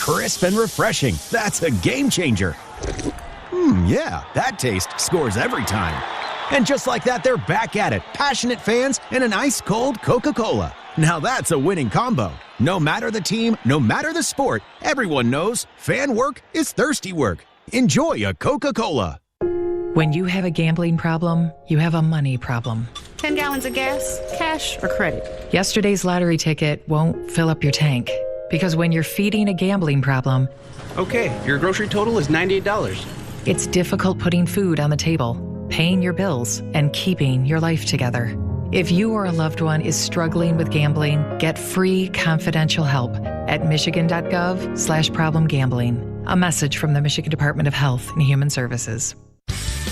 crisp and refreshing. That's a game changer. Yeah, that taste scores every time. And just like that, they're back at it. Passionate fans and an ice-cold Coca-Cola. Now that's a winning combo. No matter the team, no matter the sport, everyone knows fan work is thirsty work. Enjoy a Coca-Cola. When you have a gambling problem, you have a money problem. 10 gallons of gas, cash or credit? Yesterday's lottery ticket won't fill up your tank. Because when you're feeding a gambling problem... Okay, your grocery total is $98. It's difficult putting food on the table, paying your bills, and keeping your life together. If you or a loved one is struggling with gambling, get free confidential help at michigan.gov/problemgambling. A message from the Michigan Department of Health and Human Services.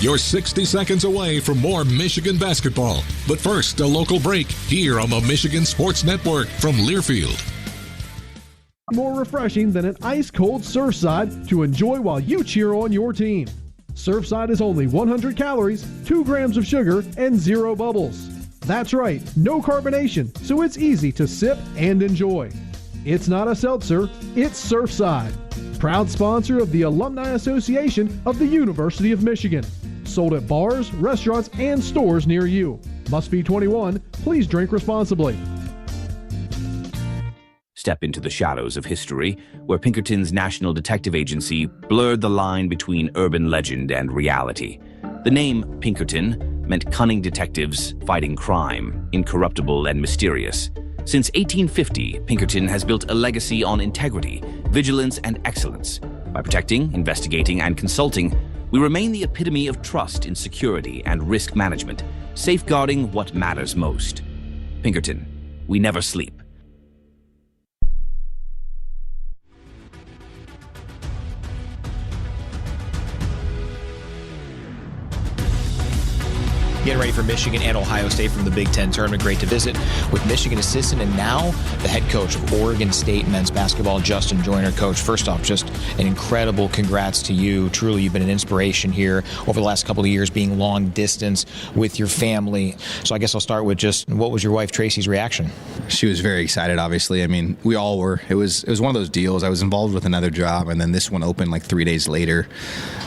You're 60 seconds away from more Michigan basketball. But first, a local break here on the Michigan Sports Network from Learfield. More refreshing than an ice-cold Surfside to enjoy while you cheer on your team. Surfside is only 100 calories, 2 grams of sugar, and 0 bubbles. That's right, no carbonation, so it's easy to sip and enjoy. It's not a seltzer, it's Surfside. Proud sponsor of the Alumni Association of the University of Michigan. Sold at bars, restaurants, and stores near you. Must be 21. Please drink responsibly. Step into the shadows of history, where Pinkerton's National Detective Agency blurred the line between urban legend and reality. The name Pinkerton meant cunning detectives fighting crime, incorruptible and mysterious. Since 1850, Pinkerton has built a legacy on integrity, vigilance, and excellence. By protecting, investigating, and consulting, we remain the epitome of trust in security and risk management, safeguarding what matters most. Pinkerton, we never sleep. Getting ready for Michigan and Ohio State from the Big Ten tournament. Great to visit with Michigan assistant and now the head coach of Oregon State men's basketball, Justin Joyner. Coach, first off, just an incredible congrats to you. Truly, you've been an inspiration here over the last couple of years, being long distance with your family. So I guess I'll start with just what was your wife Tracy's reaction? She was very excited, obviously. I mean, we all were. It was one of those deals. I was involved with another job, and then this one opened like 3 days later.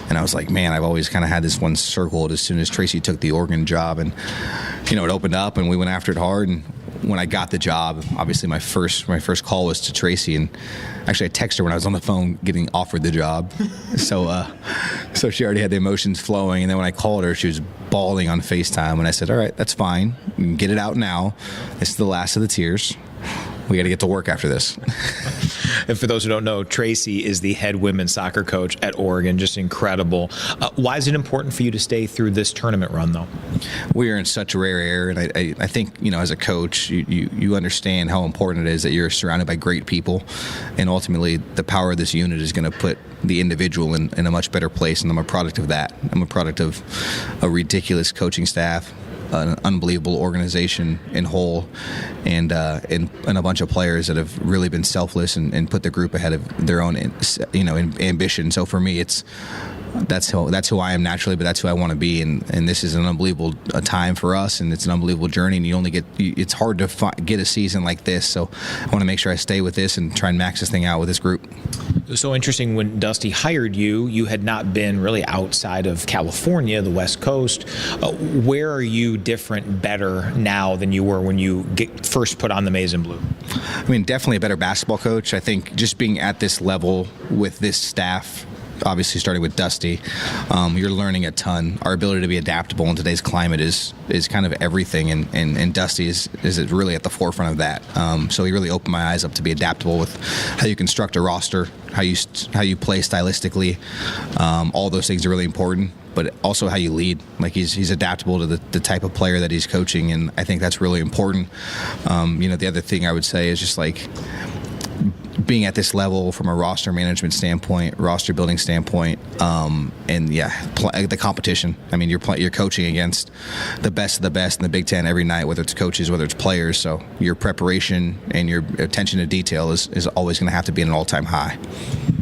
And I was like, man, I've always kind of had this one circled as soon as Tracy took the Oregon job. And, you know, it opened up and we went after it hard. And when I got the job, obviously my first call was to Tracy. And actually I texted her when I was on the phone getting offered the job. So she already had the emotions flowing. And then when I called her, she was bawling on FaceTime. And I said, all right, that's fine. We can get it out now. This is the last of the tears. We got to get to work after this. And for those who don't know, Tracy is the head women's soccer coach at Oregon. Just incredible. Why is it important for you to stay through this tournament run, though? We are in such rare air, and I think, you know, as a coach, you understand how important it is that you're surrounded by great people, and ultimately the power of this unit is going to put the individual in a much better place, and I'm a product of that. I'm a product of a ridiculous coaching staff, an unbelievable organization in whole, and a bunch of players that have really been selfless and put the group ahead of their own, ambition. So for me, that's who I am naturally, but that's who I want to be, and this is an unbelievable time for us, and it's an unbelievable journey, and it's hard to get a season like this, so I want to make sure I stay with this and try and max this thing out with this group. So interesting, when Dusty hired you, you had not been really outside of California, the West Coast. Where are you different, better now than you were when you first put on the maize and blue? I mean, definitely a better basketball coach. I think just being at this level with this staff, obviously starting with Dusty, you're learning a ton. Our ability to be adaptable in today's climate is kind of everything, and Dusty is really at the forefront of that. So he really opened my eyes up to be adaptable with how you construct a roster, how you play stylistically. All those things are really important, but also how you lead. Like he's adaptable to the type of player that he's coaching, and I think that's really important. The other thing I would say is just like being at this level from a roster management standpoint, roster building standpoint, the competition. I mean, you're coaching against the best of the best in the Big Ten every night, whether it's coaches, whether it's players. So your preparation and your attention to detail is always going to have to be at an all-time high.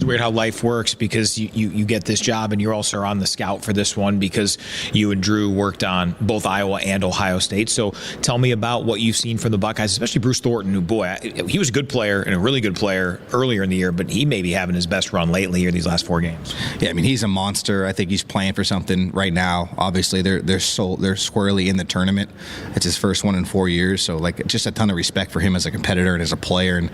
It's weird how life works, because you get this job and you're also on the scout for this one because you and Drew worked on both Iowa and Ohio State. So tell me about what you've seen from the Buckeyes, especially Bruce Thornton, who, boy, he was a good player and a really good player earlier in the year, but he may be having his best run lately here these last 4 games. Yeah, I mean, he's a monster. I think he's playing for something right now. Obviously, they're squarely in the tournament. It's his first one in 4 years, so like just a ton of respect for him as a competitor and as a player, and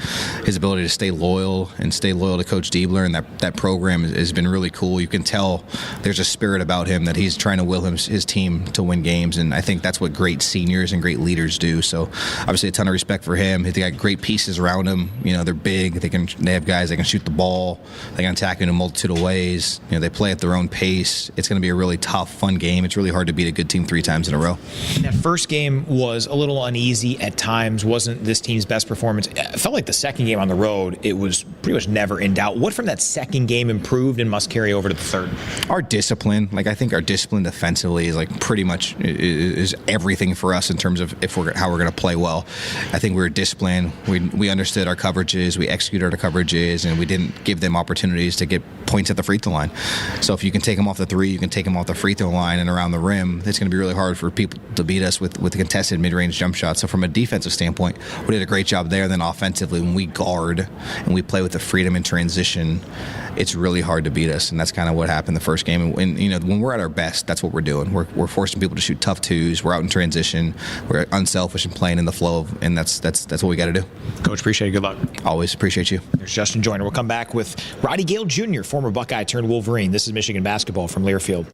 his ability to stay loyal to Coach Diebler. And that program has been really cool. You can tell there's a spirit about him that he's trying to will his team to win games, and I think that's what great seniors and great leaders do. So obviously a ton of respect for him. They got great pieces around him. They're big. They have guys that can shoot the ball. They can attack in a multitude of ways. They play at their own pace. It's going to be a really tough, fun game. It's really hard to beat a good team 3 times in a row. That first game was a little uneasy at times. Wasn't this team's best performance. It felt like the second game on the road, it was pretty much never in doubt. What from that second game improved and must carry over to the third? Our discipline. I think our discipline defensively is pretty much is everything for us in terms of how we're going to play well. I think we were disciplined. We understood our coverages. We executed our coverages, and we didn't give them opportunities to get points at the free throw line. So if you can take them off the 3, you can take them off the free throw line and around the rim. It's going to be really hard for people to beat us with the contested mid-range jump shots. So from a defensive standpoint, we did a great job there. Then offensively, when we guard and we play with the freedom in transition, it's really hard to beat us, and that's kind of what happened the first game. And when we're at our best, that's what we're doing. We're forcing people to shoot tough 2s. We're out in transition. We're unselfish and playing in the flow, and that's what we got to do. Coach, appreciate it. Good luck. Always appreciate you. There's Justin Joyner. We'll come back with Rody Gale Jr., former Buckeye turned Wolverine. This is Michigan basketball from Learfield.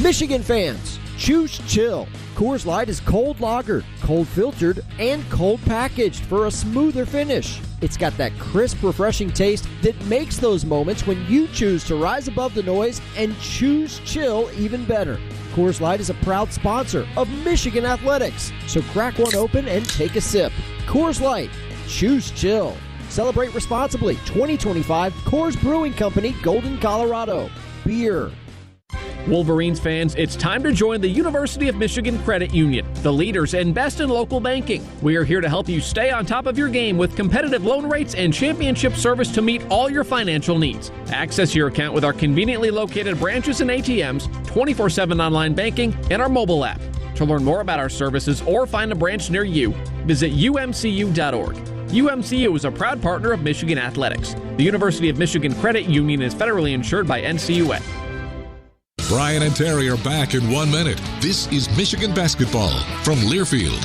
Michigan fans, choose chill. Coors Light is cold lagered, cold filtered, and cold packaged for a smoother finish. It's got that crisp, refreshing taste that makes those moments when you choose to rise above the noise and choose chill even better. Coors Light is a proud sponsor of Michigan Athletics, so crack one open and take a sip. Coors Light, choose chill. Celebrate responsibly. 2025 Coors Brewing Company, Golden, Colorado. Beer. Wolverines fans, it's time to join the University of Michigan Credit Union, the leaders and best in local banking. We are here to help you stay on top of your game with competitive loan rates and championship service to meet all your financial needs. Access your account with our conveniently located branches and ATMs, 24/7 online banking, and our mobile app. To learn more about our services or find a branch near you, visit umcu.org. UMCU is a proud partner of Michigan Athletics. The University of Michigan Credit Union is federally insured by NCUA. Brian and Terry are back in 1 minute. This is Michigan basketball from Learfield.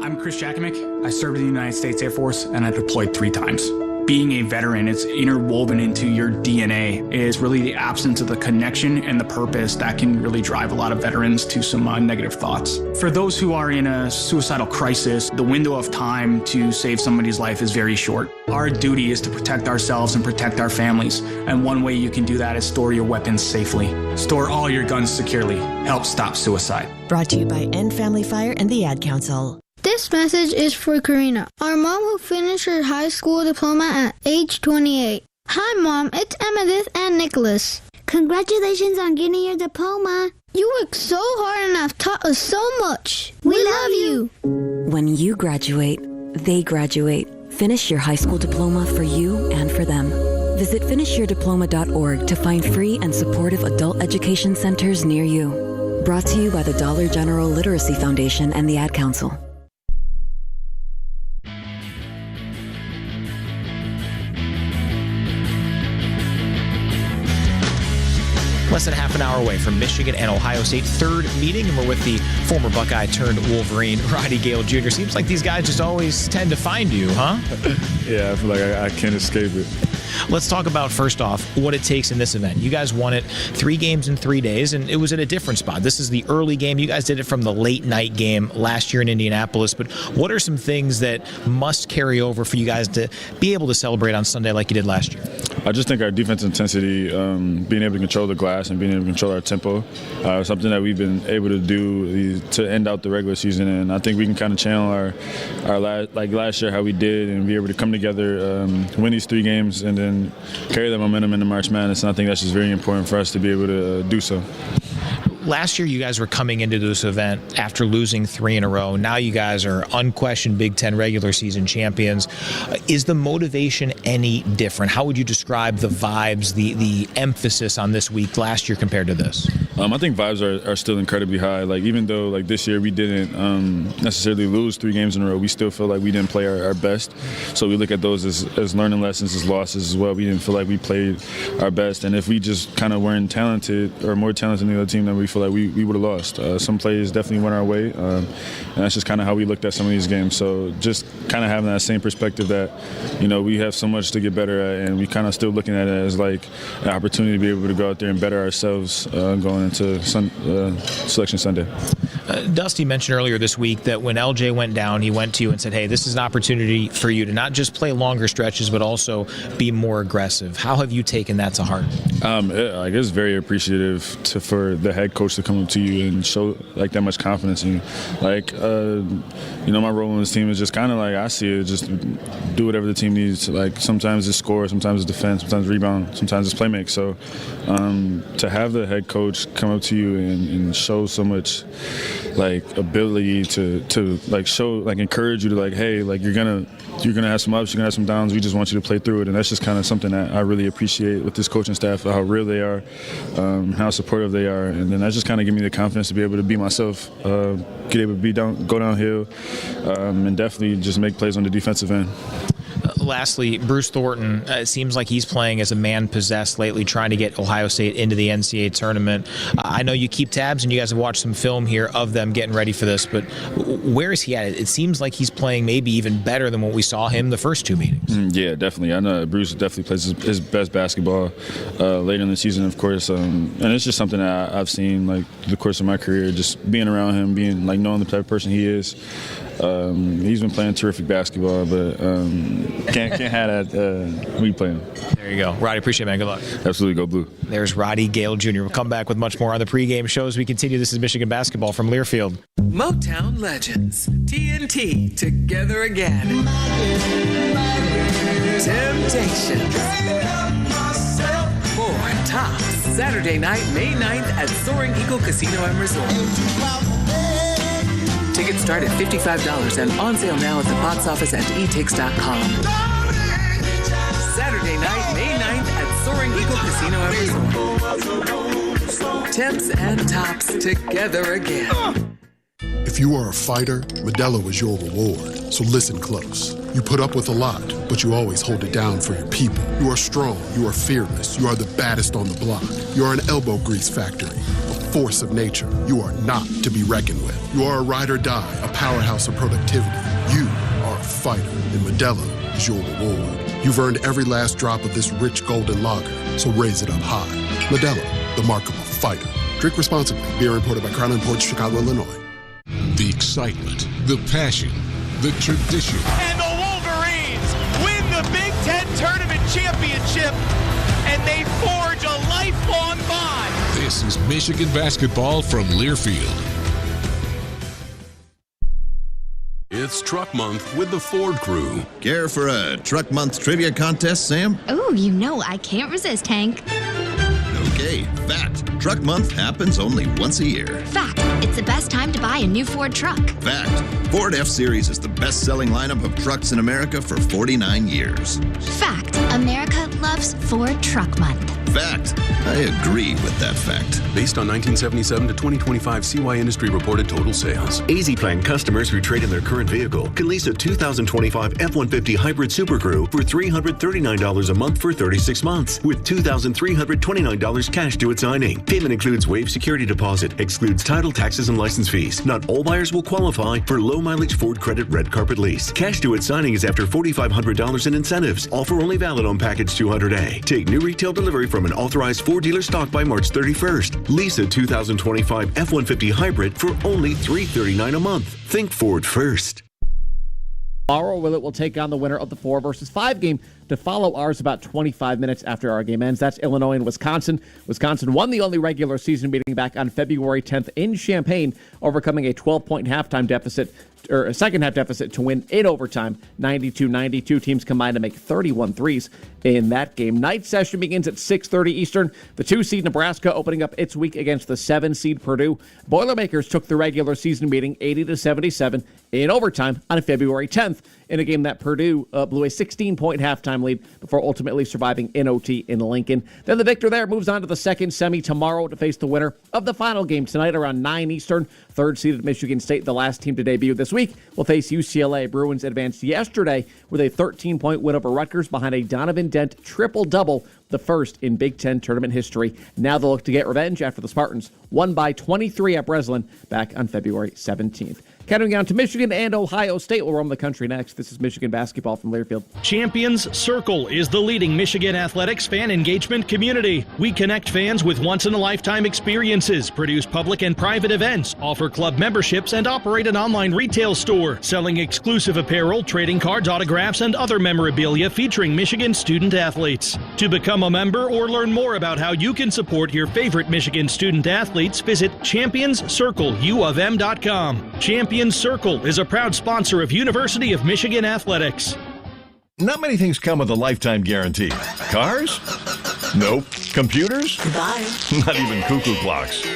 I'm Chris Jakimick. I served in the United States Air Force, and I deployed 3 times. Being a veteran, it's interwoven into your DNA. It is really the absence of the connection and the purpose that can really drive a lot of veterans to some negative thoughts. For those who are in a suicidal crisis, the window of time to save somebody's life is very short. Our duty is to protect ourselves and protect our families. And one way you can do that is store your weapons safely. Store all your guns securely. Help stop suicide. Brought to you by End Family Fire and the Ad Council. This message is for Karina, our mom who finished her high school diploma at age 28. Hi, Mom. It's Emmettith and Nicholas. Congratulations on getting your diploma. You worked so hard and have taught us so much. We love you. When you graduate, they graduate. Finish your high school diploma for you and for them. Visit finishyourdiploma.org to find free and supportive adult education centers near you. Brought to you by the Dollar General Literacy Foundation and the Ad Council. Less than half an hour away from Michigan and Ohio State, third meeting, and we're with the former Buckeye turned Wolverine, Rody Gale Jr. Seems like these guys just always tend to find you, huh? Yeah, I feel like I can't escape it. Let's talk about, first off, what it takes in this event. You guys won it 3 games in 3 days, and it was at a different spot. This is the early game. You guys did it from the late night game last year in Indianapolis, but what are some things that must carry over for you guys to be able to celebrate on Sunday like you did last year? I just think our defense intensity, being able to control the glass and being able to control our tempo, something that we've been able to do to end out the regular season, and I think we can kind of channel our last year how we did and be able to come together, win these 3 games, and then carry that momentum into March Madness, and I think that's just very important for us to be able to do so. Last year, you guys were coming into this event after losing 3 in a row. Now you guys are unquestioned Big Ten regular season champions. Is the motivation any different? How would you describe the vibes, the emphasis on this week last year compared to this? I think vibes are still incredibly high. Like, even though like this year we didn't necessarily lose 3 games in a row, we still feel like we didn't play our best. So we look at those as learning lessons, as losses as well. We didn't feel like we played our best, and if we just kind of weren't talented or more talented than the other team, then we feel like we would have lost. Some plays definitely went our way, and that's just kind of how we looked at some of these games. So just kind of having that same perspective that, we have so much to get better at, and we kind of still looking at it as like an opportunity to be able to go out there and better ourselves going into Selection Sunday. Dusty mentioned earlier this week that when LJ went down, he went to you and said, hey, this is an opportunity for you to not just play longer stretches, but also be more aggressive. How have you taken that to heart? I guess very appreciative for the head coach to come up to you and show like that much confidence in you. Like, my role on this team is just kind of like I see it, just do whatever the team needs. Like, sometimes it's score, sometimes it's defense, sometimes rebound, sometimes it's playmake. So to have the head coach come up to you and show so much like ability to like show, like encourage you to like, hey, like you're gonna have some ups, you're gonna have some downs, we just want you to play through it. And that's just kind of something that I really appreciate with this coaching staff, how real they are, how supportive they are, and then that just kind of give me the confidence to be able to be myself, get able to go downhill, and definitely just make plays on the defensive end. Lastly, Bruce Thornton, it seems like he's playing as a man possessed lately, trying to get Ohio State into the NCAA tournament. I know you keep tabs and you guys have watched some film here of them getting ready for this, but where is he at? It seems like he's playing maybe even better than what we saw him the first 2 meetings. Yeah, definitely. I know Bruce definitely plays his best basketball later in the season, of course. And it's just something that I've seen like the course of my career, just being around him, being like knowing the type of person he is. He's been playing terrific basketball, but can't have that when you play him. There you go. Roddy, appreciate it, man. Good luck. Absolutely. Go Blue. There's Rody Gale Jr. We'll come back with much more on the pregame show as we continue. This is Michigan basketball from Learfield. Motown Legends, TNT, together again. Temptations. For Tops, Saturday night, May 9th at Soaring Eagle Casino and Resort. Tickets start at $55 and on sale now at the box office at etix.com. Saturday night, May 9th at Soaring Eagle Casino and Resort. Temps and Tops together again. If you are a fighter, Modelo is your reward. So listen close. You put up with a lot, but you always hold it down for your people. You are strong. You are fearless. You are the baddest on the block. You are an elbow grease factory. Force of nature. You are not to be reckoned with. You are a ride or die, a powerhouse of productivity. You are a fighter, and Modelo is your reward. You've earned every last drop of this rich golden lager, so raise it up high. Modelo, the mark of a fighter. Drink responsibly. Beer imported by Crown Imports, Chicago, Illinois. The excitement, the passion, the tradition. And the Wolverines win the Big Ten Tournament Championship, and they forge a lifelong bond. This is Michigan basketball from Learfield. It's Truck Month with the Ford Crew. Care for a Truck Month trivia contest, Sam? Oh, I can't resist, Hank. Okay, fact. Truck Month happens only once a year. Fact. It's the best time to buy a new Ford truck. Fact. Ford F-Series is the best-selling lineup of trucks in America for 49 years. Fact. America loves Ford Truck Month. Fact. I agree with that fact. Based on 1977 to 2025 CY Industry reported total sales. Easy Plan customers who trade in their current vehicle can lease a 2025 F-150 Hybrid Super Crew for $339 a month for 36 months, with $2,329 cash due at signing. Payment includes waived security deposit, excludes title, taxes, and license fees. Not all buyers will qualify for low-mileage Ford Credit Red Carpet Lease. Cash due at signing is after $4,500 in incentives. Offer only valid on Package 200A. Take new retail delivery from an authorized Ford dealer stock by March 31st. Lease a 2025 F-150 Hybrid for only $339 a month. Think Ford first. Tomorrow, Willett will take on the winner of the 4 versus 5 game to follow ours about 25 minutes after our game ends. That's Illinois and Wisconsin. Wisconsin won the only regular season meeting back on February 10th in Champaign, overcoming a 12-point halftime deficit second half deficit to win in overtime, 92-92. Teams combined to make 31 threes in that game. Night session begins at 6:30 Eastern. The 2-seed Nebraska opening up its week against the 7-seed Purdue. Boilermakers took the regular season meeting 80-77 in overtime on February 10th in a game that Purdue blew a 16-point halftime lead before ultimately surviving in OT in Lincoln. Then the victor there moves on to the second semi tomorrow to face the winner of the final game tonight around 9 Eastern. Third-seeded Michigan State, the last team to debut this week, will face UCLA. Bruins advanced yesterday with a 13-point win over Rutgers behind a Donovan Dent triple-double, the first in Big Ten tournament history. Now they'll look to get revenge after the Spartans won by 23 at Breslin back on February 17th. Counting down to Michigan and Ohio State will roam the country next. This is Michigan basketball from Learfield. Champions Circle is the leading Michigan athletics fan engagement community. We connect fans with once-in-a-lifetime experiences, produce public and private events, offer club memberships, and operate an online retail store, selling exclusive apparel, trading cards, autographs, and other memorabilia featuring Michigan student athletes. To become a member or learn more about how you can support your favorite Michigan student athletes, visit championscircleufm.com. Champions Circle is a proud sponsor of University of Michigan Athletics. Not many things come with a lifetime guarantee. Cars? Nope. Computers? Goodbye. Not even cuckoo clocks.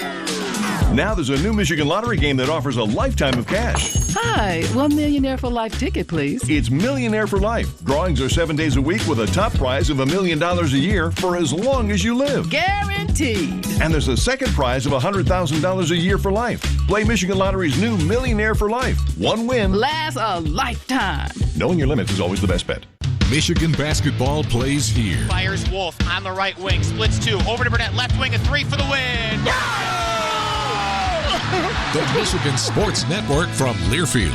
Now there's a new Michigan lottery game that offers a lifetime of cash. Hi, $1 Millionaire for Life ticket, please. It's Millionaire for Life. Drawings are 7 days a week with a top prize of $1 million a year for as long as you live. Guaranteed. And there's a second prize of $100,000 a year for life. Play Michigan Lottery's new Millionaire for Life. One win lasts a lifetime. Knowing your limits is always the best bet. Michigan basketball plays here. Fires Wolf on the right wing, splits two, over to Burnett, left wing, a three for the win. The Michigan Sports Network from Learfield.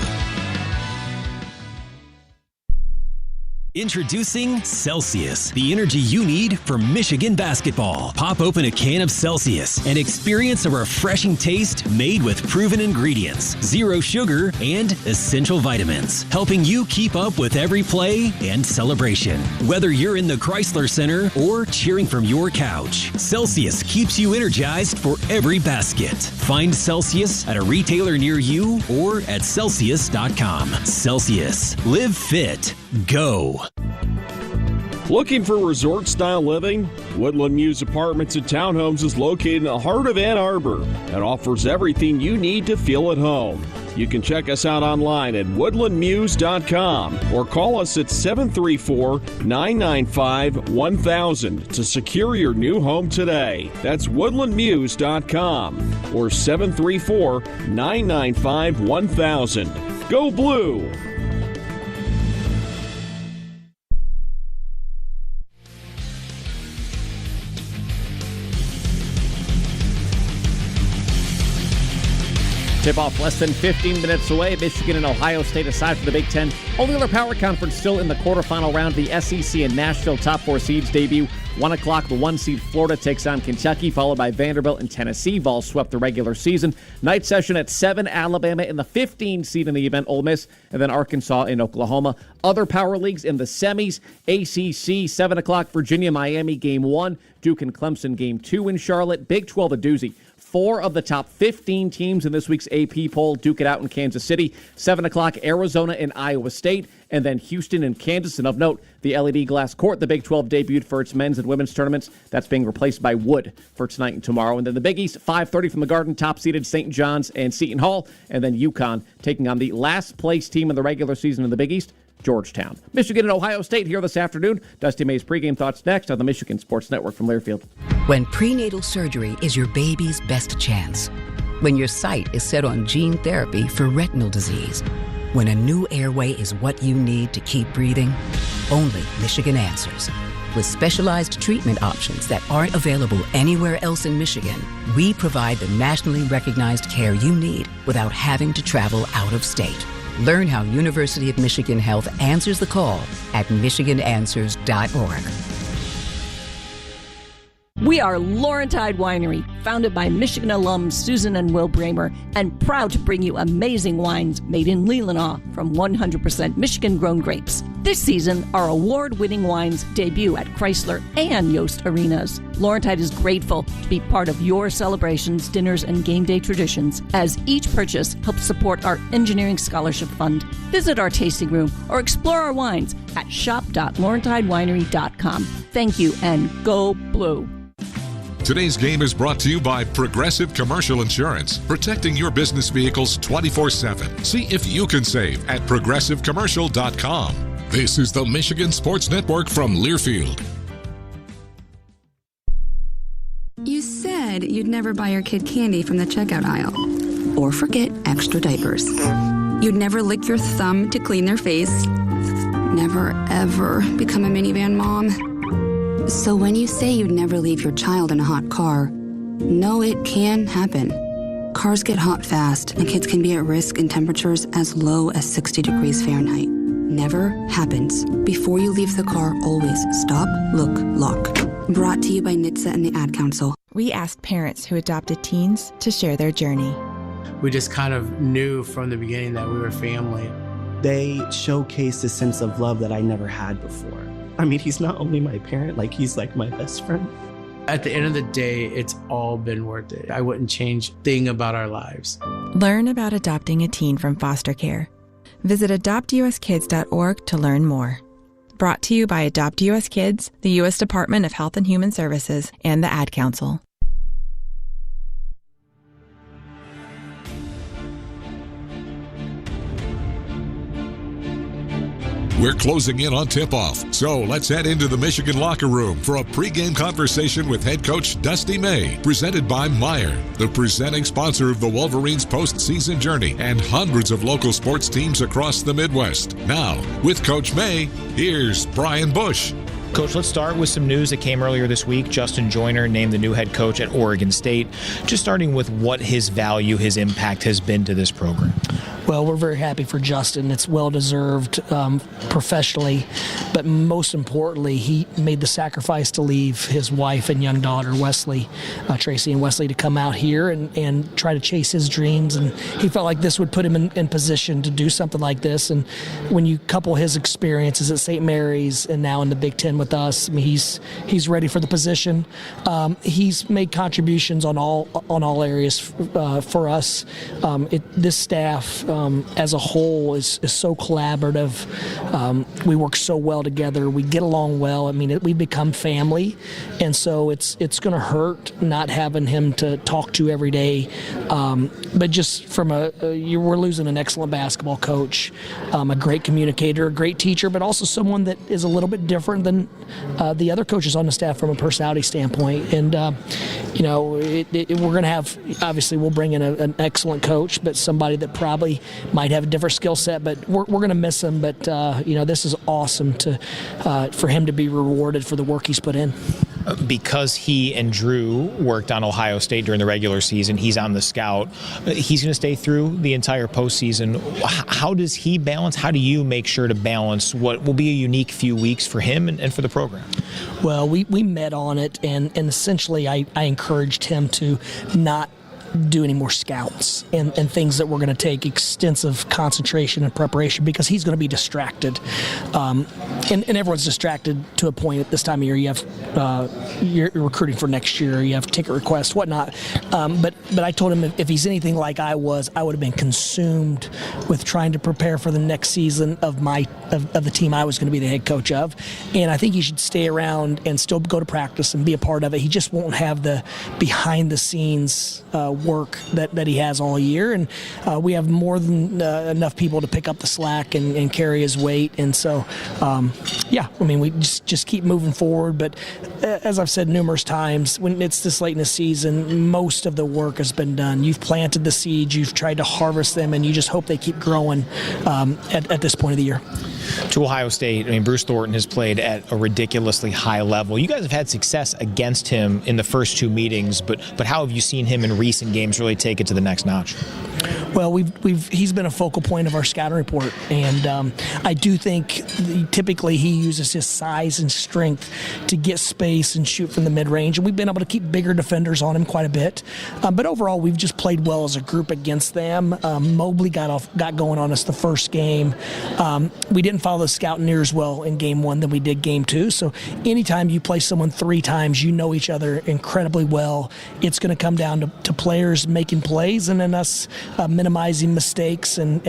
Introducing Celsius, the energy you need for Michigan basketball. Pop open a can of Celsius and experience a refreshing taste made with proven ingredients, zero sugar, and essential vitamins, helping you keep up with every play and celebration. Whether you're in the Chrysler Center or cheering from your couch, Celsius keeps you energized for every basket. Find Celsius at a retailer near you or at Celsius.com. Celsius. Live fit. Go. Looking for resort-style living? Woodland Muse Apartments and Townhomes is located in the heart of Ann Arbor and offers everything you need to feel at home. You can check us out online at woodlandmuse.com or call us at 734-995-1000 to secure your new home today. That's woodlandmuse.com or 734-995-1000. Go Blue! Tip-off less than 15 minutes away. Michigan and Ohio State, aside from the Big Ten, only other power conference still in the quarterfinal round. The SEC and Nashville top four seeds debut. 1 o'clock, the 1-seed Florida takes on Kentucky, followed by Vanderbilt and Tennessee. Vols swept the regular season. Night session at 7, Alabama in the 15 seed in the event, Ole Miss, and then Arkansas in Oklahoma. Other power leagues in the semis, ACC, 7 o'clock, Virginia, Miami, Game 1. Duke and Clemson, Game 2 in Charlotte. Big 12, a doozy. 4 of the top 15 teams in this week's AP poll duke it out in Kansas City. 7 o'clock, Arizona and Iowa State, and then Houston and Kansas. And of note, the LED glass court, the Big 12 debuted for its men's and women's tournaments. That's being replaced by wood for tonight and tomorrow. And then the Big East, 5:30 from the Garden, top-seeded St. John's and Seton Hall. And then UConn taking on the last-place team in the regular season in the Big East, Georgetown. Michigan and Ohio State here this afternoon. Dusty May's pregame thoughts next on the Michigan Sports Network from Learfield. When prenatal surgery is your baby's best chance. When your sight is set on gene therapy for retinal disease. When a new airway is what you need to keep breathing. Only Michigan answers. With specialized treatment options that aren't available anywhere else in Michigan, we provide the nationally recognized care you need without having to travel out of state. Learn how University of Michigan Health answers the call at michigananswers.org. We are Laurentide Winery, founded by Michigan alums Susan and Will Bramer, and proud to bring you amazing wines made in Leelanau from 100% Michigan-grown grapes. This season, our award-winning wines debut at Chrysler and Yost Arenas. Laurentide is grateful to be part of your celebrations, dinners, and game day traditions, as each purchase helps support our Engineering Scholarship Fund. Visit our tasting room or explore our wines at shop.laurentidewinery.com. Thank you, and go blue. Today's game is brought to you by Progressive Commercial Insurance, protecting your business vehicles 24/7. See if you can save at progressivecommercial.com. This is the Michigan Sports Network from Learfield. You said you'd never buy your kid candy from the checkout aisle. Or forget extra diapers. You'd never lick your thumb to clean their face. Never, ever become a minivan mom. So when you say you'd never leave your child in a hot car, know it can happen. Cars get hot fast, and kids can be at risk in temperatures as low as 60 degrees Fahrenheit. Never happens. Before you leave the car, always stop, look, lock. Brought to you by NHTSA and the Ad Council. We asked parents who adopted teens to share their journey. We just kind of knew from the beginning that we were family. They showcased a sense of love that I never had before. I mean, he's not only my parent, like he's like my best friend. At the end of the day, it's all been worth it. I wouldn't change a thing about our lives. Learn about adopting a teen from foster care. Visit adoptuskids.org to learn more. Brought to you by Adopt U.S. Kids, the U.S. Department of Health and Human Services, and the Ad Council. We're closing in on tip-off, so let's head into the Michigan locker room for a pregame conversation with head coach Dusty May, presented by Meijer, the presenting sponsor of the Wolverines' postseason journey and hundreds of local sports teams across the Midwest. Now, with Coach May, here's Brian Bush. Coach, let's start with some news that came earlier this week. Justin Joyner named the new head coach at Oregon State. Just starting with what his value, his impact has been to this program. Well, we're very happy for Justin. It's well-deserved professionally, but most importantly, he made the sacrifice to leave his wife and young daughter, Wesley, Tracy and Wesley, to come out here and try to chase his dreams. And he felt like this would put him in position to do something like this. And when you couple his experiences at St. Mary's and now in the Big Ten with us, I mean, he's ready for the position. He's made contributions on all areas for us. This staff as a whole is so collaborative. We work so well together. We get along well. I mean, we've become family, and so it's going to hurt not having him to talk to every day. But just from we're losing an excellent basketball coach, a great communicator, a great teacher, but also someone that is a little bit different than the other coaches on the staff from a personality standpoint. And we're going to have, obviously, we'll bring in an excellent coach, but somebody that probably might have a different skill set, but we're going to miss him. But this is awesome for him to be rewarded for the work he's put in. Because he and Drew worked on Ohio State during the regular season, he's on the scout. He's going to stay through the entire postseason. How does he balance? How do you make sure to balance what will be a unique few weeks for him and for the program? Well, we met on it, and essentially I encouraged him to not do any more scouts and things that we're going to take extensive concentration and preparation, because he's going to be distracted. And everyone's distracted to a point at this time of year. You have you're recruiting for next year. You have ticket requests, whatnot. But I told him if he's anything like I would have been consumed with trying to prepare for the next season of the team I was going to be the head coach of. And I think he should stay around and still go to practice and be a part of it. He just won't have the behind the scenes work that he has all year, and we have more than enough people to pick up the slack and carry his weight. And so we just keep moving forward. But as I've said numerous times, when it's this late in the season, most of the work has been done. You've planted the seeds, you've tried to harvest them, and you just hope they keep growing at this point of the year. To Ohio State, I mean, Bruce Thornton has played at a ridiculously high level. You guys have had success against him in the first two meetings, but how have you seen him in recent games really take it to the next notch? Well, he's been a focal point of our scouting report, and I do think typically he uses his size and strength to get space and shoot from the mid-range, and we've been able to keep bigger defenders on him quite a bit. But overall, we've just played well as a group against them. Mobley got going on us the first game. We didn't follow the scout near as well in game one than we did game two. So anytime you play someone 3 times, you know each other incredibly well. It's going to come down to players making plays and then us minimizing mistakes and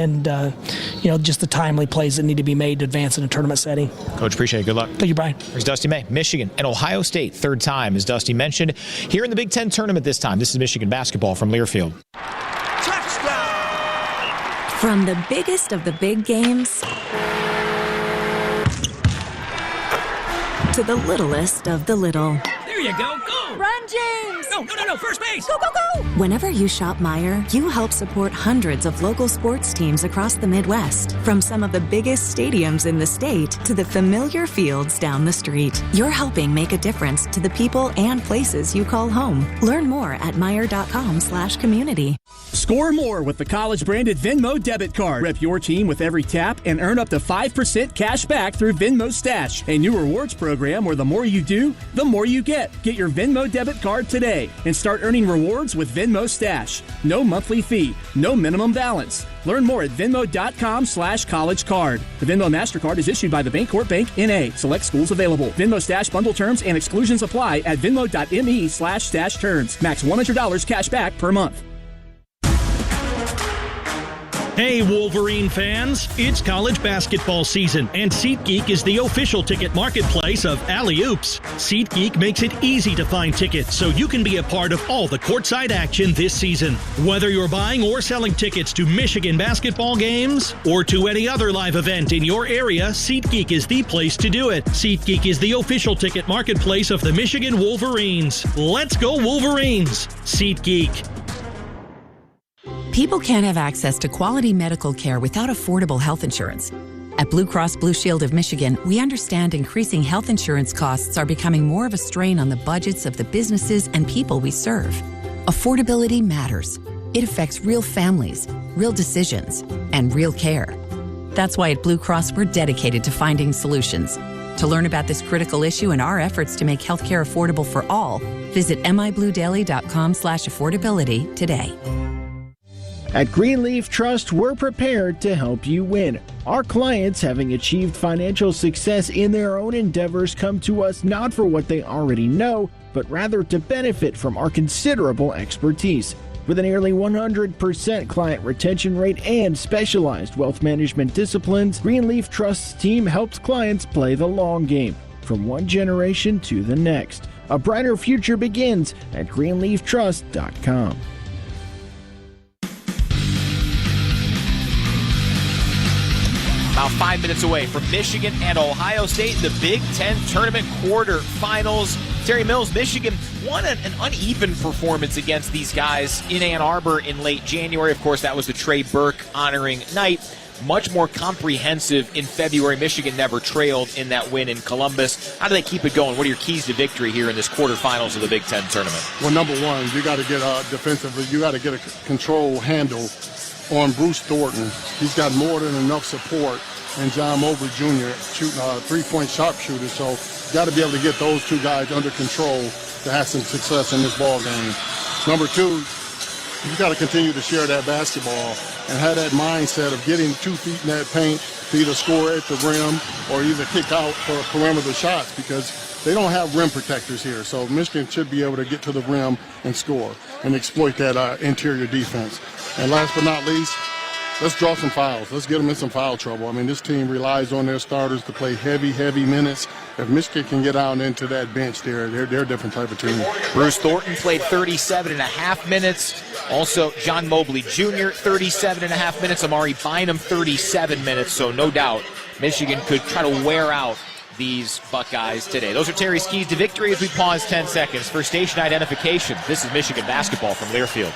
just the timely plays that need to be made to advance in a tournament setting. Coach, appreciate it. Good luck. Thank you, Brian. Here's Dusty May. Michigan and Ohio State, third time, as Dusty mentioned, here in the Big Ten tournament this time. This is Michigan basketball from Learfield. From the biggest of the big games to the littlest of the little. There you go. Go! Run, James! No. First base! Go, go, go! Whenever you shop Meijer, you help support hundreds of local sports teams across the Midwest. From some of the biggest stadiums in the state to the familiar fields down the street. You're helping make a difference to the people and places you call home. Learn more at Meijer.com/community. Score more with the college-branded Venmo debit card. Rep your team with every tap and earn up to 5% cash back through Venmo Stash, a new rewards program where the more you do, the more you get. Get your Venmo debit card today and start earning rewards with Venmo Stash. No monthly fee, no minimum balance. Learn more at Venmo.com/collegecard. The Venmo MasterCard is issued by the Bancorp Bank, N.A. Select schools available. Venmo Stash bundle terms and exclusions apply at Venmo.me/stash terms. Max $100 cash back per month. Hey, Wolverine fans, it's college basketball season, and SeatGeek is the official ticket marketplace of Alley Oops. SeatGeek makes it easy to find tickets so you can be a part of all the courtside action this season. Whether you're buying or selling tickets to Michigan basketball games or to any other live event in your area, SeatGeek is the place to do it. SeatGeek is the official ticket marketplace of the Michigan Wolverines. Let's go Wolverines! SeatGeek. People can't have access to quality medical care without affordable health insurance. At Blue Cross Blue Shield of Michigan, we understand increasing health insurance costs are becoming more of a strain on the budgets of the businesses and people we serve. Affordability matters. It affects real families, real decisions, and real care. That's why at Blue Cross, we're dedicated to finding solutions. To learn about this critical issue and our efforts to make healthcare affordable for all, visit mibluedaily.com/affordability today. At Greenleaf Trust, we're prepared to help you win. Our clients, having achieved financial success in their own endeavors, come to us not for what they already know, but rather to benefit from our considerable expertise. With a nearly 100% client retention rate and specialized wealth management disciplines, Greenleaf Trust's team helps clients play the long game, from one generation to the next. A brighter future begins at greenleaftrust.com. About 5 minutes away from Michigan and Ohio State in the Big Ten tournament quarterfinals. Terry Mills, Michigan won an uneven performance against these guys in Ann Arbor in late January. Of course, that was the Trey Burke honoring night. Much more comprehensive in February. Michigan never trailed in that win in Columbus. How do they keep it going? What are your keys to victory here in this quarterfinals of the Big Ten tournament? Well, number one, you got to get defensively. You got to get a control handle on Bruce Thornton. He's got more than enough support, and John Mobley Jr. shooting a three-point sharpshooter. So you got to be able to get those two guys under control to have some success in this ball game. Number two, you got to continue to share that basketball and have that mindset of getting 2 feet in that paint to either score at the rim or either kick out for perimeter shots, because they don't have rim protectors here. So Michigan should be able to get to the rim and score and exploit that interior defense. And last but not least, let's draw some fouls. Let's get them in some foul trouble. I mean, this team relies on their starters to play heavy minutes. If Michigan can get out into that bench there, they're a different type of team. Bruce Thornton played 37.5 minutes. Also, John Mobley Jr., 37.5 minutes. Amari Bynum, 37 minutes. So no doubt Michigan could try to wear out these Buckeyes today. Those are Terry's keys to victory as we pause 10 seconds for station identification. This is Michigan basketball from Learfield.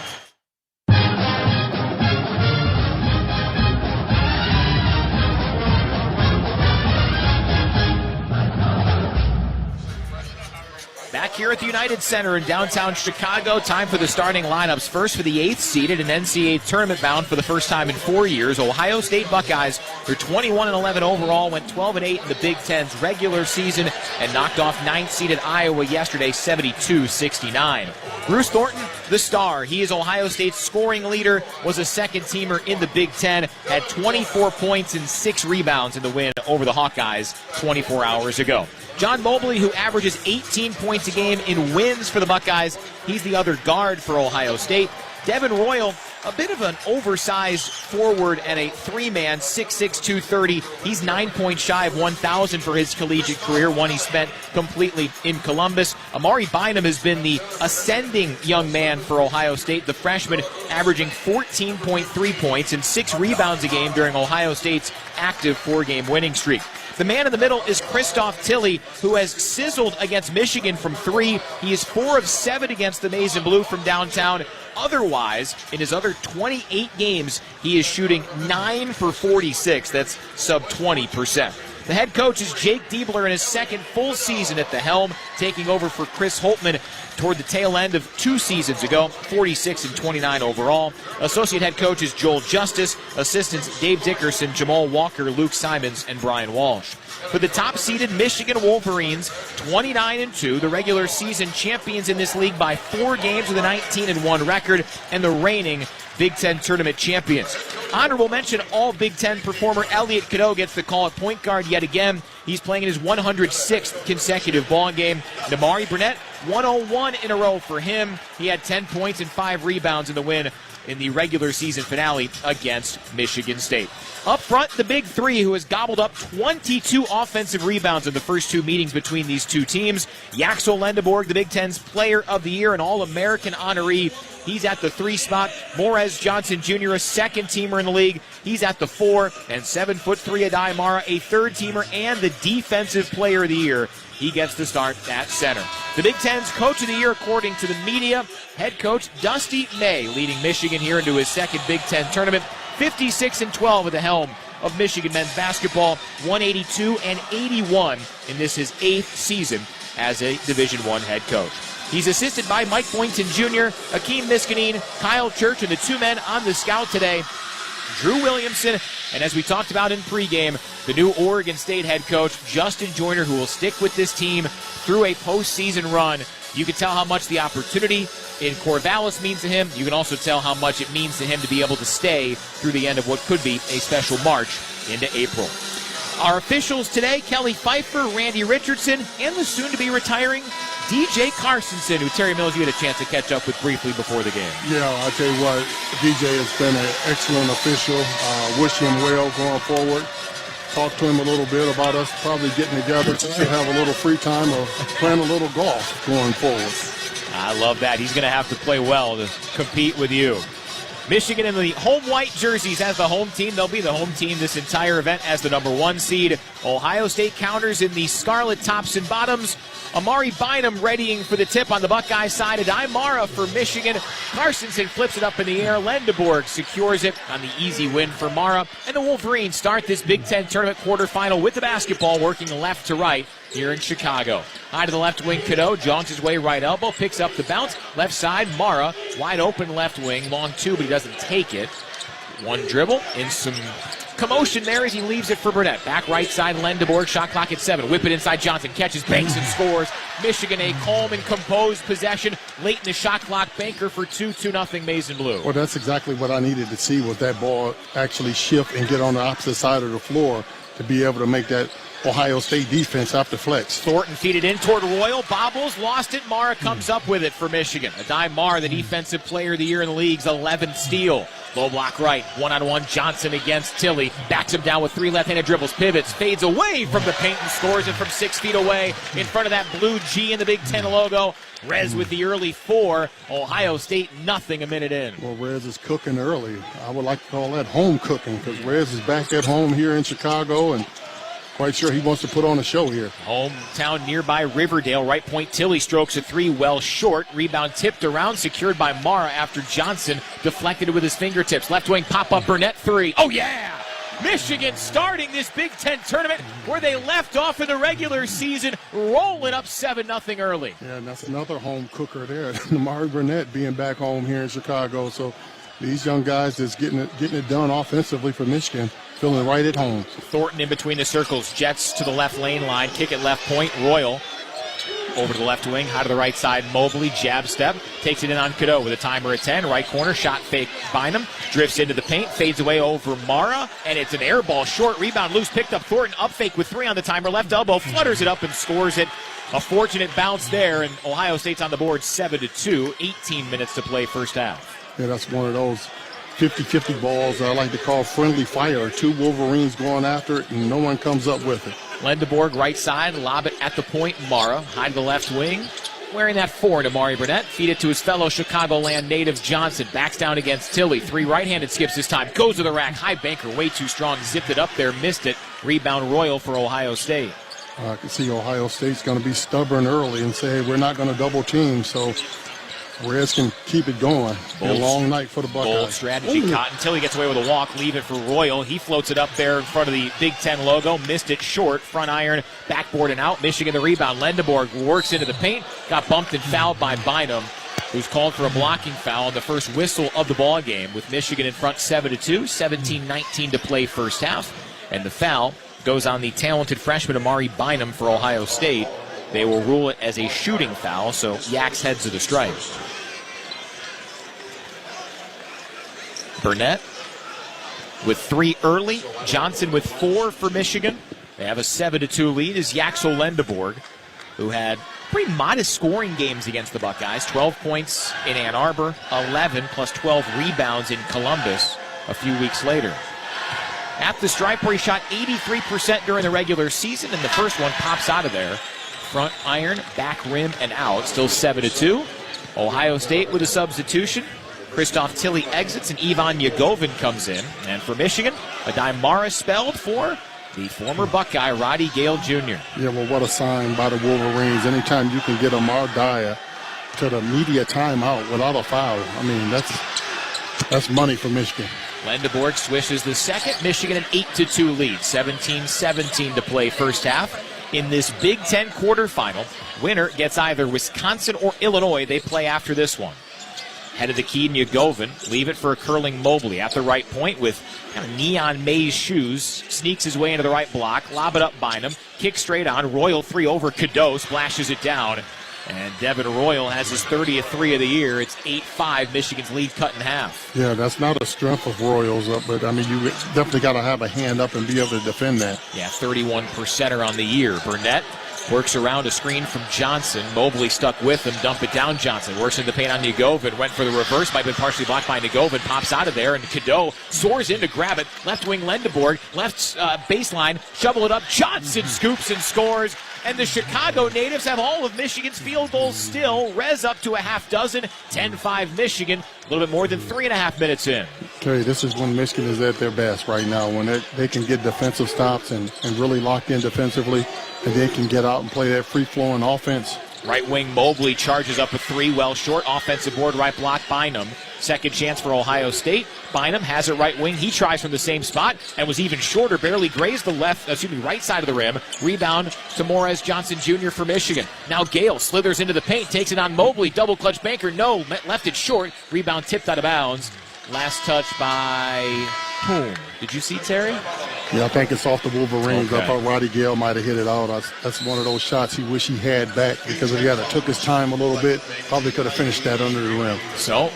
Back back here at the United Center in downtown Chicago. Time for the starting lineups. First for the 8th seeded and NCAA tournament bound for the first time in 4 years. Ohio State Buckeyes. They're 21-11 overall, went 12-8 in the Big Ten's regular season, and knocked off 9th seeded Iowa yesterday, 72-69. Bruce Thornton, the star. He is Ohio State's scoring leader, was a second-teamer in the Big Ten, had 24 points and 6 rebounds in the win over the Hawkeyes 24 hours ago. John Mobley, who averages 18 points a game in wins for the Buckeyes, he's the other guard for Ohio State. Devin Royal, a bit of an oversized forward and a three-man, 6'6", 230. He's 9 points shy of 1,000 for his collegiate career, one he spent completely in Columbus. Amari Bynum has been the ascending young man for Ohio State, the freshman, averaging 14.3 points and 6 rebounds a game during Ohio State's active 4-game winning streak. The man in the middle is Christoph Tilley, who has sizzled against Michigan from 3. He is 4 of 7 against the Maize and Blue from downtown. Otherwise, in his other 28 games, he is shooting 9 for 46. That's sub 20%. The head coach is Jake Diebler in his second full season at the helm, taking over for Chris Holtmann toward the tail end of 2 seasons ago, 46-29 overall. Associate head coach is Joel Justice, assistants Dave Dickerson, Jamal Walker, Luke Simons, and Brian Walsh. For the top-seeded Michigan Wolverines, 29-2, the regular season champions in this league by 4 games with a 19-1 record, and the reigning Big Ten tournament champions. Honorable mention, all Big Ten performer Elliot Cadeau gets the call at point guard yet again. He's playing in his 106th consecutive ball game. Damari Burnett, 101 in a row for him. He had 10 points and 5 rebounds in the win in the regular season finale against Michigan State. Up front, the big three, who has gobbled up 22 offensive rebounds in the first 2 meetings between these 2 teams. Yaxel Lendeborg, the Big Ten's Player of the Year and All-American honoree. He's at the 3 spot. Morez Johnson Jr., a second-teamer in the league. He's at the 4. And 7'3" Adai Mara, a third-teamer and the Defensive Player of the Year. He gets the start at center. The Big Ten's Coach of the Year, according to the media, head coach Dusty May, leading Michigan here into his second Big Ten tournament. 56-12 at the helm of Michigan men's basketball, 182-81 in this his 8th season as a Division I head coach. He's assisted by Mike Boynton Jr., Akeem Miskaneen, Kyle Church, and the 2 men on the scout today, Drew Williamson, and as we talked about in pregame, the new Oregon State head coach, Justin Joyner, who will stick with this team through a postseason run. You can tell how much the opportunity in Corvallis means to him. You can also tell how much it means to him to be able to stay through the end of what could be a special March into April. Our officials today, Kelly Pfeiffer, Randy Richardson, and the soon-to-be retiring DJ Carsonson, who Terry Mills, you had a chance to catch up with briefly before the game. Yeah, I'll tell you what, DJ has been an excellent official. Wish him well going forward. Talk to him a little bit about us probably getting together to have a little free time or playing a little golf going forward. I love that. He's going to have to play well to compete with you. Michigan in the home white jerseys as the home team. They'll be the home team this entire event as the number 1 seed. Ohio State counters in the scarlet tops and bottoms. Amari Bynum readying for the tip on the Buckeye side. Adai Mara for Michigan. Carsonson flips it up in the air. Lendeborg secures it on the easy win for Mara. And the Wolverines start this Big Ten tournament quarterfinal with the basketball working left to right here in Chicago. High to the left wing, Cadeau jogs his way right elbow, picks up the bounce. Left side, Mara, wide open left wing, long 2, but he doesn't take it. 1 dribble, and some commotion there as he leaves it for Burnett. Back right side, Lendeborg, shot clock at 7. Whip it inside Johnson, catches, banks, and scores. Michigan a calm and composed possession. Late in the shot clock, Banker for 2-0 Maize and Blue. Well, that's exactly what I needed to see, was that ball actually shift and get on the opposite side of the floor to be able to make that Ohio State defense have to flex. Thornton feed it in toward Royal, bobbles, lost it. Mara comes up with it for Michigan. Adai Mara, the Defensive Player of the Year in the league's 11th steal. Low block right, 1-on-1 Johnson against Tilley. Backs him down with 3 left-handed dribbles, pivots, fades away from the paint and scores it from 6 feet away in front of that blue G in the Big Ten logo. Rez with the early 4. Ohio State nothing a minute in. Well, Rez is cooking early. I would like to call that home cooking, because Rez is back at home here in Chicago and quite sure he wants to put on a show here. Hometown nearby Riverdale. Right point, Tilley strokes a 3 well short. Rebound tipped around, secured by Mara after Johnson deflected it with his fingertips. Left wing pop-up, Burnett 3. Oh, yeah! Michigan starting this Big Ten tournament where they left off in the regular season, rolling up 7-0 early. Yeah, and that's another home cooker there. Amari Burnett being back home here in Chicago. So these young guys is getting it done offensively for Michigan, feeling right at home. Thornton in between the circles, jets to the left lane line, kick at left point. Royal over to the left wing, high to the right side. Mobley, jab step, takes it in on Cadeau with a timer at 10. Right corner, shot fake, Bynum, drifts into the paint, fades away over Mara, and it's an air ball, short rebound, loose, picked up. Thornton up fake with 3 on the timer, left elbow, flutters it up and scores it. A fortunate bounce there, and Ohio State's on the board 7-2, 18 minutes to play first half. Yeah, that's one of those 50-50 balls I like to call friendly fire. 2 Wolverines going after it, and no one comes up with it. Lendeborg right side, lob it at the point. Mara, high to the left wing. Wearing that 4 to Amari Burnett. Feed it to his fellow Chicagoland native Johnson. Backs down against Tilly. 3 right-handed skips this time. Goes to the rack. High banker, way too strong. Zipped it up there, missed it. Rebound Royal for Ohio State. I can see Ohio State's going to be stubborn early and say, hey, we're not going to double team. So Reds can keep it going. A long night for the Buckeyes. Bold strategy. Cotton Tilly gets away with a walk. Leave it for Royal. He floats it up there in front of the Big Ten logo. Missed it short. Front iron. Backboard and out. Michigan the rebound. Lendeborg works into the paint. Got bumped and fouled by Bynum, who's called for a blocking foul on the first whistle of the ball game, with Michigan in front 7-2. 17-19 to play first half. And the foul goes on the talented freshman Amari Bynum for Ohio State. They will rule it as a shooting foul, so Yaks heads to the stripe. Burnett with 3 early. Johnson with 4 for Michigan. They have a 7-2 lead as Yaxel Lendeborg, who had pretty modest scoring games against the Buckeyes. 12 points in Ann Arbor, 11 plus 12 rebounds in Columbus a few weeks later. At the stripe where he shot 83% during the regular season, and the first one pops out of there. Front iron, back rim, and out. Still 7-2. Ohio State with a substitution. Christoph Tilly exits and Ivan Yagovin comes in. And for Michigan, Adai Mara spelled for the former Buckeye, Rody Gale Jr. Yeah, well, what a sign by the Wolverines. Anytime you can get Amar Daya to the media timeout without a foul, I mean, that's money for Michigan. Lendeborg swishes the second. Michigan an 8-2 lead. 17-17 to play first half. In this Big Ten quarterfinal, winner gets either Wisconsin or Illinois. They play after this one. Head of the key, Yagovin. Leave it for a curling Mobley at the right point with kind of neon maize shoes. Sneaks his way into the right block. Lob it up Bynum. Kick straight on. Royal 3 over Cadeau. Splashes it down. And Devin Royal has his 30th 3 of the year. It's 8-5. Michigan's lead cut in half. Yeah, that's not a strength of Royals, but, I mean, you definitely got to have a hand up and be able to defend that. Yeah, 31%er on the year. Burnett works around a screen from Johnson. Mobley stuck with him. Dump it down. Johnson works in the paint on Yagovin. Went for the reverse. Might have been partially blocked by Yagovin. Pops out of there, and Cadeau soars in to grab it. Left wing Lendeborg. Left baseline. Shovel it up. Johnson scoops and scores. And the Chicago natives have all of Michigan's field goals still. Rez up to a half dozen. 10-5 Michigan. A little bit more than 3.5 minutes in. Terry, this is when Michigan is at their best right now, when they can get defensive stops and really lock in defensively, and they can get out and play that free-flowing offense. Right wing Mobley charges up a 3, well short. Offensive board, right block, Bynum. Second chance for Ohio State. Bynum has it right wing. He tries from the same spot and was even shorter. Barely grazed the right side of the rim. Rebound to Morez Johnson Jr. for Michigan. Now Gale slithers into the paint, takes it on Mobley. Double clutch banker. No, left it short. Rebound tipped out of bounds. Last touch by whom? Did you see, Terry? Yeah, I think it's off the Wolverines. Okay. I thought Rody Gale might have hit it out. That's one of those shots he wish he had back, because if he had took his time a little bit, probably could have finished that under the rim. So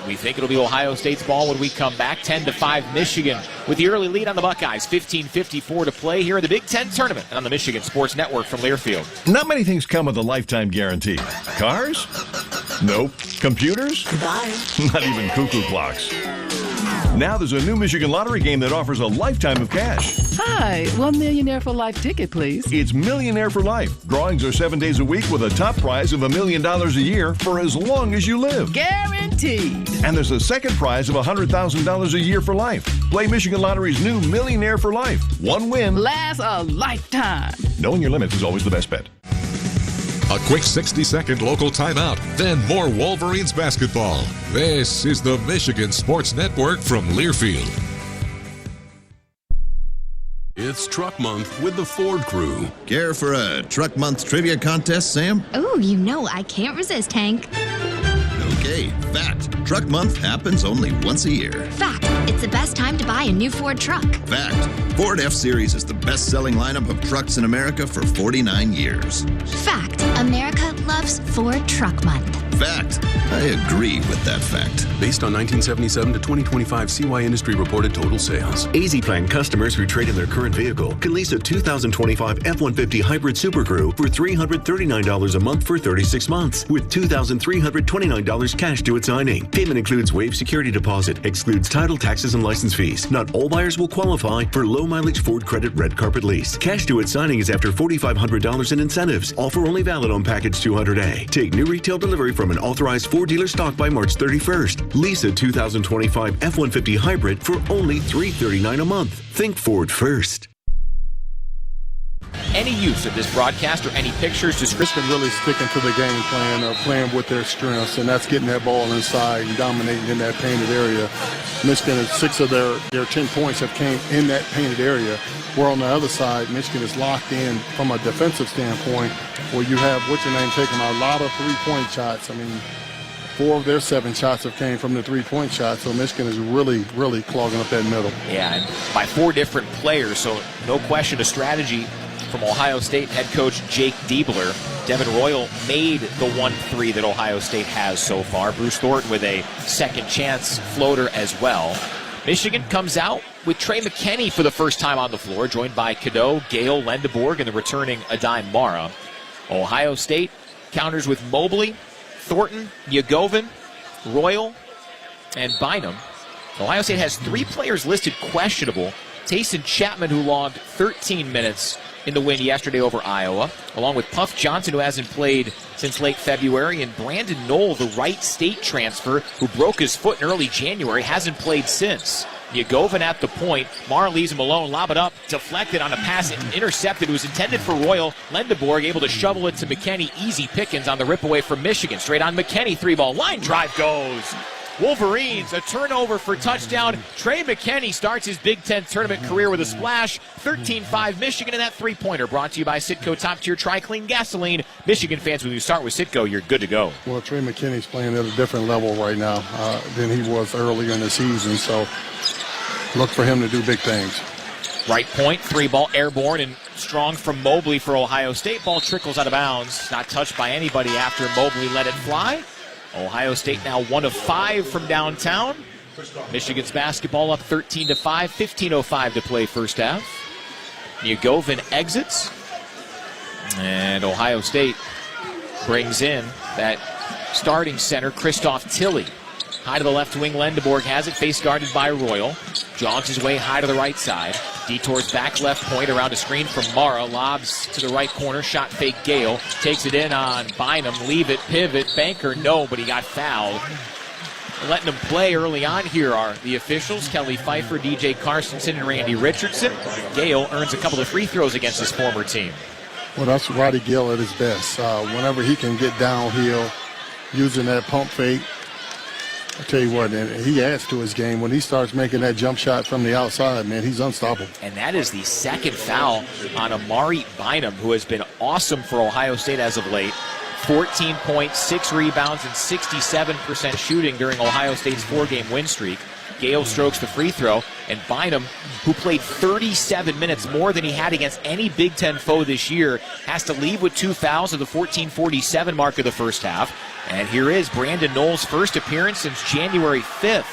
we think it'll be Ohio State's ball when we come back. 10-5 Michigan with the early lead on the Buckeyes. 15:54 to play here in the Big Ten tournament and on the Michigan Sports Network from Learfield. Not many things come with a lifetime guarantee. Cars? Nope. Computers? Goodbye. Not even cuckoo clocks. Now there's a new Michigan lottery game that offers a lifetime of cash. Hi, $1 Millionaire for Life ticket, please. It's Millionaire for Life. Drawings are 7 days a week with a top prize of $1 million a year for as long as you live. Guaranteed. And there's a second prize of $100,000 a year for life. Play Michigan Lottery's new Millionaire for Life. One win lasts a lifetime. Knowing your limits is always the best bet. A quick 60-second local timeout, then more Wolverines basketball. This is the Michigan Sports Network from Learfield. It's Truck Month with the Ford Crew. Care for a Truck Month trivia contest, Sam? Oh, you know I can't resist, Hank. Okay, fact. Truck Month happens only once a year. Fact. It's the best time to buy a new Ford truck. Fact. Ford F-Series is the best-selling lineup of trucks in America for 49 years. Fact. America loves Ford Truck Month. Fact. I agree with that fact. Based on 1977 to 2025 CY Industry reported total sales. Easy Plan customers who trade in their current vehicle can lease a 2025 F-150 Hybrid Super Crew for $339 a month for 36 months, with $2,329 cash due at signing. Payment includes waived security deposit, excludes title, taxes, and license fees. Not all buyers will qualify for low-mileage Ford Credit Red Carpet Lease. Cash due at signing is after $4,500 in incentives. Offer only valid on Package 200A. Take new retail delivery from an authorized Ford dealer stock by March 31st. Lease a 2025 F-150 Hybrid for only $339 a month. Think Ford first. Any use of this broadcast or any pictures, Michigan really sticking to the game plan of playing with their strengths, and that's getting that ball inside and dominating in that painted area. Michigan, 6 of their 10 points have came in that painted area, where on the other side, Michigan is locked in from a defensive standpoint, where you have taking a lot of three-point shots. I mean, 4 of their 7 shots have came from the three-point shot, so Michigan is really, really clogging up that middle. Yeah, and by 4 different players, so no question a strategy from Ohio State head coach Jake Diebler. Devin Royal made the 1-3 that Ohio State has so far. Bruce Thornton with a second chance floater as well. Michigan comes out with Trey McKinney for the first time on the floor, joined by Cadeau, Gale, Lendeborg, and the returning Adai Mara. Ohio State counters with Mobley, Thornton, Yagovin, Royal, and Bynum. Ohio State has 3 players listed questionable. Tayson Chapman, who logged 13 minutes in the win yesterday over Iowa, along with Puff Johnson, who hasn't played since late February, and Brandon Knoll, the Wright State transfer, who broke his foot in early January, hasn't played since. Yagovin at the point. Mara leaves him alone. Lob it up. Deflected on a pass. Intercepted. It was intended for Royal. Lendeborg able to shovel it to McKinney. Easy pickings on the rip away from Michigan. Straight on McKinney. 3-ball. Line drive goes. Wolverines, a turnover for touchdown. Trey McKinney starts his Big Ten tournament career with a splash. 13-5 Michigan, and that three-pointer brought to you by Citgo Top-Tier Tri-Clean Gasoline. Michigan fans, when you start with Citgo, you're good to go. Well, Trey McKinney's playing at a different level right now than he was earlier in the season, so look for him to do big things. Right point, 3-ball, airborne, and strong from Mobley for Ohio State. Ball trickles out of bounds. Not touched by anybody after Mobley let it fly. Ohio State now 1 of 5 from downtown. Michigan's basketball up 13-5, 15:05 to play first half. Yagovin exits. And Ohio State brings in that starting center, Christoph Tilley. High to the left wing, Lendeborg has it, face guarded by Royal. Jogs his way high to the right side. Detours back left point around a screen from Mara. Lobs to the right corner, shot fake Gale. Takes it in on Bynum, leave it, pivot, banker, no, but he got fouled. Letting him play early on here are the officials, Kelly Pfeiffer, DJ Carstensen, and Randy Richardson. Gale earns a couple of free throws against his former team. Well, that's Rody Gale at his best. Whenever he can get downhill using that pump fake, I tell you what, and he adds to his game. When he starts making that jump shot from the outside, man, he's unstoppable. And that is the second foul on Amari Bynum, who has been awesome for Ohio State as of late. 14 points, 6 rebounds, and 67% shooting during Ohio State's 4-game win streak. Gale strokes the free throw, and Bynum, who played 37 minutes more than he had against any Big Ten foe this year, has to leave with 2 fouls at the 14:47 mark of the first half. And here is Brandon Knoll's first appearance since January 5th.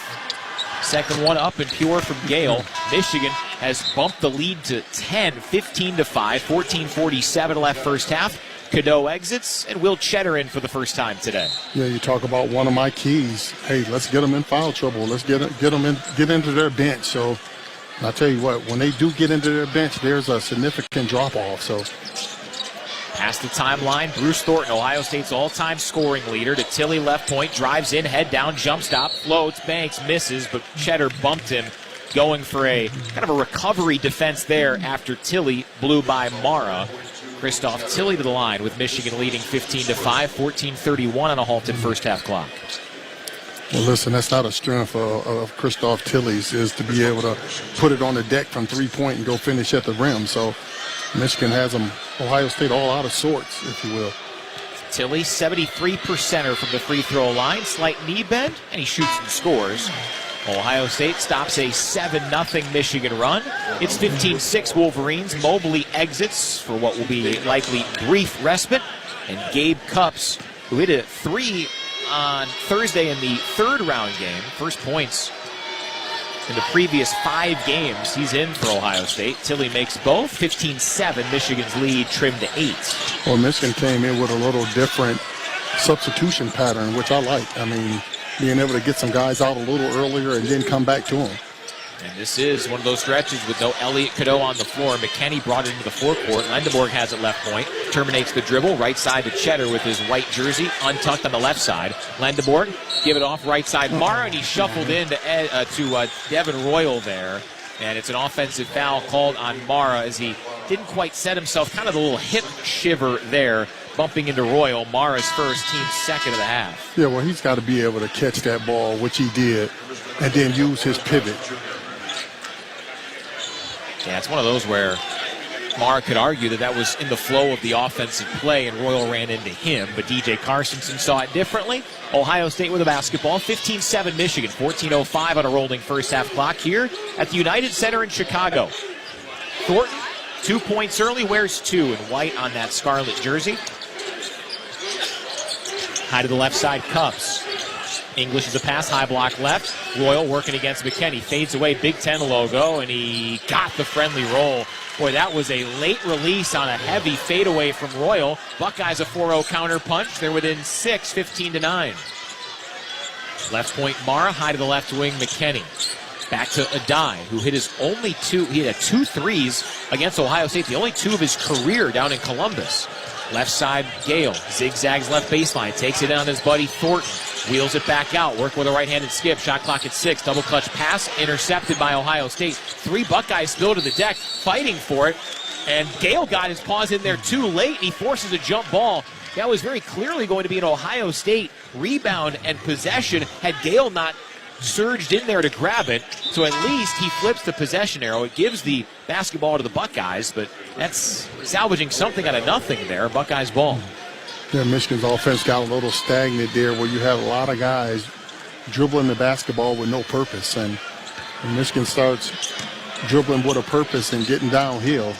Second one up and pure from Gale. Michigan has bumped the lead to 10, 15-5, 14:47 left first half. Cadeau exits, and Will Cheddar in for the first time today. Yeah, you talk about one of my keys. Hey, let's get them in foul trouble. Let's get them in, get into their bench. So I'll tell you what, when they do get into their bench, there's a significant drop-off. So past the timeline, Bruce Thornton, Ohio State's all-time scoring leader, to Tilley left point, drives in, head down, jump stop, floats, banks, misses, but Cheddar bumped him, going for a kind of a recovery defense there after Tilley blew by Mara. Christoph Tilley to the line with Michigan leading 15-5, 14:31 on a halted first half clock. Well, listen, that's not a strength of Christoph Tilley's, is to be able to put it on the deck from three-point and go finish at the rim. So Michigan has them, Ohio State, all out of sorts, if you will. Tilley, 73%er from the free throw line. Slight knee bend, and he shoots and scores. Ohio State stops a 7-0 Michigan run. It's 15-6 Wolverines. Mobley exits for what will be likely brief respite. And Gabe Cupps, who hit a 3 on Thursday in the third round game. First points in the previous 5 games. He's in for Ohio State. Tilley makes both. 15-7, Michigan's lead trimmed to 8. Well, Michigan came in with a little different substitution pattern, which I like. I mean, being able to get some guys out a little earlier and then come back to them. And this is one of those stretches with no Elliott Cadeau on the floor. McKinney brought it into the forecourt. Lendeborg has it left point. Terminates the dribble. Right side to Cheddar with his white jersey. Untucked on the left side. Lendeborg give it off right side. Mara, and he shuffled in to Devin Royal there. And it's an offensive foul called on Mara as he didn't quite set himself. Kind of a little hip shiver there. Bumping into Royal. Mara's first, team's second of the half. Yeah, well, he's got to be able to catch that ball, which he did, and then use his pivot. Yeah, it's one of those where Mara could argue that was in the flow of the offensive play and Royal ran into him, but DJ Carstensen saw it differently. Ohio State with the basketball, 15-7 Michigan, 14:05 on a rolling first half clock here at the United Center in Chicago. Thornton, 2 points early, wears 2 in white on that scarlet jersey. High to the left side, Cupps. English is a pass, high block left. Royal working against McKinney. Fades away, Big Ten logo, and he got the friendly roll. Boy, that was a late release on a heavy fadeaway from Royal. Buckeyes a 4-0 counter punch. They're within 6, 15-9. Left point, Mara. High to the left wing, McKinney. Back to Adai, who hit his only 2. He had 2 threes against Ohio State, the only 2 of his career down in Columbus. Left side, Gale. Zigzags left baseline. Takes it on his buddy Thornton. Wheels it back out. Work with a right-handed skip. Shot clock at 6. Double clutch pass. Intercepted by Ohio State. 3 Buckeyes still to the deck. Fighting for it. And Gale got his paws in there too late. And he forces a jump ball. That was very clearly going to be an Ohio State rebound and possession had Gale not surged in there to grab it. So at least he flips the possession arrow. It gives the basketball to the Buckeyes, but that's salvaging something out of nothing there. Buckeyes ball. Yeah, Michigan's offense got a little stagnant there where you had a lot of guys dribbling the basketball with no purpose. And when Michigan starts dribbling with a purpose and getting downhill,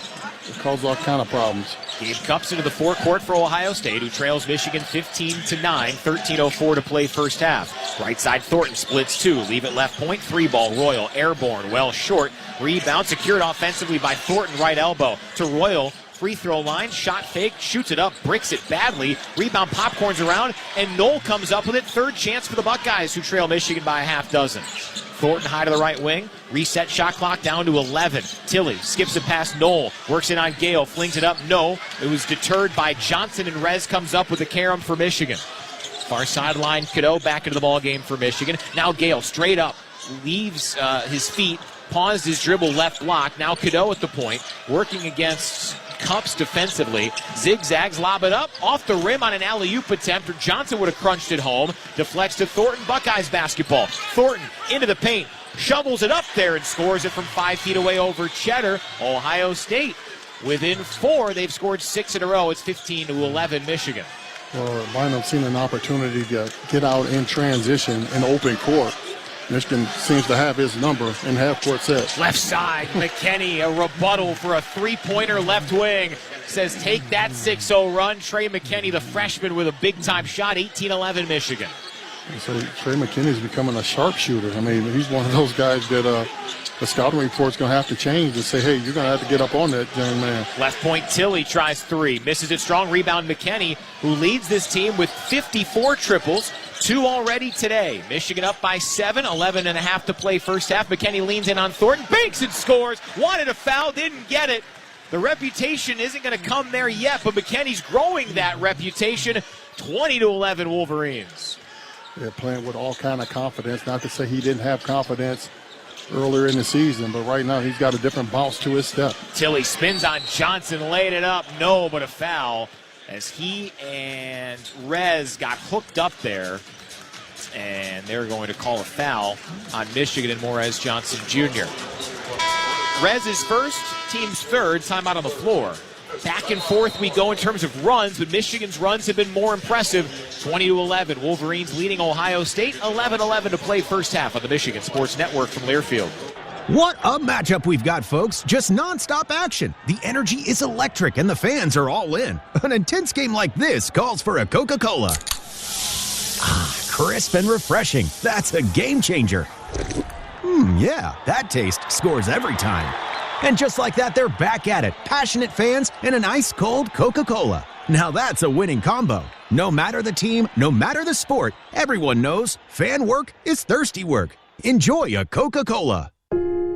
it causes all kind of problems. Gabe Cupps into the forecourt for Ohio State, who trails Michigan 15-9, 13:04 to play first half. Right side, Thornton splits 2, leave it left point, 3-ball, Royal, airborne, well short. Rebound secured offensively by Thornton, right elbow to Royal. Free throw line, shot fake, shoots it up, bricks it badly. Rebound popcorns around, and Knoll comes up with it. Third chance for the Buckeyes, who trail Michigan by a half dozen. Thornton high to the right wing. Reset shot clock down to 11. Tilley skips it past Knoll. Works it on Gale. Flings it up. No. It was deterred by Johnson, and Rez comes up with a carom for Michigan. Far sideline, Cadeau back into the ball game for Michigan. Now Gale straight up. Leaves his feet. Paused his dribble left block. Now Cadeau at the point. Working against Cupps defensively. Zigzags, lob it up. Off the rim on an alley-oop attempt. Or Johnson would have crunched it home. Deflects to Thornton. Buckeyes basketball. Thornton into the paint. Shovels it up there and scores it from 5 feet away over Cheddar. Ohio State within 4. They've scored 6 in a row. It's 15-11 Michigan. Well, Bynum seen an opportunity to get out in transition in open court. Michigan seems to have his number in half-court set. Left side, McKinney, a rebuttal for a three-pointer left wing. Says take that 6-0 run. Trey McKinney, the freshman, with a big-time shot, 18-11 Michigan. So Trey McKinney's becoming a sharpshooter. I mean, he's one of those guys that the scouting report's going to have to change and say, hey, you're going to have to get up on that young man. Left point, Tilley tries 3. Misses it strong. Rebound, McKinney, who leads this team with 54 triples. 2 already today. Michigan up by 7, 11.5 to play first half. McKinney leans in on Thornton, banks and scores. Wanted a foul, didn't get it. The reputation isn't going to come there yet, but McKinney's growing that reputation. 20-11 Wolverines. Yeah, playing with all kind of confidence. Not to say he didn't have confidence earlier in the season, but right now he's got a different bounce to his step. Tilley spins on Johnson, laid it up. No, but a foul as he and Rez got hooked up there. and they're going to call a foul on Michigan and Morez Johnson Jr. Rez is first, team's third, timeout on the floor. Back and forth we go in terms of runs, but Michigan's runs have been more impressive. 20-11, Wolverines leading Ohio State. 11-11 to play first half on the Michigan Sports Network from Learfield. What a matchup we've got, folks. Just nonstop action. The energy is electric and the fans are all in. An intense game like this calls for a Coca-Cola. Ah, crisp and refreshing. That's a game changer. Yeah, that taste scores every time. And just like that, they're back at it. Passionate fans and an ice-cold Coca-Cola. Now that's a winning combo. No matter the team, no matter the sport, everyone knows fan work is thirsty work. Enjoy a Coca-Cola.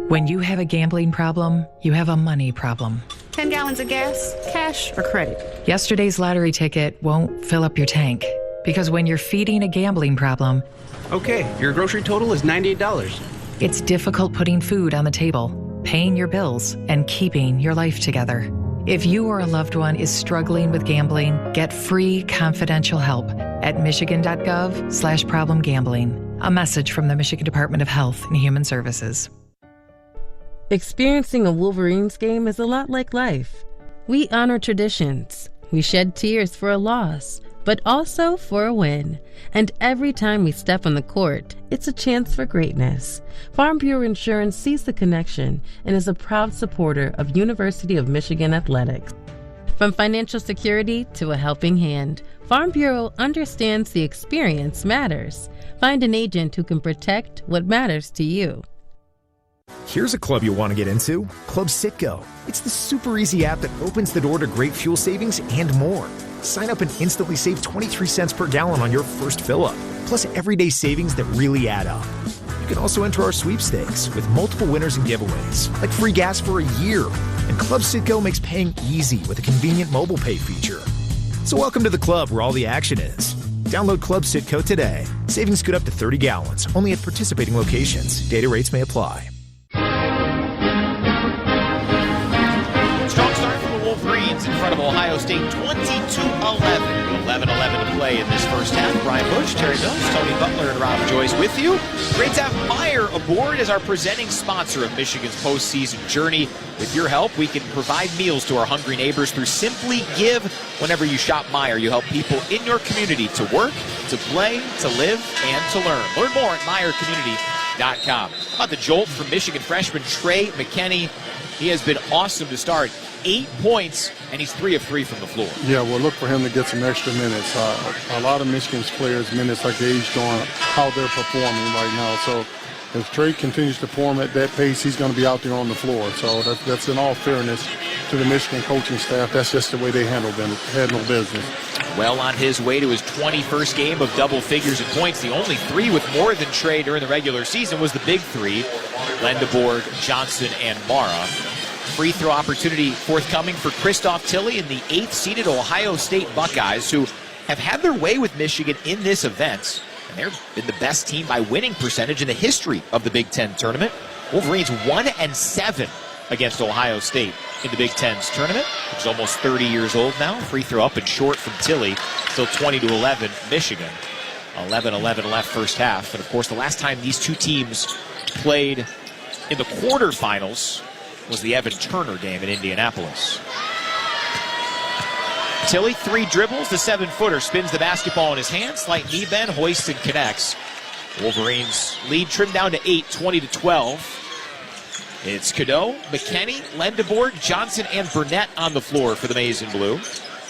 When you have a gambling problem, you have a money problem. 10 gallons of gas, cash or credit? Yesterday's lottery ticket won't fill up your tank. Because when you're feeding a gambling problem... Okay, your grocery total is $98. It's difficult putting food on the table, paying your bills, and keeping your life together. If you or a loved one is struggling with gambling, get free confidential help at michigan.gov/problemgambling. A message from the Michigan Department of Health and Human Services. Experiencing a Wolverines game is a lot like life. We honor traditions. We shed tears for a loss, but also for a win. And every time we step on the court, it's a chance for greatness. Farm Bureau Insurance sees the connection and is a proud supporter of University of Michigan athletics. From financial security to a helping hand, Farm Bureau understands the experience matters. Find an agent who can protect what matters to you. Here's a club you'll want to get into, Club Citgo. It's the super easy app that opens the door to great fuel savings and more. Sign up and instantly save 23 cents per gallon on your first fill-up, plus everyday savings that really add up. You can also enter our sweepstakes with multiple winners and giveaways, like free gas for a year. And Club Citgo makes paying easy with a convenient mobile pay feature. So welcome to the club where all the action is. Download Club Citgo today. Savings good up to 30 gallons, only at participating locations. Data rates may apply. Strong start for the Wolverines in front of Ohio State, 22-11. 11-11 to play in this first half. Brian Bush, Terry Mills, Tony Butler, and Rob Joyce with you. Great to have Meijer aboard as our presenting sponsor of Michigan's postseason journey. With your help, we can provide meals to our hungry neighbors through Simply Give. Whenever you shop Meijer, you help people in your community to work, to play, to live, and to learn. Learn more at MeijerCommunity.com. How about the jolt from Michigan freshman Trey McKinney? He has been awesome to start. 8 points, and he's 3 of 3 from the floor. Yeah, well, look for him to get some extra minutes. A lot of Michigan's players, minutes like gauged on how they're performing right now. So if Trey continues to perform at that pace, he's going to be out there on the floor. So that's in all fairness to the Michigan coaching staff. That's just the way they handle business. Well on his way to his 21st game of double figures in points. The only 3 with more than Trey during the regular season was the big 3, Lendeborg, Johnson, and Mara. Free throw opportunity forthcoming for Christoph Tilley and the 8th-seeded Ohio State Buckeyes, who have had their way with Michigan in this event. And they've been the best team by winning percentage in the history of the Big Ten tournament. Wolverines 1-7 against Ohio State in the Big Ten's tournament, which is almost 30 years old now. Free throw up and short from Tilley. Still 20-11 Michigan. 11-11 left first half. And of course, the last time these two teams played in the quarterfinals was the Evan Turner game in Indianapolis. Tilley, 3 dribbles, the 7-footer spins the basketball in his hand, slight knee bend, hoists and connects. Wolverines lead trimmed down to 8, 20-12. It's Cadeau, McKinney, Lendeborg, Johnson, and Burnett on the floor for the Maize and Blue.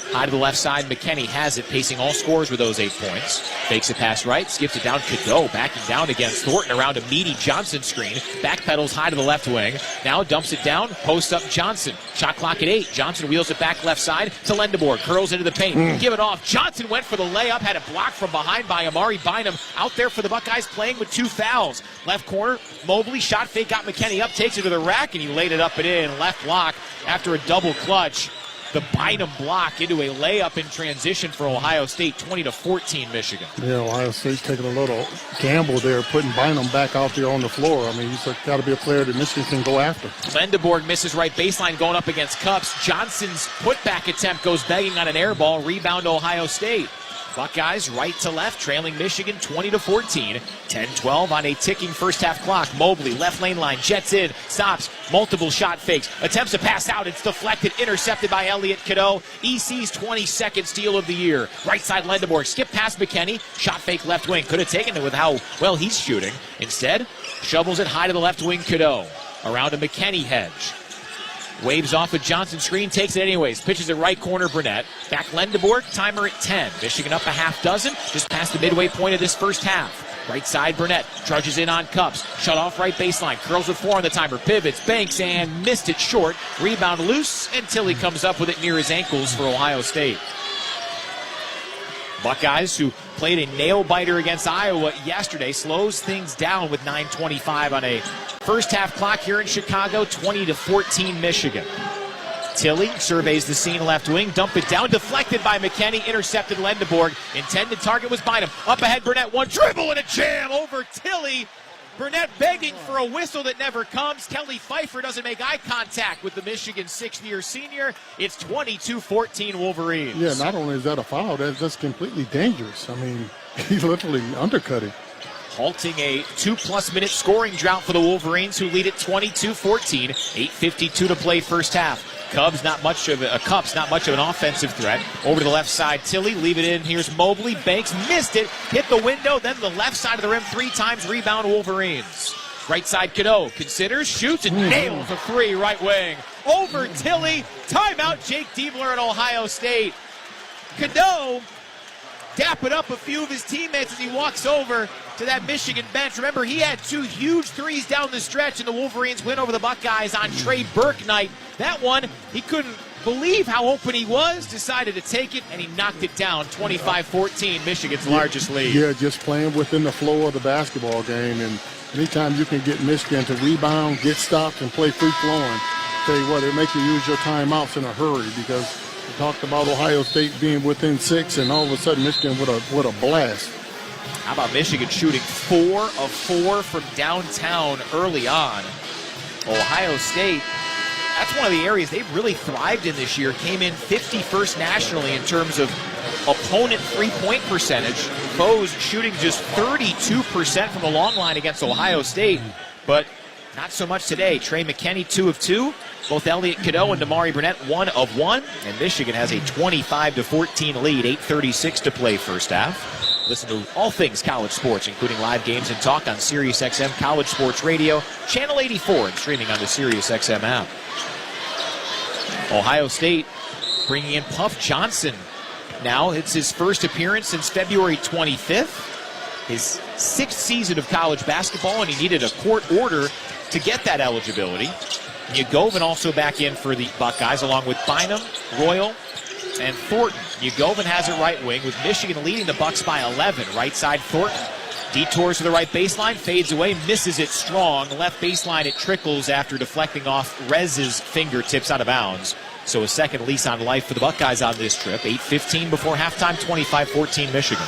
High to the left side, McKinney has it, pacing all scores with those 8 points. Fakes a pass right, skips it down, Cadeau backing down against Thornton around a meaty Johnson screen. Backpedals high to the left wing. Now dumps it down, posts up Johnson. Shot clock at 8. Johnson wheels it back left side to Lendeborg. Curls into the paint. Give it off. Johnson went for the layup, had it blocked from behind by Amari Bynum. Out there for the Buckeyes playing with 2 fouls. Left corner, Mobley, shot fake, got McKinney up, takes it to the rack, and he laid it up and in. Left block after a double clutch. The Bynum block into a layup in transition for Ohio State, 20-14 Michigan. Yeah, Ohio State's taking a little gamble there, putting Bynum back out there on the floor. I mean, he's got to be a player that Michigan can go after. Lendeborg misses right baseline going up against Cups. Johnson's putback attempt goes begging on an air ball. Rebound to Ohio State. Buckeyes right to left, trailing Michigan 20-14. 10-12 on a ticking first half clock. Mobley, left lane line, jets in, stops, multiple shot fakes, attempts to pass out. It's deflected, intercepted by Elliott Cadeau. EC's 22nd steal of the year. Right side Lendeborg, skip past McKinney, shot fake left wing. Could have taken it with how well he's shooting. Instead, shovels it high to the left wing Cadeau. Around a McKinney hedge. Waves off a Johnson screen, takes it anyways. Pitches it right corner, Burnett. Back Lendeborg, timer at 10. Michigan up a half dozen, just past the midway point of this first half. Right side, Burnett trudges in on Cups. Shut off right baseline, curls with 4 on the timer, pivots, banks, and missed it short. Rebound loose until he comes up with it near his ankles for Ohio State. Buckeyes, who played a nail-biter against Iowa yesterday, slows things down with 9:25 on a first-half clock here in Chicago, 20-14 Michigan. Tilly surveys the scene left wing, dump it down, deflected by McKinney, intercepted Lendeborg. Intended target was Bynum. Up ahead, Burnett, one dribble and a jam over Tilly. Burnett begging for a whistle that never comes. Kelly Pfeiffer doesn't make eye contact with the Michigan sixth-year senior. It's 22-14 Wolverines. Yeah, not only is that a foul, that's completely dangerous. I mean, he literally undercut him. Halting a 2+ minute scoring drought for the Wolverines, who lead at 22-14. 8:52 to play first half. Cups, not much of an offensive threat. Over to the left side, Tilly, leave it in. Here's Mobley, Banks, missed it, hit the window, then the left side of the rim 3 times, rebound Wolverines. Right side, Cadeau considers, shoots, and nails a 3 right wing. Over Tilly, timeout Jake Diebler at Ohio State. Cadeau dapping up a few of his teammates as he walks over to that Michigan bench. Remember, he had 2 huge threes down the stretch in the Wolverines win over the Buckeyes on Trey Burke night. That one, he couldn't believe how open he was, decided to take it, and he knocked it down. 25-14, Michigan's largest lead. Yeah, just playing within the flow of the basketball game, and anytime you can get Michigan to rebound, get stopped, and play free-flowing, tell you what, it'll make you use your timeouts in a hurry, because we talked about Ohio State being within 6, and all of a sudden Michigan with a blast. How about Michigan shooting 4 of 4 from downtown early on? Ohio State, that's one of the areas they've really thrived in this year. Came in 51st nationally in terms of opponent three-point percentage. Foes shooting just 32% from the long line against Ohio State, but not so much today. Trey McKinney, 2 of 2. Both Elliott Cadeau and Damari Burnett, 1 of 1. And Michigan has a 25-14 lead, 8:36 to play first half. Listen to all things college sports, including live games and talk on SiriusXM College Sports Radio, Channel 84, and streaming on the SiriusXM app. Ohio State bringing in Puff Johnson. Now it's his first appearance since February 25th. His 6th season of college basketball, and he needed a court order to get that eligibility. Ugovan also back in for the Buckeyes, along with Bynum, Royal, and Thornton. Ugovan has it right wing, with Michigan leading the Bucks by 11. Right side, Thornton detours to the right baseline, fades away, misses it strong. Left baseline, it trickles after deflecting off Rez's fingertips out of bounds. So a second lease on life for the Buckeyes on this trip. 8:15 before halftime, 25-14 Michigan.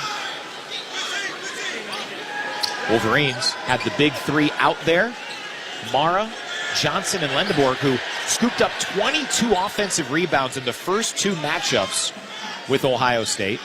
Wolverines had the big 3 out there. Mara, Johnson, and Lendeborg, who scooped up 22 offensive rebounds in the first 2 matchups with Ohio State.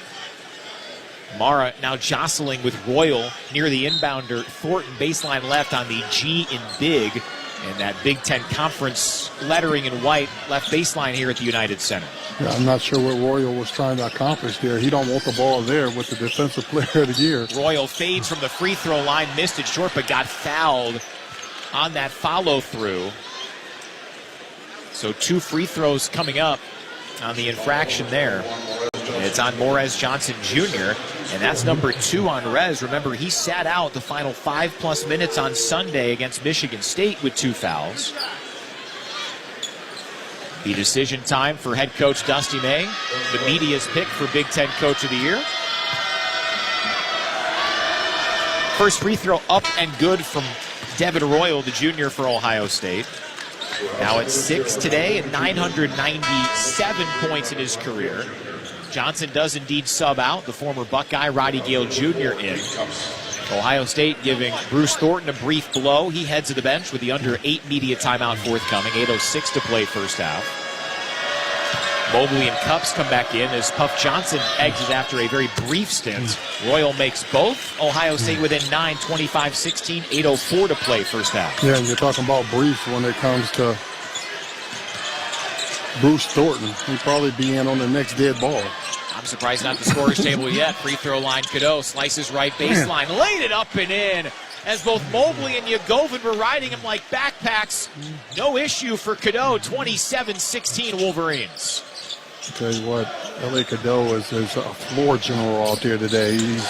Mara now jostling with Royal near the inbounder. Thornton baseline left on the G in big. And that Big Ten Conference lettering in white left baseline here at the United Center. Yeah, I'm not sure what Royal was trying to accomplish there. He don't want the ball there with the Defensive Player of the Year. Royal fades from the free throw line, missed it short, but got fouled on that follow-through. So 2 free throws coming up on the infraction there. It's on Morez Johnson Jr., and that's number 2 on Rez. Remember, he sat out the final 5+ minutes on Sunday against Michigan State with 2 fouls. The decision time for head coach Dusty May, the media's pick for Big Ten Coach of the Year. First free throw up and good from Devin Royal, the junior for Ohio State. Now at 6 today and 997 points in his career. Johnson does indeed sub out the former Buckeye Rody Gale Jr. in. Ohio State giving Bruce Thornton a brief blow. He heads to the bench with the under 8 media timeout forthcoming. 8:06 to play first half. Mobley and Cups come back in as Puff Johnson exits after a very brief stint. Royal makes both. Ohio State within 9, 25-16, 8:04 to play first half. Yeah, and you're talking about brief when it comes to Bruce Thornton. He'd probably be in on the next dead ball. I'm surprised not the scorer's table yet. Free throw line, Cadeau slices right baseline, laid it up and in. As both Mobley and Yagovin were riding him like backpacks. No issue for Cadeau, 27-16 Wolverines. I'll tell you what, L.A. Cadeau is a floor general out there today. He's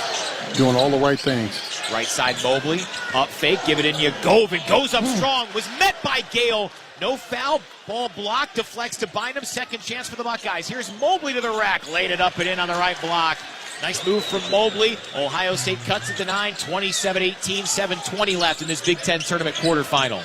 doing all the right things. Right side Mobley, up fake, give it in Yagovin, goes up strong, was met by Gale. No foul, ball blocked, deflects to Bynum, second chance for the Buckeyes. Here's Mobley to the rack, laid it up and in on the right block. Nice move from Mobley. Ohio State cuts it to 9, 27-18, 7:20 left in this Big Ten tournament quarterfinal.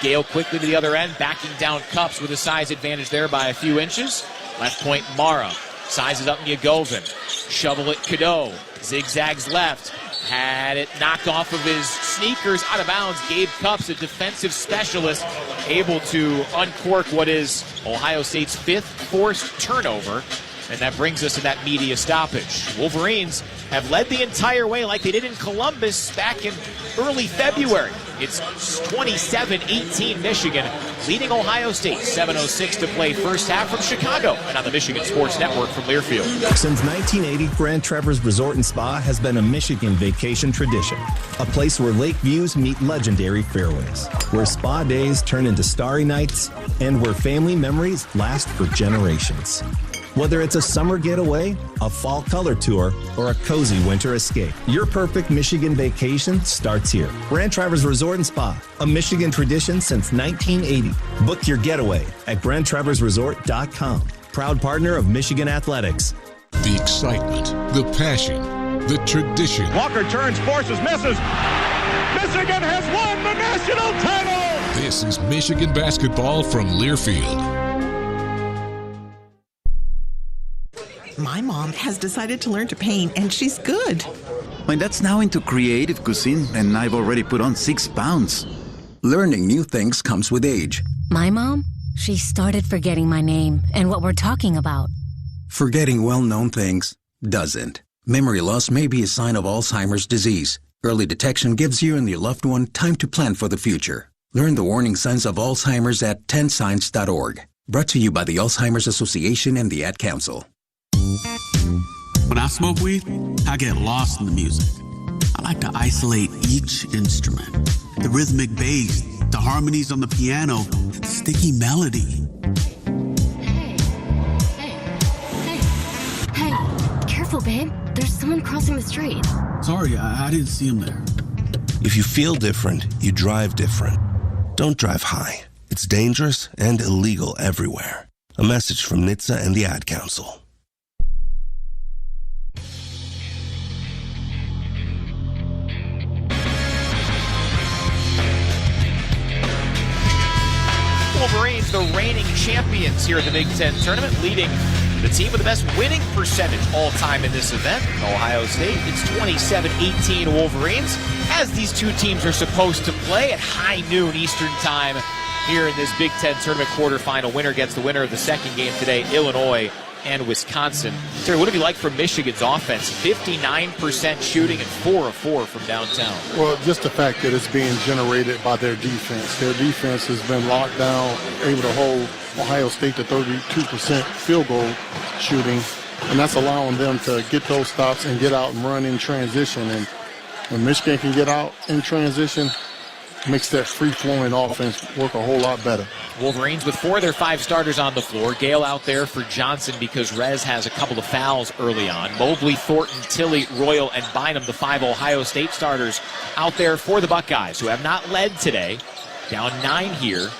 Gale quickly to the other end, backing down Cups with a size advantage there by a few inches. Left point, Mara. Sizes up Yagovin. Shovel it, Cadeau. Zigzags left. Had it knocked off of his sneakers, out of bounds. Gabe Cups, a defensive specialist, able to uncork what is Ohio State's 5th forced turnover. And that brings us to that media stoppage. Wolverines have led the entire way like they did in Columbus back in early February. It's 27-18 Michigan, leading Ohio State. 7:06 to play first half from Chicago and on the Michigan Sports Network from Learfield. Since 1980, Grand Traverse Resort and Spa has been a Michigan vacation tradition. A place where lake views meet legendary fairways, where spa days turn into starry nights, and where family memories last for generations. Whether it's a summer getaway, a fall color tour, or a cozy winter escape, your perfect Michigan vacation starts here. Grand Traverse Resort and Spa, a Michigan tradition since 1980. Book your getaway at grandtraverseresort.com. Proud partner of Michigan Athletics. The excitement, the passion, the tradition. Walker turns, forces, misses. Michigan has won the national title! This is Michigan basketball from Learfield. My mom has decided to learn to paint, and she's good. My dad's now into creative cuisine, and I've already put on 6 pounds. Learning new things comes with age. My mom, she started forgetting my name and what we're talking about. Forgetting well-known things doesn't. Memory loss may be a sign of Alzheimer's disease. Early detection gives you and your loved one time to plan for the future. Learn the warning signs of Alzheimer's at 10signs.org. Brought to you by the Alzheimer's Association and the Ad Council. When I smoke weed, I get lost in the music. I like to isolate each instrument. The rhythmic bass, the harmonies on the piano, the sticky melody. Hey, careful, babe. There's someone crossing the street. Sorry, I didn't see him there. If you feel different, you drive different. Don't drive high. It's dangerous and illegal everywhere. A message from NHTSA and the Ad Council. Wolverines, the reigning champions here at the Big Ten tournament, leading the team with the best winning percentage all time in this event. Ohio State, it's 27-18 Wolverines, as these two teams are supposed to play at high noon Eastern time here in this Big Ten tournament quarterfinal. Winner gets the winner of the second game today, Illinois and Wisconsin. Terry, what have you liked from Michigan's offense? 59% shooting and 4 of 4 from downtown. Well, just the fact that it's being generated by their defense. Their defense has been locked down, able to hold Ohio State to 32% field goal shooting, and that's allowing them to get those stops and get out and run in transition. And when Michigan can get out in transition, makes that free-flowing offense work a whole lot better. Wolverines with 4 of their 5 starters on the floor. Gale out there for Johnson because Rez has a couple of fouls early on. Mobley, Thornton, Tilley, Royal, and Bynum, the 5 Ohio State starters, out there for the Buckeyes, who have not led today. Down 9 here.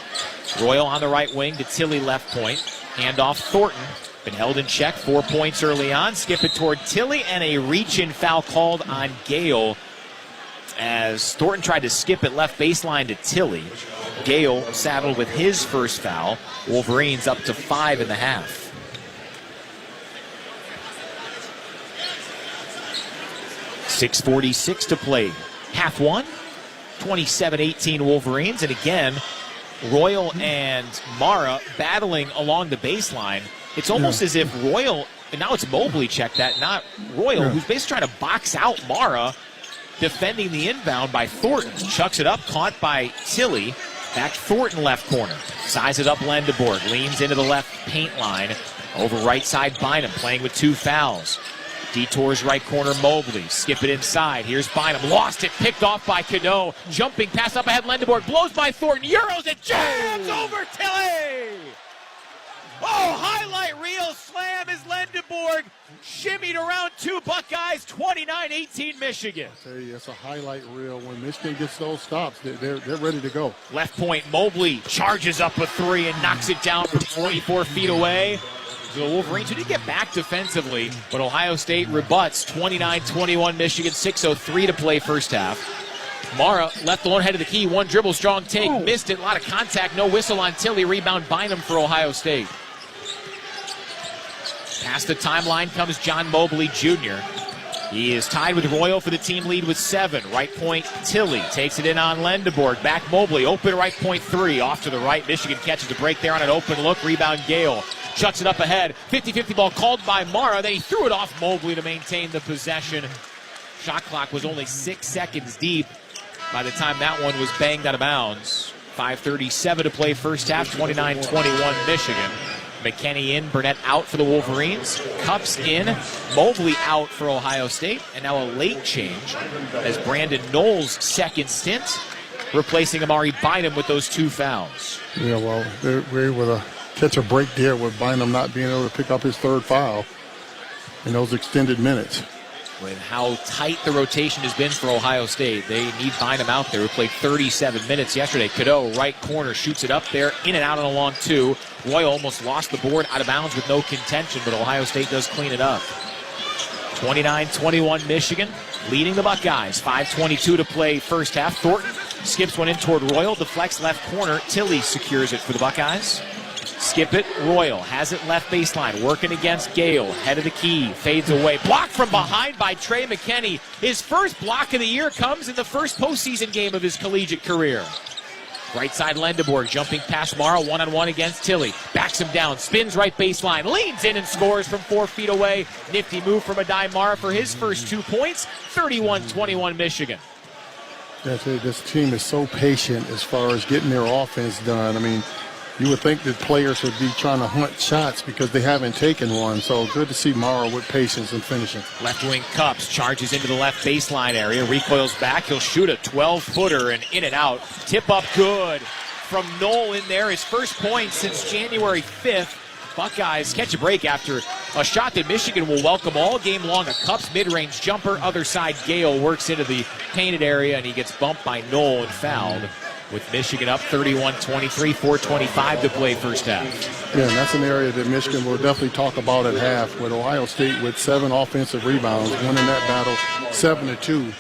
Royal on the right wing to Tilley left point. Handoff Thornton. Been held in check. 4 points early on. Skip it toward Tilley, and a reach-in foul called on Gale as Thornton tried to skip it left baseline to Tilley. Gale saddled with his first foul. Wolverines up to 5.5. .646 to play. Half one. 27-18 Wolverines. And again, Royal and Mara battling along the baseline. It's almost as if Royal, and now it's Mobley checked that, not Royal, who's basically trying to box out Mara, defending the inbound by Thornton. Chucks it up, caught by Tilly. Back Thornton left corner. Size it up Lendeborg. Leans into the left paint line. Over right side Bynum playing with 2 fouls. Detours right corner Mobley. Skip it inside. Here's Bynum. Lost it. Picked off by Cano. Jumping pass up ahead. Lendeborg blows by Thornton. Euros it. Jams over Tilly. Oh, highlight reel slam as Lendeborg shimmied around 2 Buckeyes. 29-18 Michigan. I tell you, it's a highlight reel. When Michigan gets those stops, they're ready to go. Left point, Mobley charges up a 3 and knocks it down from 24 feet away. The Wolverines, who did get back defensively, but Ohio State rebuts. 29-21 Michigan, 6:03 to play first half. Mara left alone, head of the key, 1 dribble, strong take, missed it, a lot of contact, no whistle on Tilly, rebound Bynum for Ohio State. Past the timeline comes John Mobley Jr. He is tied with Royal for the team lead with 7. Right point, Tilly takes it in on Lendeborg. Back Mobley, open right point 3. Off to the right, Michigan catches a break there on an open look. Rebound Gale. Shuts it up ahead. 50-50 ball called by Mara. Then he threw it off Mobley to maintain the possession. Shot clock was only 6 seconds deep by the time that one was banged out of bounds. 5:37 to play first half, 29-21 Michigan. McKenney in, Burnett out for the Wolverines. Cups in, Mobley out for Ohio State. And now a late change as Brandon Knowles' second stint, replacing Amari Bynum with those 2 fouls. Yeah, well, we're able to catch a break there with Bynum not being able to pick up his 3rd foul in those extended minutes. With how tight the rotation has been for Ohio State, they need Bynum out there, who played 37 minutes yesterday. Cadeau, right corner, shoots it up there, in and out on a long 2. Royal almost lost the board out of bounds with no contention, but Ohio State does clean it up. 29-21 Michigan, leading the Buckeyes. 5:22 to play first half. Thornton skips one in toward Royal, deflects left corner. Tilly secures it for the Buckeyes. Skip it, Royal has it left baseline, working against Gale, head of the key, fades away, blocked from behind by Trey McKenney. His first block of the year comes in the first postseason game of his collegiate career. Right side Lendeborg, jumping past Mara, 1-on-1 against Tilly, backs him down, spins right baseline, leans in and scores from 4 feet away. Nifty move from Adai Mara for his first 2 points, 31-21 Michigan. This team is so patient as far as getting their offense done. I mean, you would think that players would be trying to hunt shots because they haven't taken one. So good to see Mara with patience and finishing. Left wing Cups charges into the left baseline area, recoils back. He'll shoot a 12-footer and in and out. Tip up good from Knoll in there. His first point since January 5th. Buckeyes catch a break after a shot that Michigan will welcome all game long. A Cups mid-range jumper. Other side, Gale works into the painted area, and he gets bumped by Knoll and fouled. With Michigan up 31-23, 4:25 to play first half. Yeah, and that's an area that Michigan will definitely talk about at half, with Ohio State with 7 offensive rebounds, winning that battle 7-2.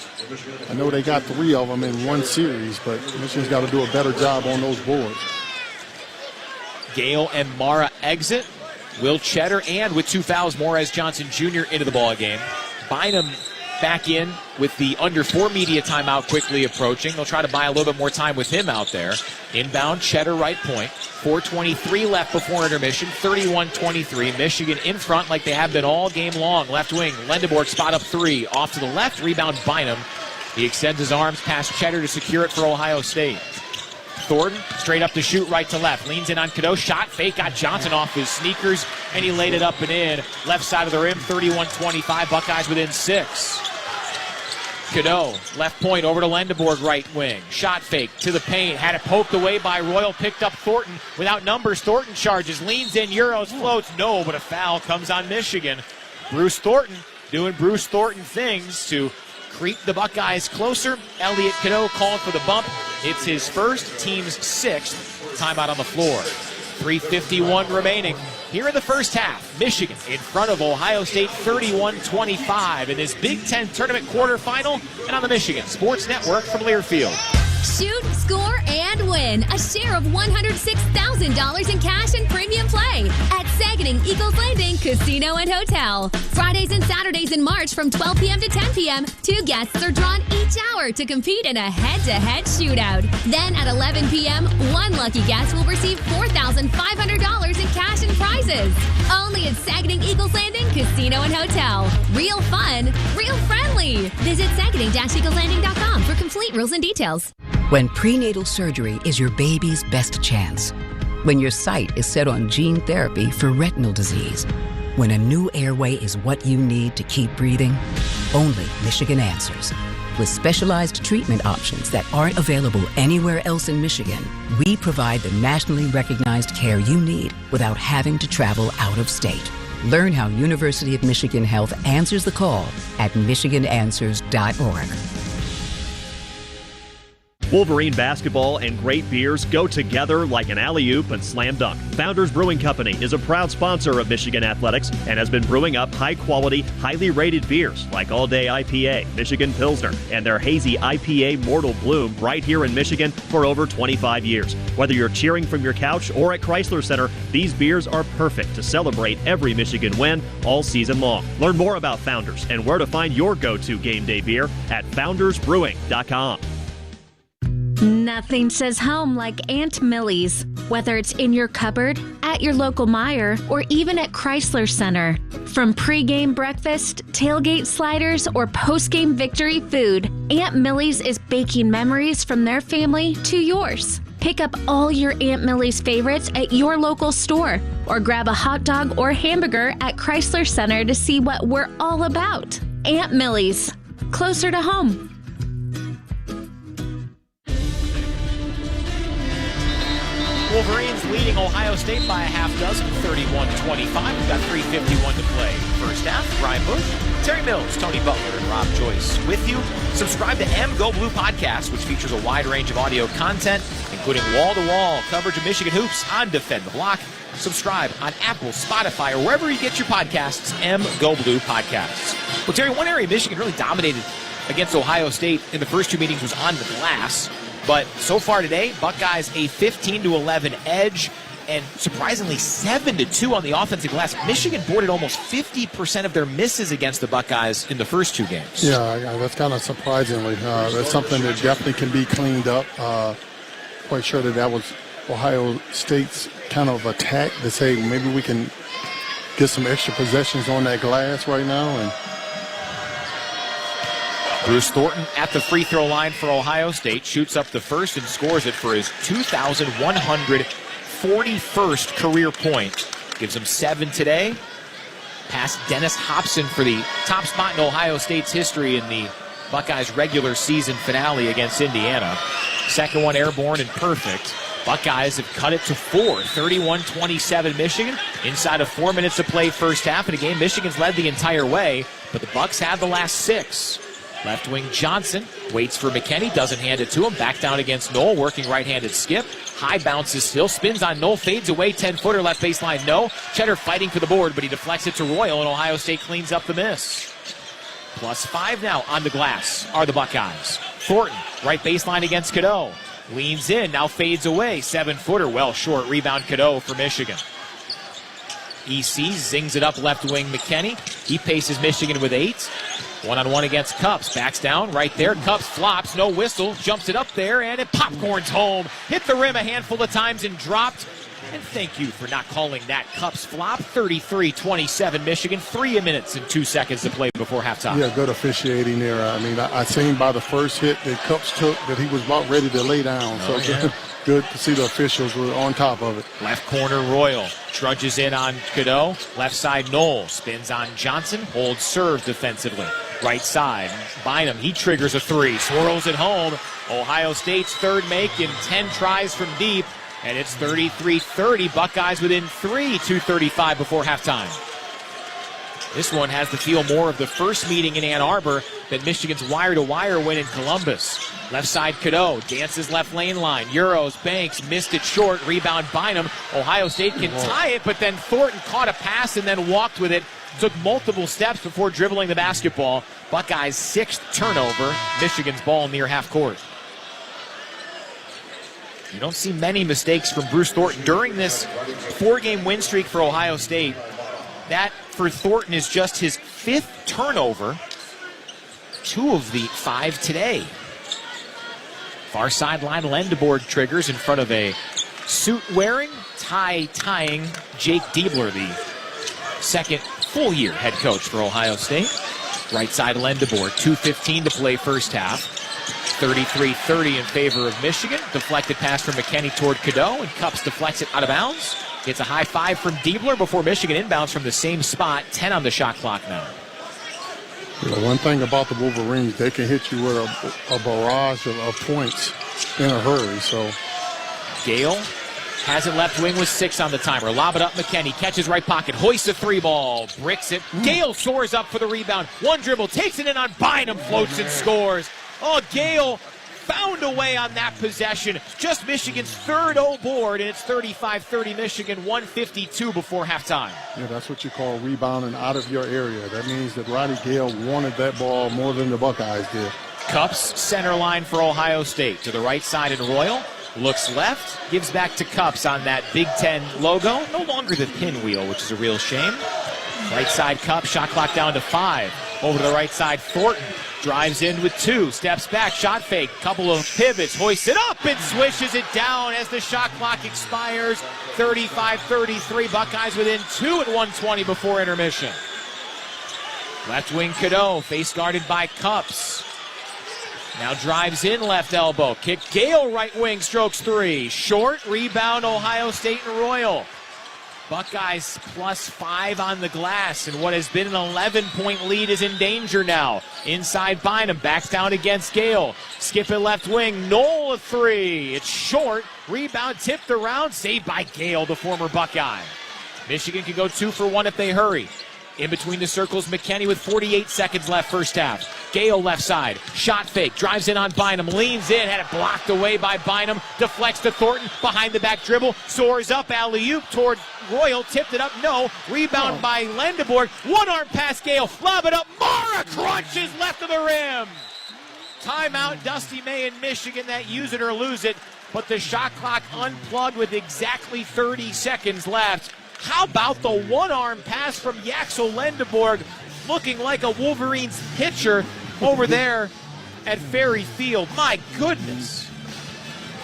I know they got 3 of them in one series, but Michigan's got to do a better job on those boards. Gale and Mara exit. Will Cheddar, and with 2 fouls, Morez Johnson Jr. into the ball game. Bynum back in with the under 4 media timeout quickly approaching. They'll try to buy a little bit more time with him out there. Inbound, Cheddar right point. 4:23 left before intermission. 31-23. Michigan in front like they have been all game long. Left wing, Lendeborg spot up 3. Off to the left, rebound Bynum. He extends his arms past Cheddar to secure it for Ohio State. Thornton straight up to shoot, right to left. Leans in on Cadeau. Shot fake, got Johnson off his sneakers, and he laid it up and in. Left side of the rim, 31-25. Buckeyes within 6. Cadeau, left point over to Lendeborg, right wing. Shot fake to the paint. Had it poked away by Royal. Picked up Thornton without numbers. Thornton charges, leans in, Euros, floats. No, but a foul comes on Michigan. Bruce Thornton doing Bruce Thornton things to creep the Buckeyes closer. Elliot Cadeau calling for the bump. It's his first, team's 6th timeout on the floor. 3:51 remaining here in the first half. Michigan in front of Ohio State 31-25 in this Big Ten tournament quarterfinal, and on the Michigan Sports Network from Learfield. Shoot, score, and win a share of $106,000 in cash and premium play at Saginaw Eagles Landing Casino and Hotel. Fridays and Saturdays in March from 12 p.m. to 10 p.m., 2 guests are drawn each hour to compete in a head-to-head shootout. Then at 11 p.m., 1 lucky guest will receive $4,500 in cash and prizes. Only at Saginaw Eagles Landing Casino and Hotel. Real fun, real friendly. Visit Saginaw-EaglesLanding.com for complete rules and details. When prenatal surgery is your baby's best chance. When your sight is set on gene therapy for retinal disease. When a new airway is what you need to keep breathing. Only Michigan answers. With specialized treatment options that aren't available anywhere else in Michigan, we provide the nationally recognized care you need without having to travel out of state. Learn how University of Michigan Health answers the call at michigananswers.org. Wolverine basketball and great beers go together like an alley-oop and slam dunk. Founders Brewing Company is a proud sponsor of Michigan Athletics and has been brewing up high-quality, highly rated beers like All Day IPA, Michigan Pilsner, and their hazy IPA Mortal Bloom right here in Michigan for over 25 years. Whether you're cheering from your couch or at Chrysler Center, these beers are perfect to celebrate every Michigan win all season long. Learn more about Founders and where to find your go-to game day beer at foundersbrewing.com. Nothing says home like Aunt Millie's. Whether it's in your cupboard, at your local Meijer, or even at Chrysler Center. From pregame breakfast, tailgate sliders, or postgame victory food, Aunt Millie's is baking memories from their family to yours. Pick up all your Aunt Millie's favorites at your local store, or grab a hot dog or hamburger at Chrysler Center to see what we're all about. Aunt Millie's, closer to home. Wolverines leading Ohio State by a half dozen, 31-25. We've got 3:51 to play. First half, Brian Bush, Terry Mills, Tony Butler, and Rob Joyce with you. Subscribe to M Go Blue Podcast, which features a wide range of audio content, including wall-to-wall coverage of Michigan hoops on Defend the Block. Subscribe on Apple, Spotify, or wherever you get your podcasts, M Go Blue Podcasts. Well, Terry, one area Michigan really dominated against Ohio State in the first two meetings was on the glass. But so far today, Buckeyes a 15-11 edge, and surprisingly 7-2 on the offensive glass. Michigan boarded almost 50% of their misses against the Buckeyes in the first two games. Yeah, that's kind of surprisingly. That's something that definitely can be cleaned up. Quite sure that was Ohio State's kind of attack to say maybe we can get some extra possessions on that glass right now. And Bruce Thornton at the free throw line for Ohio State, shoots up the first and scores it for his 2,141st career point. Gives him 7 today. Past Dennis Hobson for the top spot in Ohio State's history in the Buckeyes regular season finale against Indiana. Second one airborne and perfect. Buckeyes have cut it to 4, 31-27 Michigan. Inside of 4 minutes to play first half in a game Michigan's led the entire way, but the Bucks have the last 6. Left wing Johnson waits for McKinney, doesn't hand it to him. Back down against Knoll, working right-handed skip. High bounces still, spins on Knoll, fades away, 10-footer, left baseline, no. Cheddar fighting for the board, but he deflects it to Royal, and Ohio State cleans up the miss. +5 now on the glass are the Buckeyes. Thornton, right baseline against Cadeau. Leans in, now fades away, 7-footer, well short. Rebound Cadeau for Michigan. EC zings it up left wing McKinney. He paces Michigan with 8. One-on-one against Cups. Backs down right there. Cups flops. No whistle. Jumps it up there and it popcorns home. Hit the rim a handful of times and dropped. And thank you for not calling that Cups flop. 33-27 Michigan. 3 minutes and 2 seconds to play before halftime. Yeah, good officiating there. I mean, I seen by the first hit that Cups took that he was about ready to lay down. Good to see the officials were on top of it. Left corner Royal trudges in on Cadeau. Left side Knoll spins on Johnson. Holds serve defensively. Right side Bynum. He triggers a 3. Swirls it home. Ohio State's third make in 10 tries from deep. And it's 33-30. Buckeyes within 3. 2:35 before halftime. This one has the feel more of the first meeting in Ann Arbor than Michigan's wire-to-wire win in Columbus. Left side Cadeau dances left lane line. Euros, Banks missed it short. Rebound Bynum. Ohio State can tie it, but then Thornton caught a pass and then walked with it. Took multiple steps before dribbling the basketball. Buckeyes' 6th turnover. Michigan's ball near half court. You don't see many mistakes from Bruce Thornton during this 4-game win streak for Ohio State. That, for Thornton, is just his 5th turnover. 2 of the 5 today. Far sideline, Lendeborg triggers in front of a suit-wearing, tie-tying Jake Diebler, the second full-year head coach for Ohio State. Right side, Lendeborg, 2:15 to play first half. 33-30 in favor of Michigan. Deflected pass from McKinney toward Cadeau, and Cups deflects it out of bounds. Gets a high five from Diebler before Michigan inbounds from the same spot. 10 on the shot clock now. One thing about the Wolverines, they can hit you with a barrage of points in a hurry. So Gale has it left wing with 6 on the timer. Lob it up, McKinney catches right pocket, hoists a 3 ball, bricks it. Gale soars up for the rebound. One dribble, takes it in on Bynum, floats and scores. Oh, Gale found a way on that possession. Just Michigan's 3rd O board, and it's 35-30 Michigan, 1:52 before halftime. Yeah, that's what you call rebounding out of your area. That means that Rody Gale wanted that ball more than the Buckeyes did. Cups, center line for Ohio State. To the right side in Royal. Looks left, gives back to Cups on that Big Ten logo. No longer the pinwheel, which is a real shame. Right side Cups, shot clock down to 5. Over to the right side, Thornton. Drives in with 2, steps back, shot fake, couple of pivots, hoists it up and swishes it down as the shot clock expires. 35-33, Buckeyes within 2 at 1:20 before intermission. Left wing Cadeau, face guarded by Cups. Now drives in left elbow, kick Gale right wing, strokes 3. Short, rebound Ohio State and Royal. Buckeyes +5 on the glass, and what has been an 11-point lead is in danger now. Inside Bynum, backs down against Gale. Skip it left wing, Knoll a 3. It's short, rebound tipped around, saved by Gale, the former Buckeye. Michigan can go 2 for 1 if they hurry. In between the circles, McKinney with 48 seconds left first half. Gale left side, shot fake, drives in on Bynum, leans in, had it blocked away by Bynum, deflects to Thornton, behind the back dribble, soars up, alley-oop toward Royal, tipped it up, no, rebound by Lendeborg, one-arm pass Gale, lob it up, Mara crunches left of the rim. Timeout, Dusty May in Michigan, that use it or lose it, but the shot clock unplugged with exactly 30 seconds left. How about the one-arm pass from Yaxel Lendeborg, looking like a Wolverines pitcher over there at Ferry Field. My goodness.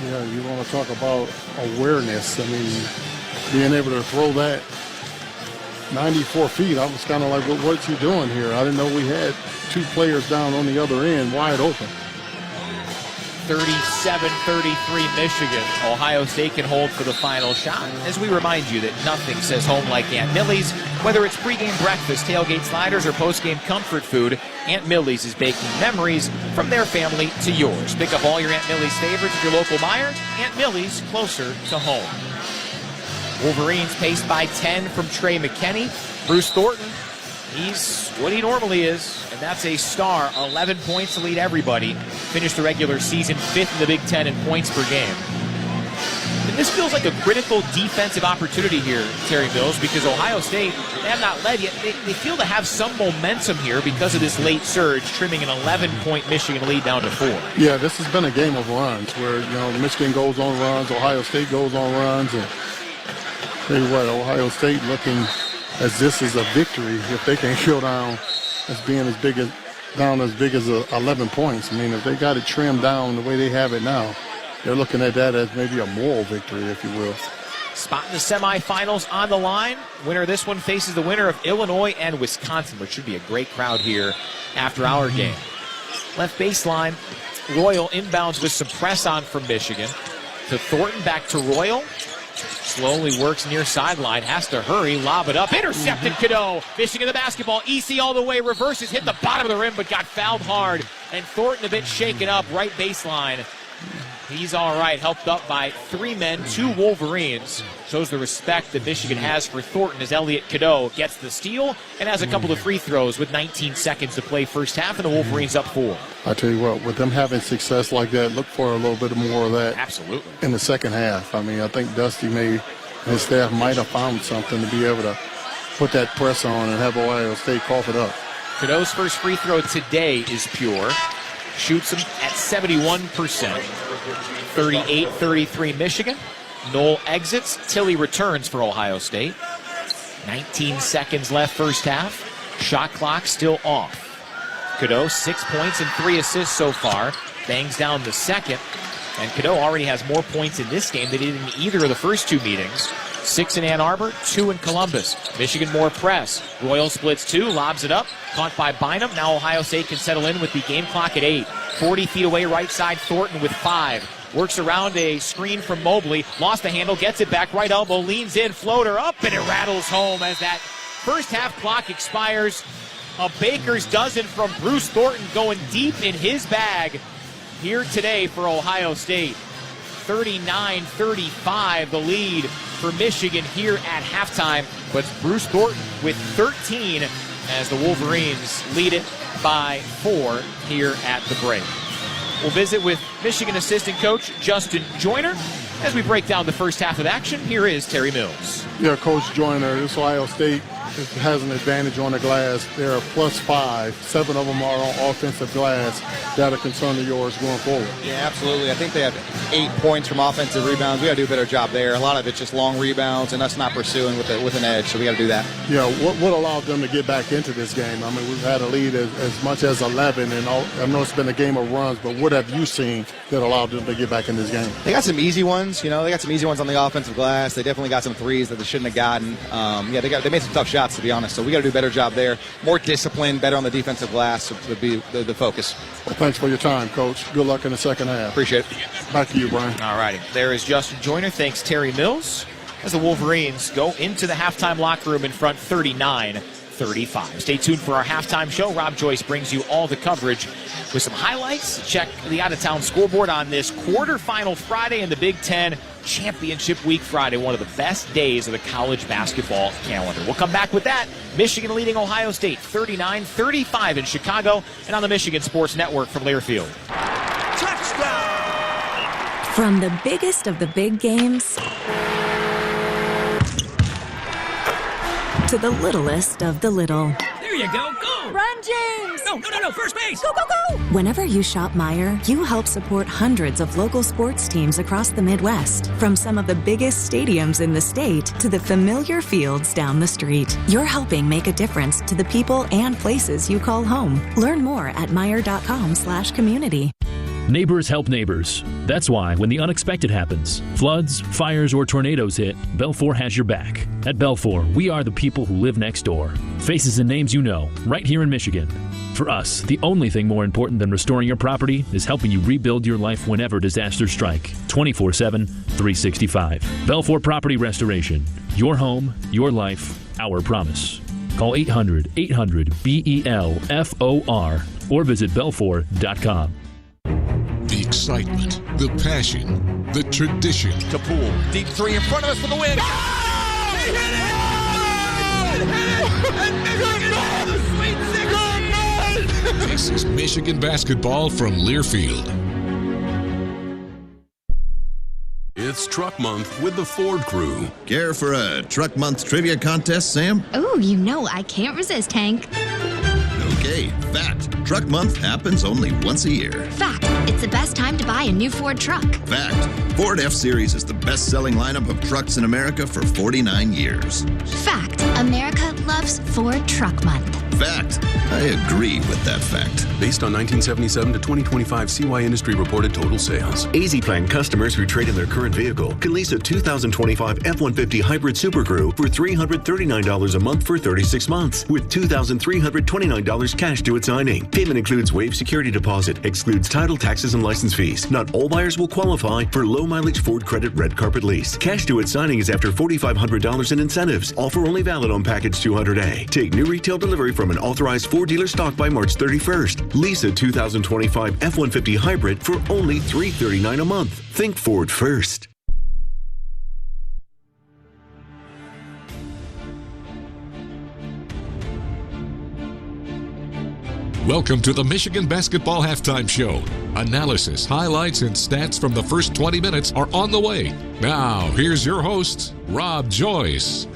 Yeah, you want to talk about awareness. I mean, being able to throw that 94 feet, I was kind of like, what's he doing here? I didn't know we had 2 players down on the other end, wide open. 37-33 Michigan. Ohio State can hold for the final shot. As we remind you that nothing says home like Aunt Millie's. Whether it's pregame breakfast, tailgate sliders, or postgame comfort food, Aunt Millie's is baking memories from their family to yours. Pick up all your Aunt Millie's favorites at your local Meijer. Aunt Millie's, closer to home. Wolverines paced by 10 from Trey McKinney. Bruce Thornton, he's what he normally is, and that's a star. 11 points to lead everybody. Finished the regular season 5th in the Big Ten in points per game. And this feels like a critical defensive opportunity here, Terry Mills, because Ohio State, they have not led yet. They feel to have some momentum here because of this late surge, trimming an 11-point Michigan lead down to 4. Yeah, this has been a game of runs where, Michigan goes on runs, Ohio State goes on runs, and tell you what, Ohio State looking as this is a victory if they can go down as being as big as 11 points. I mean, if they got it trimmed down the way they have it now, they're looking at that as maybe a moral victory, if you will. Spot in the semifinals on the line. Winner of this one faces the winner of Illinois and Wisconsin, which should be a great crowd here after our game. Left baseline, Royal inbounds with some press on from Michigan. To Thornton, back to Royal. Slowly works near sideline, has to hurry, lob it up, intercepted Cadeau. Michigan the basketball, EC all the way, reverses, hit the bottom of the rim, but got fouled hard. And Thornton a bit shaken up, right baseline. He's all right, helped up by 3 men, 2 Wolverines. Shows the respect that Michigan has for Thornton as Elliot Cadeau gets the steal and has a couple of free throws with 19 seconds to play first half, and the Wolverines up 4. I tell you what, with them having success like that, look for a little bit more of that. Absolutely. In the second half. I mean, I think Dusty and his staff might have found something to be able to put that press on and have Ohio State cough it up. Cadeau's first free throw today is pure. Shoots him at 71%. 38-33 Michigan. Knoll exits. Tilley returns for Ohio State. 19 seconds left first half. Shot clock still off. Cadeau, 6 points and 3 assists so far. Bangs down the second. And Cadeau already has more points in this game than he did in either of the first two meetings. 6 in Ann Arbor, 2 in Columbus. Michigan more press. Royal splits 2, lobs it up. Caught by Bynum. Now Ohio State can settle in with the game clock at 8. 40 feet away right side, Thornton with 5. Works around a screen from Mobley. Lost the handle, gets it back. Right elbow, leans in, floater up, and it rattles home as that first half clock expires. A baker's dozen from Bruce Thornton going deep in his bag here today for Ohio State. 39-35 the lead for Michigan here at halftime. But Bruce Thornton with 13 as the Wolverines lead it by 4 here at the break. We'll visit with Michigan assistant coach Justin Joyner as we break down the first half of action. Here is Terry Mills. Yeah, Coach Joyner, this Ohio State has an advantage on the glass. They're +5. 7 of them are on offensive glass. That a concern of yours going forward? Yeah, absolutely. I think they have 8 points from offensive rebounds. We got to do a better job there. A lot of it's just long rebounds and us not pursuing with an edge, so we got to do that. Yeah, what allowed them to get back into this game? I mean, we've had a lead as much as 11, and I know it's been a game of runs, but what have you seen that allowed them to get back in this game? They got some easy ones. They got some easy ones on the offensive glass. They definitely got some threes that they shouldn't have gotten. They made some tough shots, to be honest. So we got to do a better job there. More discipline, better on the defensive glass would be the focus. Well, thanks for your time, Coach. Good luck in the second half. Appreciate it. Back to you, Brian. All righty. There is Justin Joyner. Thanks, Terry Mills. As the Wolverines go into the halftime locker room in front 39-35. Stay tuned for our halftime show. Rob Joyce brings you all the coverage with some highlights. Check the out-of-town scoreboard on this quarterfinal Friday in the Big Ten Championship Week Friday, one of the best days of the college basketball calendar. We'll come back with that. Michigan leading Ohio State 39-35 in Chicago and on the Michigan Sports Network from Learfield. Touchdown! From the biggest of the big games to the littlest of the little. There you go. Go! Run, James! No. First base! Go! Whenever you shop Meijer, you help support hundreds of local sports teams across the Midwest. From some of the biggest stadiums in the state to the familiar fields down the street. You're helping make a difference to the people and places you call home. Learn more at Meijer.com/community. Neighbors help neighbors. That's why when the unexpected happens, floods, fires, or tornadoes hit, Belfour has your back. At Belfour, we are the people who live next door. Faces and names you know, right here in Michigan. For us, the only thing more important than restoring your property is helping you rebuild your life whenever disasters strike. 24/7, 365. Belfour Property Restoration. Your home, your life, our promise. Call 800-800-BELFOR or visit Belfour.com. The excitement, the passion, the tradition. To Poole. Deep three in front of us for the win. This is Michigan basketball from Learfield. It's Truck Month with the Ford Crew. Care for a Truck Month trivia contest, Sam? Oh, I can't resist, Hank. Okay, fact. Truck Month happens only once a year. Fact. It's the best time to buy a new Ford truck. Fact. Ford F-Series is the best-selling lineup of trucks in America for 49 years. Fact. America loves Ford Truck Month. Fact. I agree with that fact. Based on 1977 to 2025 CY Industry reported total sales. Easy Plan customers who trade in their current vehicle can lease a 2025 F-150 Hybrid Super Crew for $339 a month for 36 months with $2,329 cash due at signing. Payment includes waived security deposit, excludes title, taxes, and license fees. Not all buyers will qualify for low-mileage Ford Credit Red Carpet Lease. Cash due at signing is after $4,500 in incentives. Offer only valid on Package 200A. Take new retail delivery from an authorized Ford dealer stock by March 31st. Lease a 2025 F-150 Hybrid for only $339 a month. Think Ford first. Welcome to the Michigan Basketball Halftime Show. Analysis, highlights, and stats from the first 20 minutes are on the way. Now, here's your host, Rob Joyce.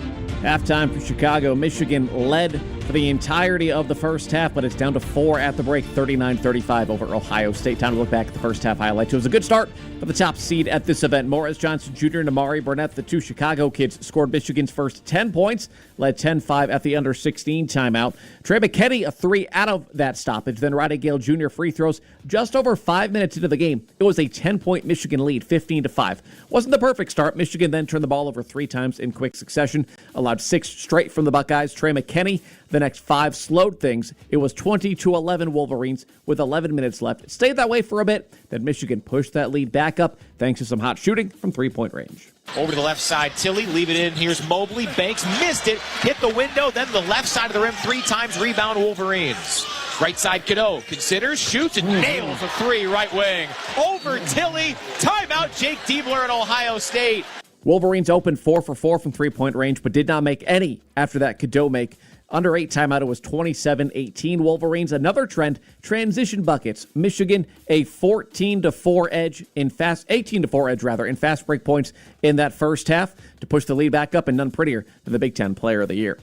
Halftime for Chicago. Michigan led for the entirety of the first half, but it's down to 4 at the break, 39-35 over Ohio State. Time to look back at the first half highlights. It was a good start for the top seed at this event. Morris Johnson Jr. and Amari Burnett, the two Chicago kids, scored Michigan's first 10 points, led 10-5 at the under-16 timeout. Trey McKinney, a 3 out of that stoppage. Then Rody Gale Jr. free throws just over 5 minutes into the game. It was a 10-point Michigan lead, 15-5. Wasn't the perfect start. Michigan then turned the ball over 3 times in quick succession, allowed 6 straight from the Buckeyes. Trey McKinney, the next 5 slowed things. It was 20-11 Wolverines with 11 minutes left. It stayed that way for a bit. Then Michigan pushed that lead back up thanks to some hot shooting from three-point range. Over to the left side, Tilly, leave it in. Here's Mobley. Banks missed it, hit the window, then the left side of the rim 3 times, rebound Wolverines. Right side, Cadeau considers, shoots, and nails a 3 right wing. Over Tilly, timeout Jake Diebler at Ohio State. Wolverines opened 4 for 4 from three-point range, but did not make any after that Cadeau make. Under 8 timeout, it was 27-18 Wolverines. Another trend, transition buckets. Michigan, a 18-4 edge in fast break points in that first half to push the lead back up, and none prettier than the Big Ten Player of the Year.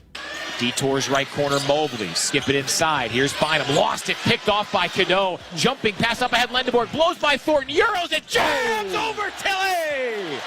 Detours right corner, Mobley. Skip it inside. Here's Bynum. Lost it. Picked off by Cadeau. Jumping pass up ahead. Lendeborg blows by Thornton. Euros it. Jams over Tilly.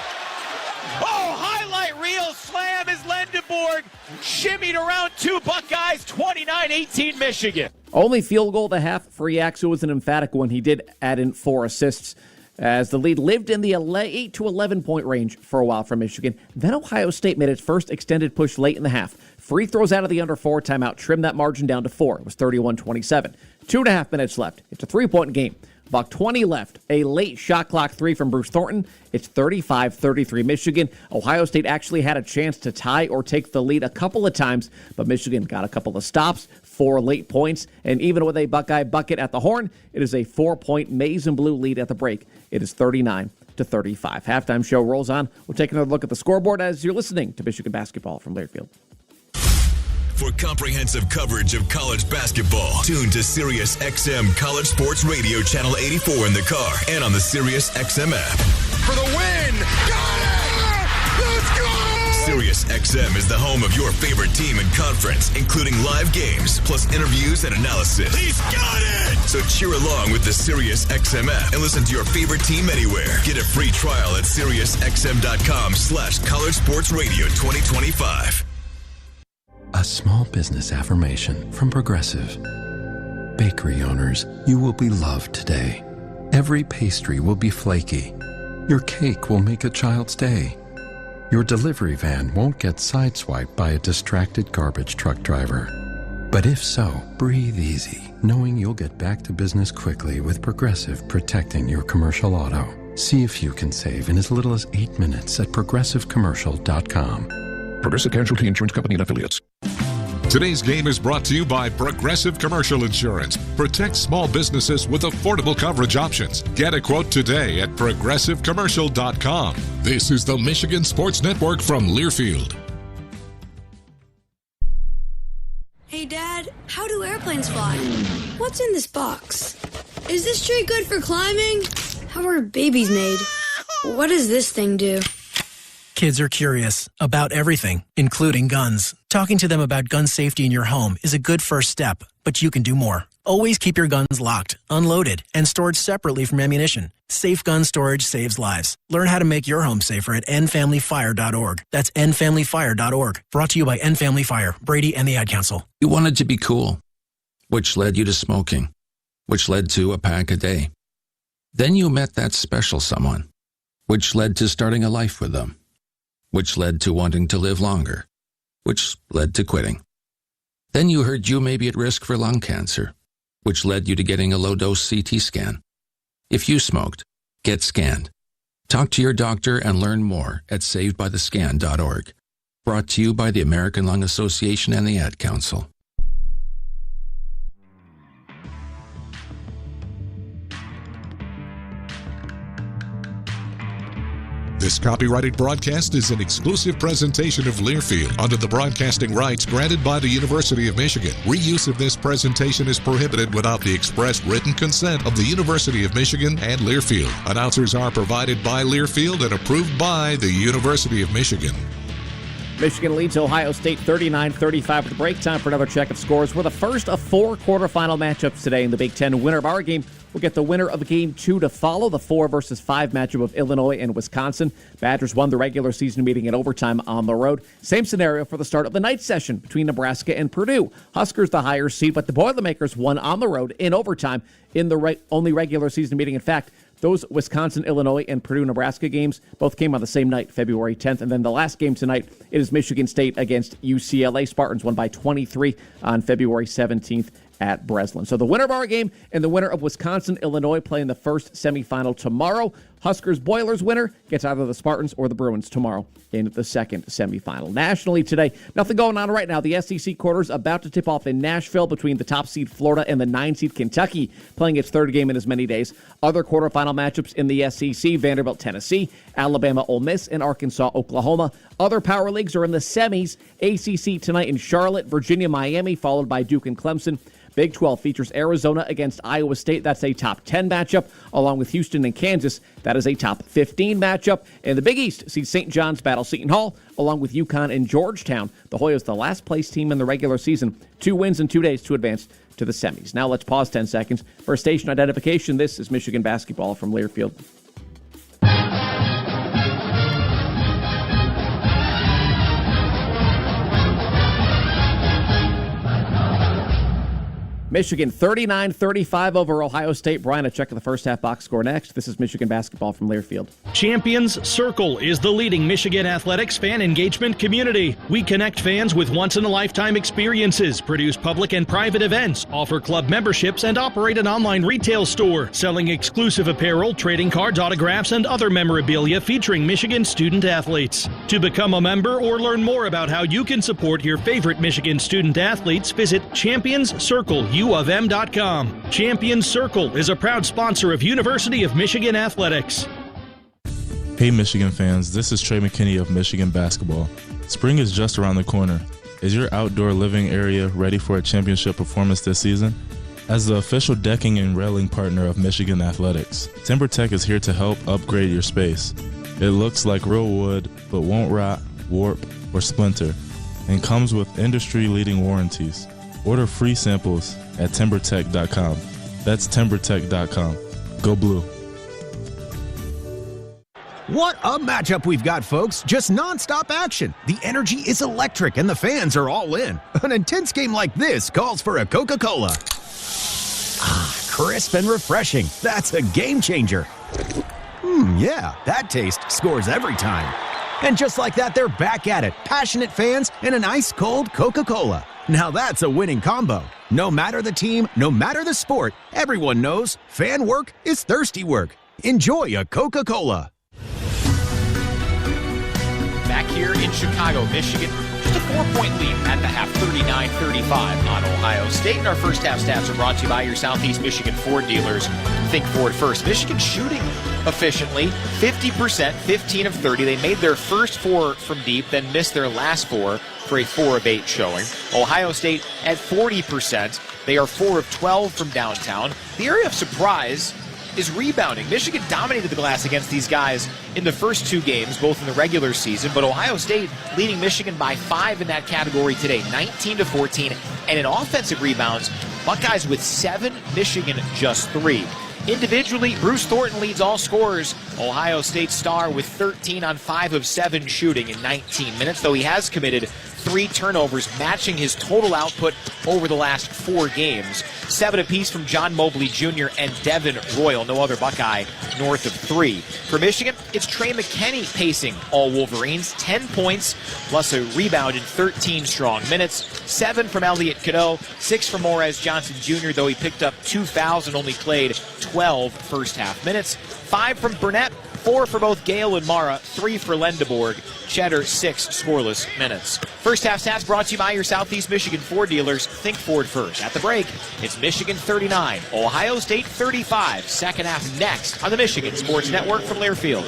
Oh, highlight reel slam as Lendeborg shimmied around 2 Buckeyes. 29-18 Michigan. Only field goal at the half for Yax, who was an emphatic one. He did add in 4 assists as the lead lived in the 8 to 11 point range for a while for Michigan. Then Ohio State made its first extended push late in the half. Free throws out of the under 4 timeout trimmed that margin down to 4. It was 31-27. 2.5 minutes left. It's a 3-point game. About 20 left. A late shot clock 3 from Bruce Thornton. It's 35-33 Michigan. Ohio State actually had a chance to tie or take the lead a couple of times, but Michigan got a couple of stops, 4 late points, and even with a Buckeye bucket at the horn, it is a 4-point maize and blue lead at the break. It is 39-35. Halftime show rolls on. We'll take another look at the scoreboard as you're listening to Michigan basketball from Learfield. For comprehensive coverage of college basketball, tune to Sirius XM College Sports Radio Channel 84 in the car and on the Sirius XM app. For the win! Got it! Let's go! Sirius XM is the home of your favorite team and conference, including live games, plus interviews and analysis. He's got it! So cheer along with the Sirius XM app and listen to your favorite team anywhere. Get a free trial at SiriusXM.com/College Sports Radio 2025. A small business affirmation from Progressive. Bakery owners, you will be loved today. Every pastry will be flaky. Your cake will make a child's day. Your delivery van won't get sideswiped by a distracted garbage truck driver. But if so, breathe easy, knowing you'll get back to business quickly with Progressive protecting your commercial auto. See if you can save in as little as 8 minutes at progressivecommercial.com. Progressive Casualty Insurance Company and Affiliates. Today's game is brought to you by Progressive Commercial Insurance. Protect small businesses with affordable coverage options. Get a quote today at progressivecommercial.com. This is the Michigan Sports Network from Learfield. Hey, Dad, how do airplanes fly? What's in this box? Is this tree good for climbing? How are babies made? What does this thing do? Kids are curious about everything, including guns. Talking to them about gun safety in your home is a good first step, but you can do more. Always keep your guns locked, unloaded, and stored separately from ammunition. Safe gun storage saves lives. Learn how to make your home safer at endfamilyfire.org. That's endfamilyfire.org. Brought to you by End Family Fire, Brady, and the Ad Council. You wanted to be cool, which led you to smoking, which led to a pack a day. Then you met that special someone, which led to starting a life with them, which led to wanting to live longer, which led to quitting. Then you heard you may be at risk for lung cancer, which led you to getting a low-dose CT scan. If you smoked, get scanned. Talk to your doctor and learn more at savedbythescan.org. Brought to you by the American Lung Association and the Ad Council. This copyrighted broadcast is an exclusive presentation of Learfield under the broadcasting rights granted by the University of Michigan. Reuse of this presentation is prohibited without the express written consent of the University of Michigan and Learfield. Announcers are provided by Learfield and approved by the University of Michigan. Michigan leads Ohio State 39-35 at the break. Time for another check of scores. We're the first of 4 quarterfinal matchups today in the Big Ten. Winner of our game will get the winner of Game 2 to follow, the 4-5 matchup of Illinois and Wisconsin. Badgers won the regular season meeting in overtime on the road. Same scenario for the start of the night session between Nebraska and Purdue. Huskers the higher seed, but the Boilermakers won on the road in overtime in the only regular season meeting. In fact, those Wisconsin, Illinois, and Purdue, Nebraska games both came on the same night, February 10th. And then the last game tonight, it is Michigan State against UCLA. Spartans won by 23 on February 17th at Breslin. So the winner of our game and the winner of Wisconsin, Illinois play in the first semifinal tomorrow. Huskers Boilers winner gets either the Spartans or the Bruins tomorrow in the second semifinal. Nationally today, nothing going on right now. The SEC quarter's about to tip off in Nashville between the top seed Florida and the 9 seed Kentucky, playing its third game in as many days. Other quarterfinal matchups in the SEC, Vanderbilt, Tennessee, Alabama, Ole Miss, and Arkansas, Oklahoma. Other power leagues are in the semis. ACC tonight in Charlotte, Virginia, Miami, followed by Duke and Clemson. Big 12 features Arizona against Iowa State. That's a top 10 matchup, along with Houston and Kansas. That is a top 15 matchup. And the Big East sees St. John's battle Seton Hall, along with UConn and Georgetown. The Hoyas, the last place team in the regular season. 2 wins in 2 days to advance to the semis. Now let's pause 10 seconds for station identification. This is Michigan basketball from Learfield. Michigan 39-35 over Ohio State. Brian, a check of the first half box score next. This is Michigan basketball from Learfield. Champions Circle is the leading Michigan athletics fan engagement community. We connect fans with once-in-a-lifetime experiences, produce public and private events, offer club memberships, and operate an online retail store, selling exclusive apparel, trading cards, autographs, and other memorabilia featuring Michigan student athletes. To become a member or learn more about how you can support your favorite Michigan student athletes, visit ChampionsCircleUofM.com. Champions Circle is a proud sponsor of University of Michigan Athletics. Hey Michigan fans, this is Trey McKinney of Michigan Basketball. Spring is just around the corner. Is your outdoor living area ready for a championship performance this season? As the official decking and railing partner of Michigan Athletics, TimberTech is here to help upgrade your space. It looks like real wood, but won't rot, warp, or splinter, and comes with industry-leading warranties. Order free samples at TimberTech.com. That's TimberTech.com. Go Blue. What a matchup we've got, folks. Just nonstop action. The energy is electric and the fans are all in. An intense game like this calls for a Coca-Cola. Ah, crisp and refreshing. That's a game changer. Yeah, that taste scores every time. And just like that, they're back at it. Passionate fans and an ice-cold Coca-Cola. Now that's a winning combo. No matter the team, no matter the sport, everyone knows fan work is thirsty work. Enjoy a Coca-Cola. Back here in Chicago, Michigan, just a 4-point lead at the half, 39-35 on Ohio State. And our first half stats are brought to you by your Southeast Michigan Ford dealers. Think Ford first. Michigan shooting efficiently, 50%, 15 of 30. They made their first 4 from deep, then missed their last 4 for a 4 of 8 showing. Ohio State at 40%. They are 4 of 12 from downtown. The area of surprise is rebounding. Michigan dominated the glass against these guys in the first 2 games, both in the regular season, but Ohio State leading Michigan by 5 in that category today, 19-14. And in offensive rebounds, Buckeyes with 7, Michigan just 3. Individually, Bruce Thornton leads all scorers. Ohio State star with 13 on 5 of 7 shooting in 19 minutes, though he has committed 3 turnovers, matching his total output over the last 4 games. 7 apiece from John Mobley Jr. and Devin Royal, no other Buckeye north of 3. For Michigan, it's Trey McKinney pacing all Wolverines, 10 points plus a rebound in 13 strong minutes. 7 from Elliott Cadeau, 6 from Morez Johnson Jr., though he picked up 2 fouls and only played 12 first half minutes. 5 from Burnett, 4 for both Gale and Mara, 3 for Lendeborg. Cheddar, 6 scoreless minutes. First half stats brought to you by your Southeast Michigan Ford dealers. Think Ford first. At the break, it's Michigan 39, Ohio State 35. Second half next on the Michigan Sports Network from Learfield.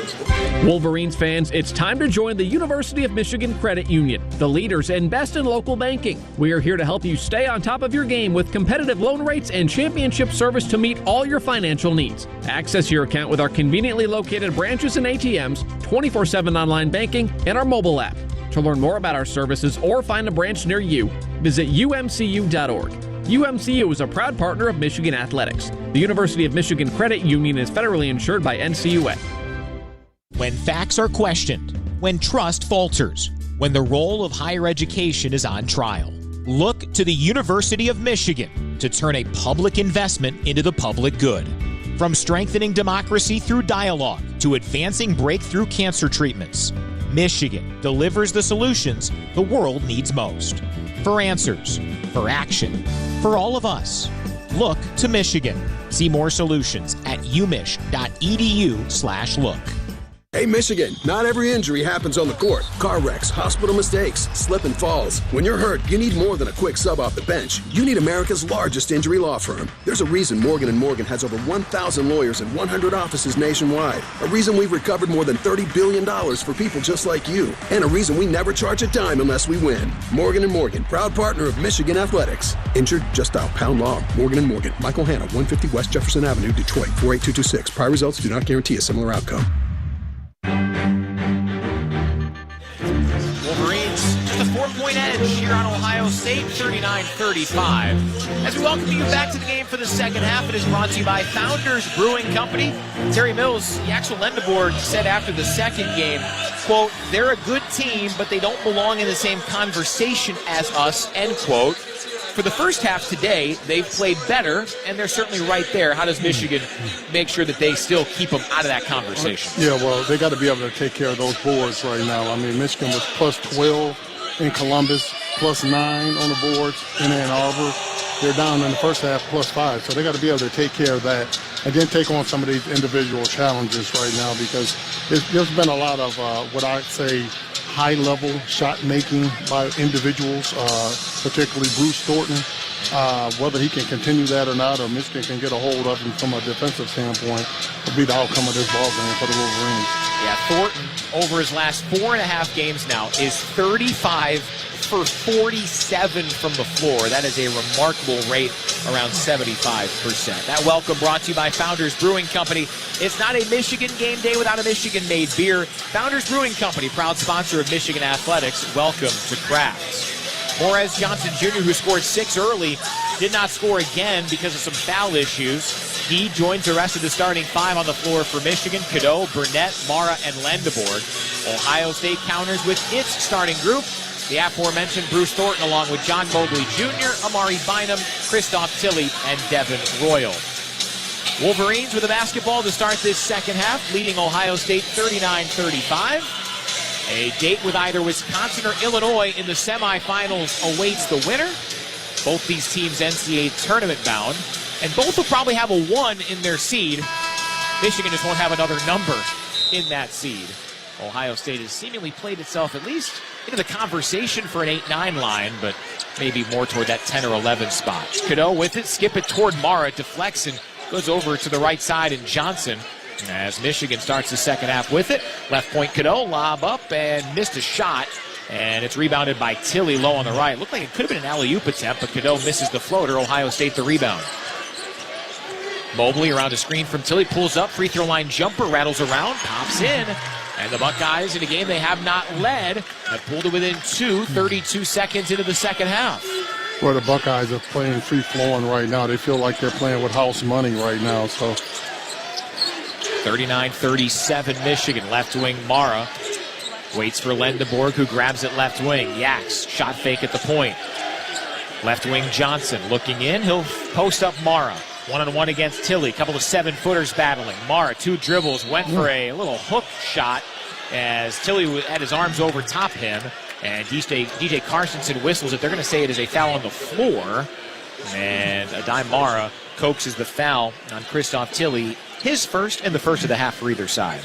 Wolverines fans, it's time to join the University of Michigan Credit Union, the leaders and best in local banking. We are here to help you stay on top of your game with competitive loan rates and championship service to meet all your financial needs. Access your account with our conveniently located branches and ATMs, 24/7 online banking, and our mobile app. To learn more about our services or find a branch near you, visit umcu.org. UMCU is a proud partner of Michigan Athletics. The University of Michigan Credit Union is federally insured by NCUA. When facts are questioned, when trust falters, when the role of higher education is on trial, look to the University of Michigan to turn a public investment into the public good. From strengthening democracy through dialogue to advancing breakthrough cancer treatments, Michigan delivers the solutions the world needs most. For answers, for action, for all of us, look to Michigan. See more solutions at umich.edu/look. Hey, Michigan, not every injury happens on the court. Car wrecks, hospital mistakes, slip and falls. When you're hurt, you need more than a quick sub off the bench. You need America's largest injury law firm. There's a reason Morgan & Morgan has over 1,000 lawyers and 100 offices nationwide. A reason we've recovered more than $30 billion for people just like you. And a reason we never charge a dime unless we win. Morgan & Morgan, proud partner of Michigan Athletics. Injured? Just dial pound law. Morgan & Morgan. Michael Hanna, 150 West Jefferson Avenue, Detroit, 48226. Prior results do not guarantee a similar outcome. Wolverines just a 4-point edge here on Ohio State, 39-35. As we welcome you back to the game for the second half, it is brought to you by Founders Brewing Company. Terry Mills, Yaxel Lendeborg, said after the second game, quote, "They're a good team, but they don't belong in the same conversation as us," end quote. For the first half today, they've played better, and they're certainly right there. How does Michigan make sure that they still keep them out of that conversation? Yeah, well, they got to be able to take care of those boards right now. I mean, Michigan was plus 12 in Columbus, plus 9 on the boards in Ann Arbor. They're down in the first half plus 5, so they got to be able to take care of that and then take on some of these individual challenges right now, because there's been a lot of what I'd say high-level shot-making by individuals, particularly Bruce Thornton. Whether he can continue that or not, or Michigan can get a hold of him from a defensive standpoint, will be the outcome of this ball game for the Wolverines. Yeah, Thornton, over his last 4.5 games now, is 35 for 47 from the floor. That is a remarkable rate, around 75%. That welcome brought to you by Founders Brewing Company. It's not a Michigan game day without a Michigan-made beer. Founders Brewing Company, proud sponsor of Michigan Athletics. Welcome to Crafts. Morez Johnson Jr., who scored 6 early, did not score again because of some foul issues. He joins the rest of the starting 5 on the floor for Michigan: Cadeau, Burnett, Mara, and Lendeborg. Ohio State counters with its starting group. The aforementioned Bruce Thornton, along with John Mobley Jr., Amari Bynum, Christoph Tilley, and Devin Royal. Wolverines with the basketball to start this second half, leading Ohio State 39-35. A date with either Wisconsin or Illinois in the semifinals awaits the winner. Both these teams NCAA tournament bound, and both will probably have a 1 in their seed. Michigan just won't have another number in that seed. Ohio State has seemingly played itself at least into the conversation for an 8-9 line, but maybe more toward that 10 or 11 spot. Cadeau with it, skip it toward Mara, deflects and goes over to the right side, and Johnson, as Michigan starts the second half with it. Left point Cadeau, lob up and missed a shot, and it's rebounded by Tilley low on the right. Looked like it could have been an alley-oop attempt, but Cadeau misses the floater. Ohio State the rebound. Mobley around a screen from Tilley, pulls up, free throw line jumper, rattles around, pops in. And the Buckeyes, in a game they have not led, have pulled it within 32 seconds into the second half. Well, the Buckeyes are playing free-flowing right now. They feel like they're playing with house money right now. So 39-37 Michigan. Left wing Mara waits for Lendeborg, who grabs it left wing. Yaks, shot fake at the point. Left wing Johnson looking in. He'll post up Mara. 1-on-1 against Tilley. Couple of 7-footers battling. Mara, 2 dribbles, went for a little hook shot as Tilley had his arms over top him. And DJ Carstensen whistles it. They're going to say it is a foul on the floor. And Adai Mara coaxes the foul on Christoph Tilley. His first and the first of the half for either side.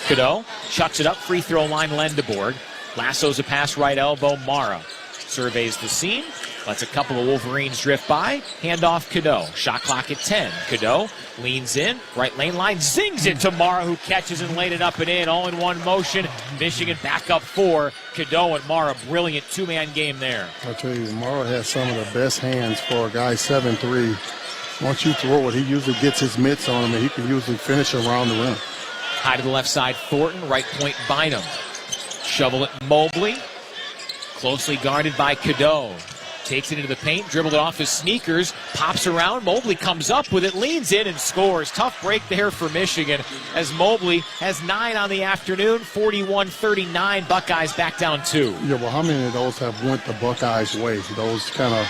Cadeau chucks it up. Free throw line Lendeborg. Lassos a pass right elbow. Mara surveys the scene. Lets a couple of Wolverines drift by. Handoff Cadeau. Shot clock at 10. Cadeau leans in. Right lane line. Zings it to Mara, who catches and laid it up and in. All in one motion. Michigan back up 4. Cadeau and Mara. Brilliant 2-man game there. I tell you, Mara has some of the best hands for a guy 7'3". Once you throw it, he usually gets his mitts on him, and he can usually finish around the rim. High to the left side, Thornton. Right point, Bynum. Shovel it Mobley. Closely guarded by Cadeau. Takes it into the paint, dribbled it off his sneakers, pops around. Mobley comes up with it, leans in and scores. Tough break there for Michigan as Mobley has 9 on the afternoon, 41-39. Buckeyes back down 2. Yeah, well, how many of those have went the Buckeyes' way? Those kind of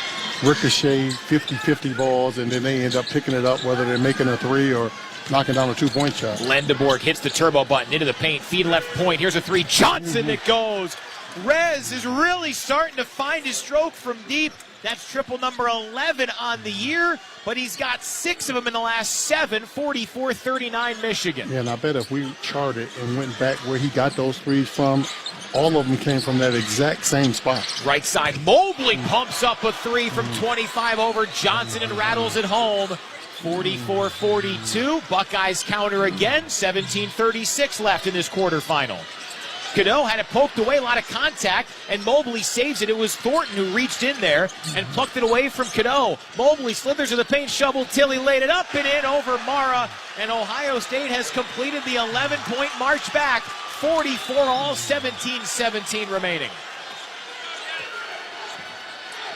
ricochet 50-50 balls, and then they end up picking it up, whether they're making a 3 or knocking down a 2-point shot. Lendeborg hits the turbo button into the paint, feed left point. Here's a 3. Johnson that goes. Rez is really starting to find his stroke from deep. That's triple number 11 on the year, but he's got 6 of them in the last 7, 44-39 Michigan. Yeah, and I bet if we charted and went back where he got those threes from, all of them came from that exact same spot. Right side, Mobley pumps up a 3 from 25 over Johnson and rattles it home. 44-42, Buckeyes counter again, 17:36 left in this quarterfinal. Cadeau had it poked away, a lot of contact, and Mobley saves it. It was Thornton who reached in there and plucked it away from Cadeau. Mobley slithers to the paint, shoveled. Tilly laid it up and in over Mara, and Ohio State has completed the 11-point march back. 44 all, 17-17 remaining.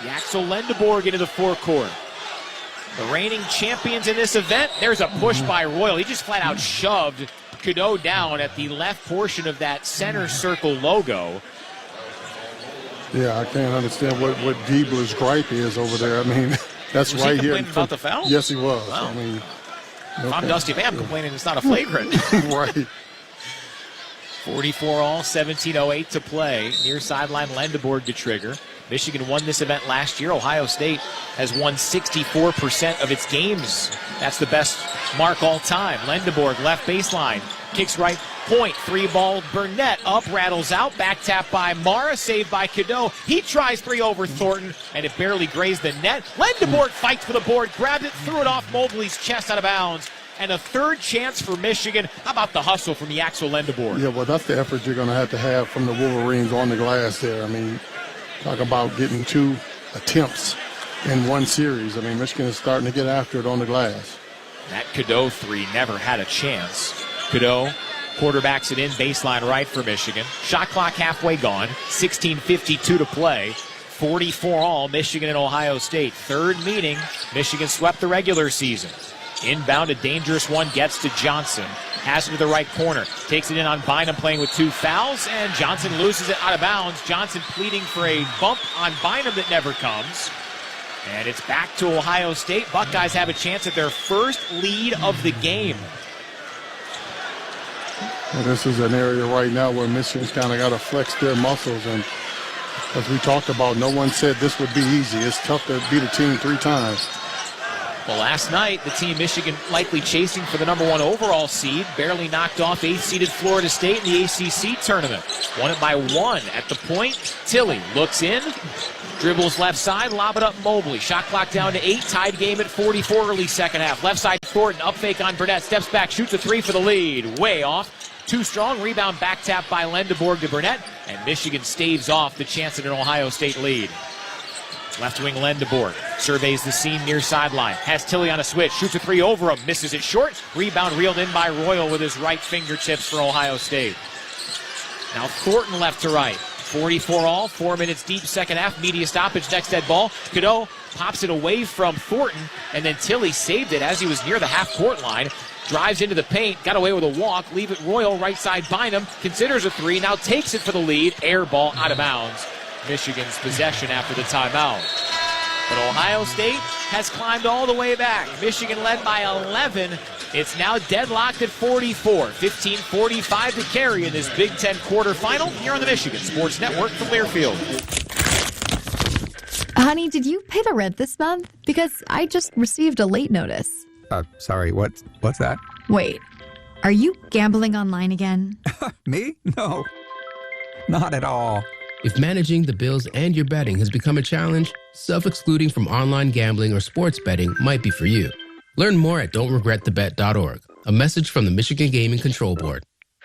Yaxel Lendeborg into the forecourt. The reigning champions in this event. There's a push by Royal. He just flat out shoved Cadeau down at the left portion of that center circle logo. Yeah, I can't understand what Diebler's gripe is over there. I mean, that's was right he here. Complaining about the foul? Yes, he was. Wow. I mean, if I'm Dusty May, I'm complaining it's not a flagrant. Right. 44 all, 17:08 to play. Near sideline, Lendeborg to trigger. Michigan won this event last year. Ohio State has won 64% of its games. That's the best mark all time. Lendeborg, left baseline, kicks right point. 3-ball Burnett up, rattles out. Back tap by Mara, saved by Cadeau. He tries 3 over Thornton, and it barely grazed the net. Lendeborg fights for the board, grabbed it, threw it off Mobley's chest out of bounds. And a third chance for Michigan. How about the hustle from Yaxel Lendeborg? Yeah, well, that's the effort you're going to have from the Wolverines on the glass there. I mean, talk about getting 2 attempts in one series. I mean, Michigan is starting to get after it on the glass. That Cadeau 3 never had a chance. Cadeau quarterbacks it in, baseline right for Michigan. Shot clock halfway gone. 16:52 to play. 44 all, Michigan and Ohio State. Third meeting, Michigan swept the regular season. Inbound, a dangerous one, gets to Johnson. Has it to the right corner. Takes it in on Bynum, playing with 2 fouls, and Johnson loses it out of bounds. Johnson pleading for a bump on Bynum that never comes. And it's back to Ohio State. Buckeyes have a chance at their first lead of the game. Well, this is an area right now where Michigan's kind of got to flex their muscles. And as we talked about, no one said this would be easy. It's tough to beat a team 3 times. Well, last night, the team Michigan likely chasing for the number 1 overall seed barely knocked off 8th-seeded Florida State in the ACC tournament. Won it by 1 at the point. Tilly looks in, dribbles left side, lob it up Mobley. Shot clock down to 8, tied game at 44 early second half. Left side Thornton, up fake on Burnett, steps back, shoots a 3 for the lead. Way off. Too strong, rebound back tap by Lendeborg to Burnett, and Michigan staves off the chance at an Ohio State lead. Left wing Lendeborg surveys the scene near sideline. Has Tilly on a switch. Shoots a 3 over him. Misses it short. Rebound reeled in by Royal with his right fingertips for Ohio State. Now Thornton left to right. 44 all. 4 minutes deep second half. Media stoppage. Next dead ball. Cadeau pops it away from Thornton. And then Tilly saved it as he was near the half-court line. Drives into the paint. Got away with a walk. Leave it Royal. Right side Bynum. Considers a 3. Now takes it for the lead. Air ball out of bounds. Michigan's possession after the timeout. But Ohio State has climbed all the way back. Michigan led by 11. It's now deadlocked at 44. 15:45 to carry in this Big Ten quarterfinal here on the Michigan Sports Network from Learfield. Honey, did you pay the rent this month? Because I just received a late notice. Sorry, what's that? Wait, are you gambling online again? Me? No, not at all. If managing the bills and your betting has become a challenge, self-excluding from online gambling or sports betting might be for you. Learn more at don'tregretthebet.org. A message from the Michigan Gaming Control Board.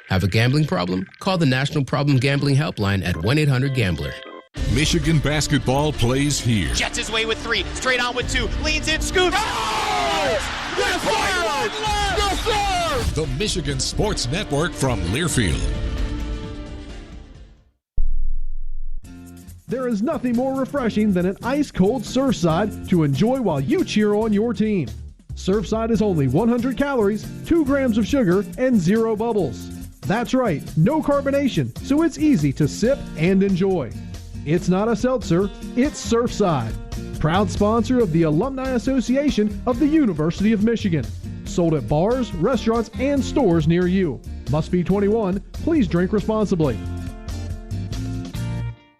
Have a gambling problem? Call the National Problem Gambling Helpline at 1-800-GAMBLER. Michigan basketball plays here. Jets his way with 3, straight on with 2, leans in, scoops. Oh! Yes, sir! The Michigan Sports Network from Learfield. There is nothing more refreshing than an ice-cold Surfside to enjoy while you cheer on your team. Surfside is only 100 calories, 2 grams of sugar, and 0 bubbles. That's right, no carbonation, so it's easy to sip and enjoy. It's not a seltzer, it's Surfside. Proud sponsor of the Alumni Association of the University of Michigan. Sold at bars, restaurants, and stores near you. Must be 21. Please drink responsibly.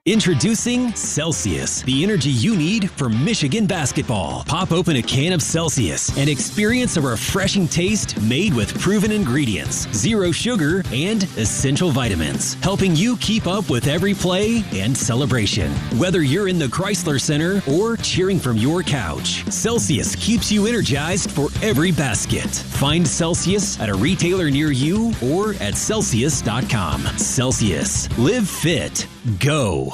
Introducing Celsius, the energy you need for Michigan basketball. Pop open a can of Celsius and experience a refreshing taste made with proven ingredients, 0 sugar, and essential vitamins, helping you keep up with every play and celebration. Whether you're in the Chrysler Center or cheering from your couch, Celsius keeps you energized for every basket. Find Celsius at a retailer near you or at Celsius.com. Celsius. Live fit. Go.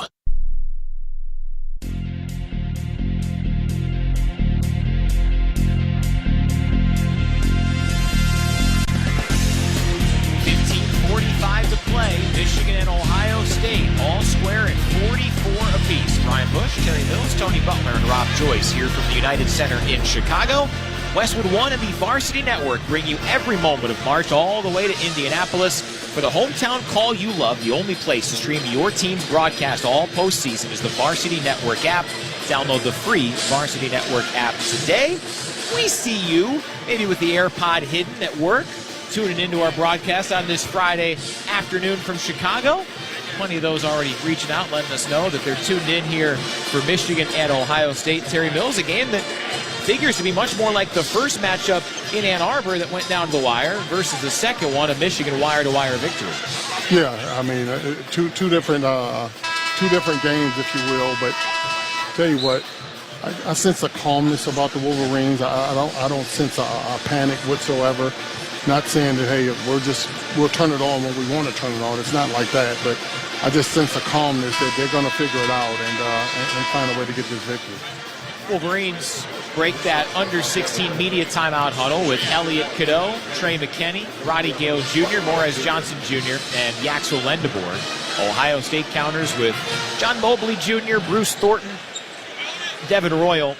To play, Michigan and Ohio State, all square at 44 apiece. Brian Bush, Terry Mills, Tony Butler, and Rob Joyce here from the United Center in Chicago. Westwood One and the Varsity Network bring you every moment of March all the way to Indianapolis. For the hometown call you love, the only place to stream your team's broadcast all postseason is the Varsity Network app. Download the free Varsity Network app today. We see you, maybe with the AirPod hidden at work, tuning into our broadcast on this Friday afternoon from Chicago. Plenty of those already reaching out, letting us know that they're tuned in here for Michigan and Ohio State. Terry Mills, a game that figures to be much more like the first matchup in Ann Arbor that went down to the wire versus the second one, a Michigan wire-to-wire victory. Yeah, I mean, two different games, if you will. But tell you what, I sense a calmness about the Wolverines. I don't sense a panic whatsoever. Not saying that, hey, we'll turn it on when we want to turn it on. It's not like that, but I just sense a calmness that they're going to figure it out and find a way to get this victory. Wolverines break that under-16 media timeout huddle with Elliot Cadeau, Trey McKinney, Rody Gale Jr., Morez Johnson Jr., and Yaxel Lendeborg. Ohio State counters with John Mobley Jr., Bruce Thornton, Devin Royal,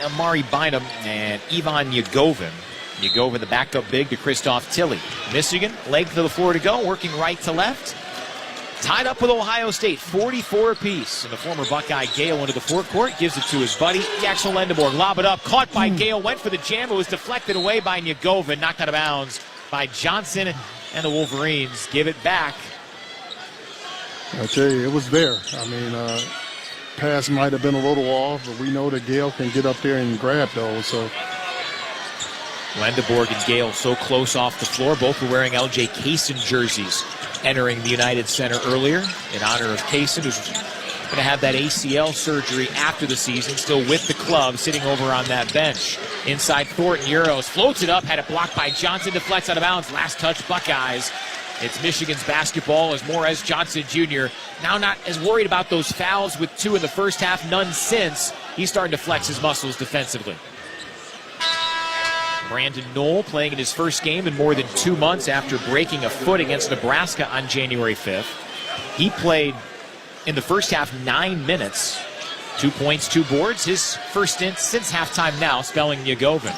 Amari Bynum, and Ivan Yagovin. Yagovin, the backup big to Christoph Tilley. Michigan, leg to the floor to go, working right to left. Tied up with Ohio State, 44 apiece. And the former Buckeye Gale into the forecourt, gives it to his buddy, Yaxel Lendeborg. Lob it up, caught by Gale, went for the jam. It was deflected away by Yagovin, knocked out of bounds by Johnson. And the Wolverines give it back. I tell you, it was there. I mean, pass might have been a little off, but we know that Gale can get up there and grab those, so... Lendeborg and Gale so close off the floor. Both were wearing L.J. Kaysen jerseys entering the United Center earlier in honor of Kaysen, who's going to have that ACL surgery after the season, still with the club, sitting over on that bench. Inside Thornton, Euros floats it up, had it blocked by Johnson, deflects out of bounds. Last touch, Buckeyes. It's Michigan's basketball as Morez Johnson Jr. now not as worried about those fouls with 2 in the first half, none since. He's starting to flex his muscles defensively. Brandon Knoll playing in his first game in more than 2 months after breaking a foot against Nebraska on January 5th. He played in the first half 9 minutes. 2 points, 2 boards. His first stint since halftime now, spelling Yagovin.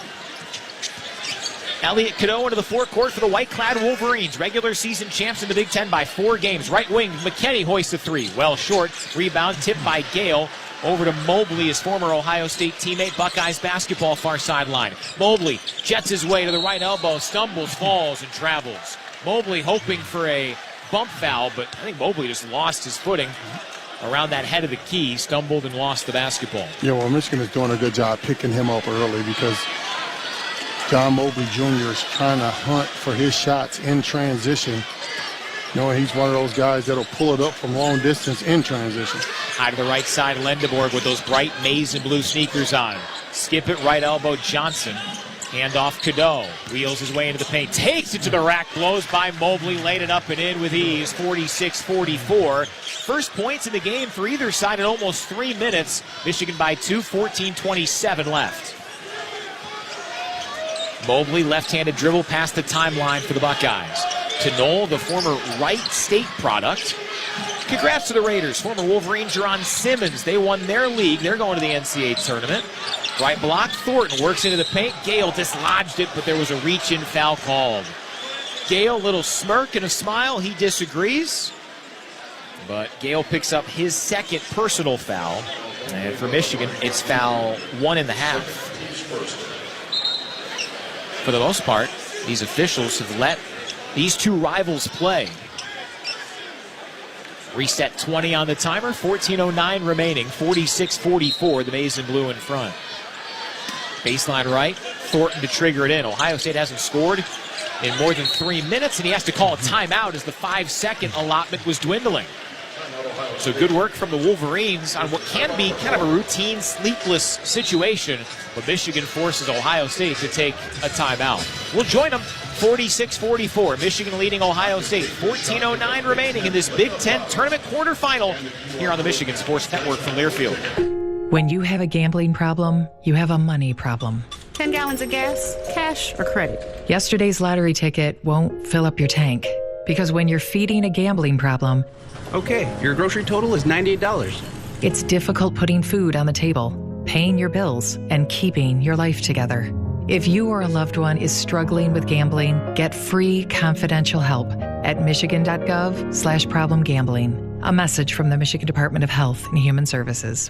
Elliot Cadeau into the forecourt for the white-clad Wolverines. Regular season champs in the Big Ten by 4 games. Right wing, McKinney hoists a 3. Well short. Rebound tipped by Gale. Over to Mobley, his former Ohio State teammate. Buckeyes basketball, far sideline. Mobley jets his way to the right elbow, stumbles, falls, and travels. Mobley hoping for a bump foul, but I think Mobley just lost his footing around that head of the key, stumbled and lost the basketball. Yeah, well, Michigan is doing a good job picking him up early because John Mobley Jr. is trying to hunt for his shots in transition. You know, he's one of those guys that'll pull it up from long distance in transition. High to the right side, Lendeborg with those bright maize and blue sneakers on. Skip it, right elbow, Johnson. Hand off Cadeau. Wheels his way into the paint. Takes it to the rack. Blows by Mobley. Laid it up and in with ease. 46-44. First points in the game for either side in almost 3 minutes. Michigan by 2, 14-27 left. Mobley, left-handed dribble past the timeline for the Buckeyes. To Knoll, the former Wright State product. Congrats to the Raiders. Former Wolverine Jerron Simmons. They won their league. They're going to the NCAA tournament. Right block. Thornton works into the paint. Gale dislodged it, but there was a reach-in foul called. Gale, little smirk and a smile. He disagrees. But Gale picks up his second personal foul. And for Michigan, it's foul 1.5. For the most part, these officials have let these two rivals play. Reset 20 on the timer, 14:09 remaining, 46-44, the Maize and Blue in front. Baseline right, Thornton to trigger it in. Ohio State hasn't scored in more than 3 minutes, and he has to call a timeout as the 5-second allotment was dwindling. So good work from the Wolverines on what can be kind of a routine, sleepless situation, but Michigan forces Ohio State to take a timeout. We'll join them. 46-44, Michigan leading Ohio State. 14:09 remaining in this Big Ten tournament quarterfinal here on the Michigan Sports Network from Learfield. When you have a gambling problem, you have a money problem. 10 gallons of gas, cash or credit? Yesterday's lottery ticket won't fill up your tank, because when you're feeding a gambling problem, okay, your grocery total is $98. It's difficult putting food on the table, paying your bills, and keeping your life together. If you or a loved one is struggling with gambling, get free confidential help at michigan.gov/problemgambling. A message from the Michigan Department of Health and Human Services.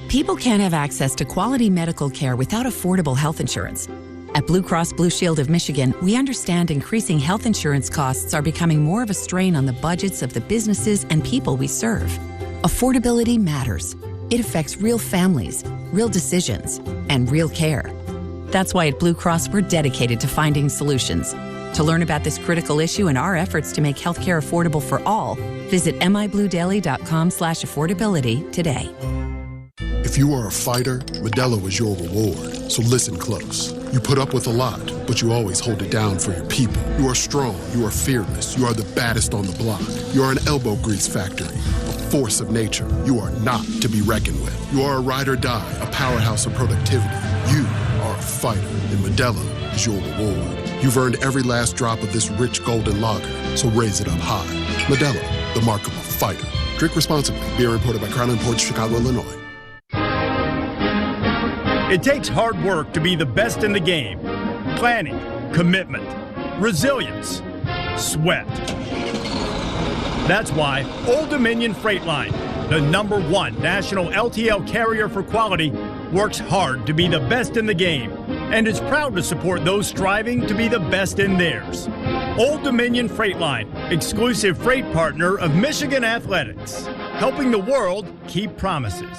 People can't have access to quality medical care without affordable health insurance. At Blue Cross Blue Shield of Michigan, we understand increasing health insurance costs are becoming more of a strain on the budgets of the businesses and people we serve. Affordability matters. It affects real families, real decisions, and real care. That's why at Blue Cross, we're dedicated to finding solutions. To learn about this critical issue and our efforts to make healthcare affordable for all, visit mibluedaily.com/affordability today. If you are a fighter, Modelo is your reward. So listen close. You put up with a lot, but you always hold it down for your people. You are strong. You are fearless. You are the baddest on the block. You are an elbow grease factory, a force of nature. You are not to be reckoned with. You are a ride or die, a powerhouse of productivity. You are a fighter, and Modelo is your reward. You've earned every last drop of this rich golden lager, so raise it up high. Modelo, the mark of a fighter. Drink responsibly. Beer imported by Crown Imports, Chicago, Illinois. It takes hard work to be the best in the game. Planning, commitment, resilience, sweat. That's why Old Dominion Freight Line, the #1 national LTL carrier for quality, works hard to be the best in the game and is proud to support those striving to be the best in theirs. Old Dominion Freight Line, exclusive freight partner of Michigan Athletics, helping the world keep promises.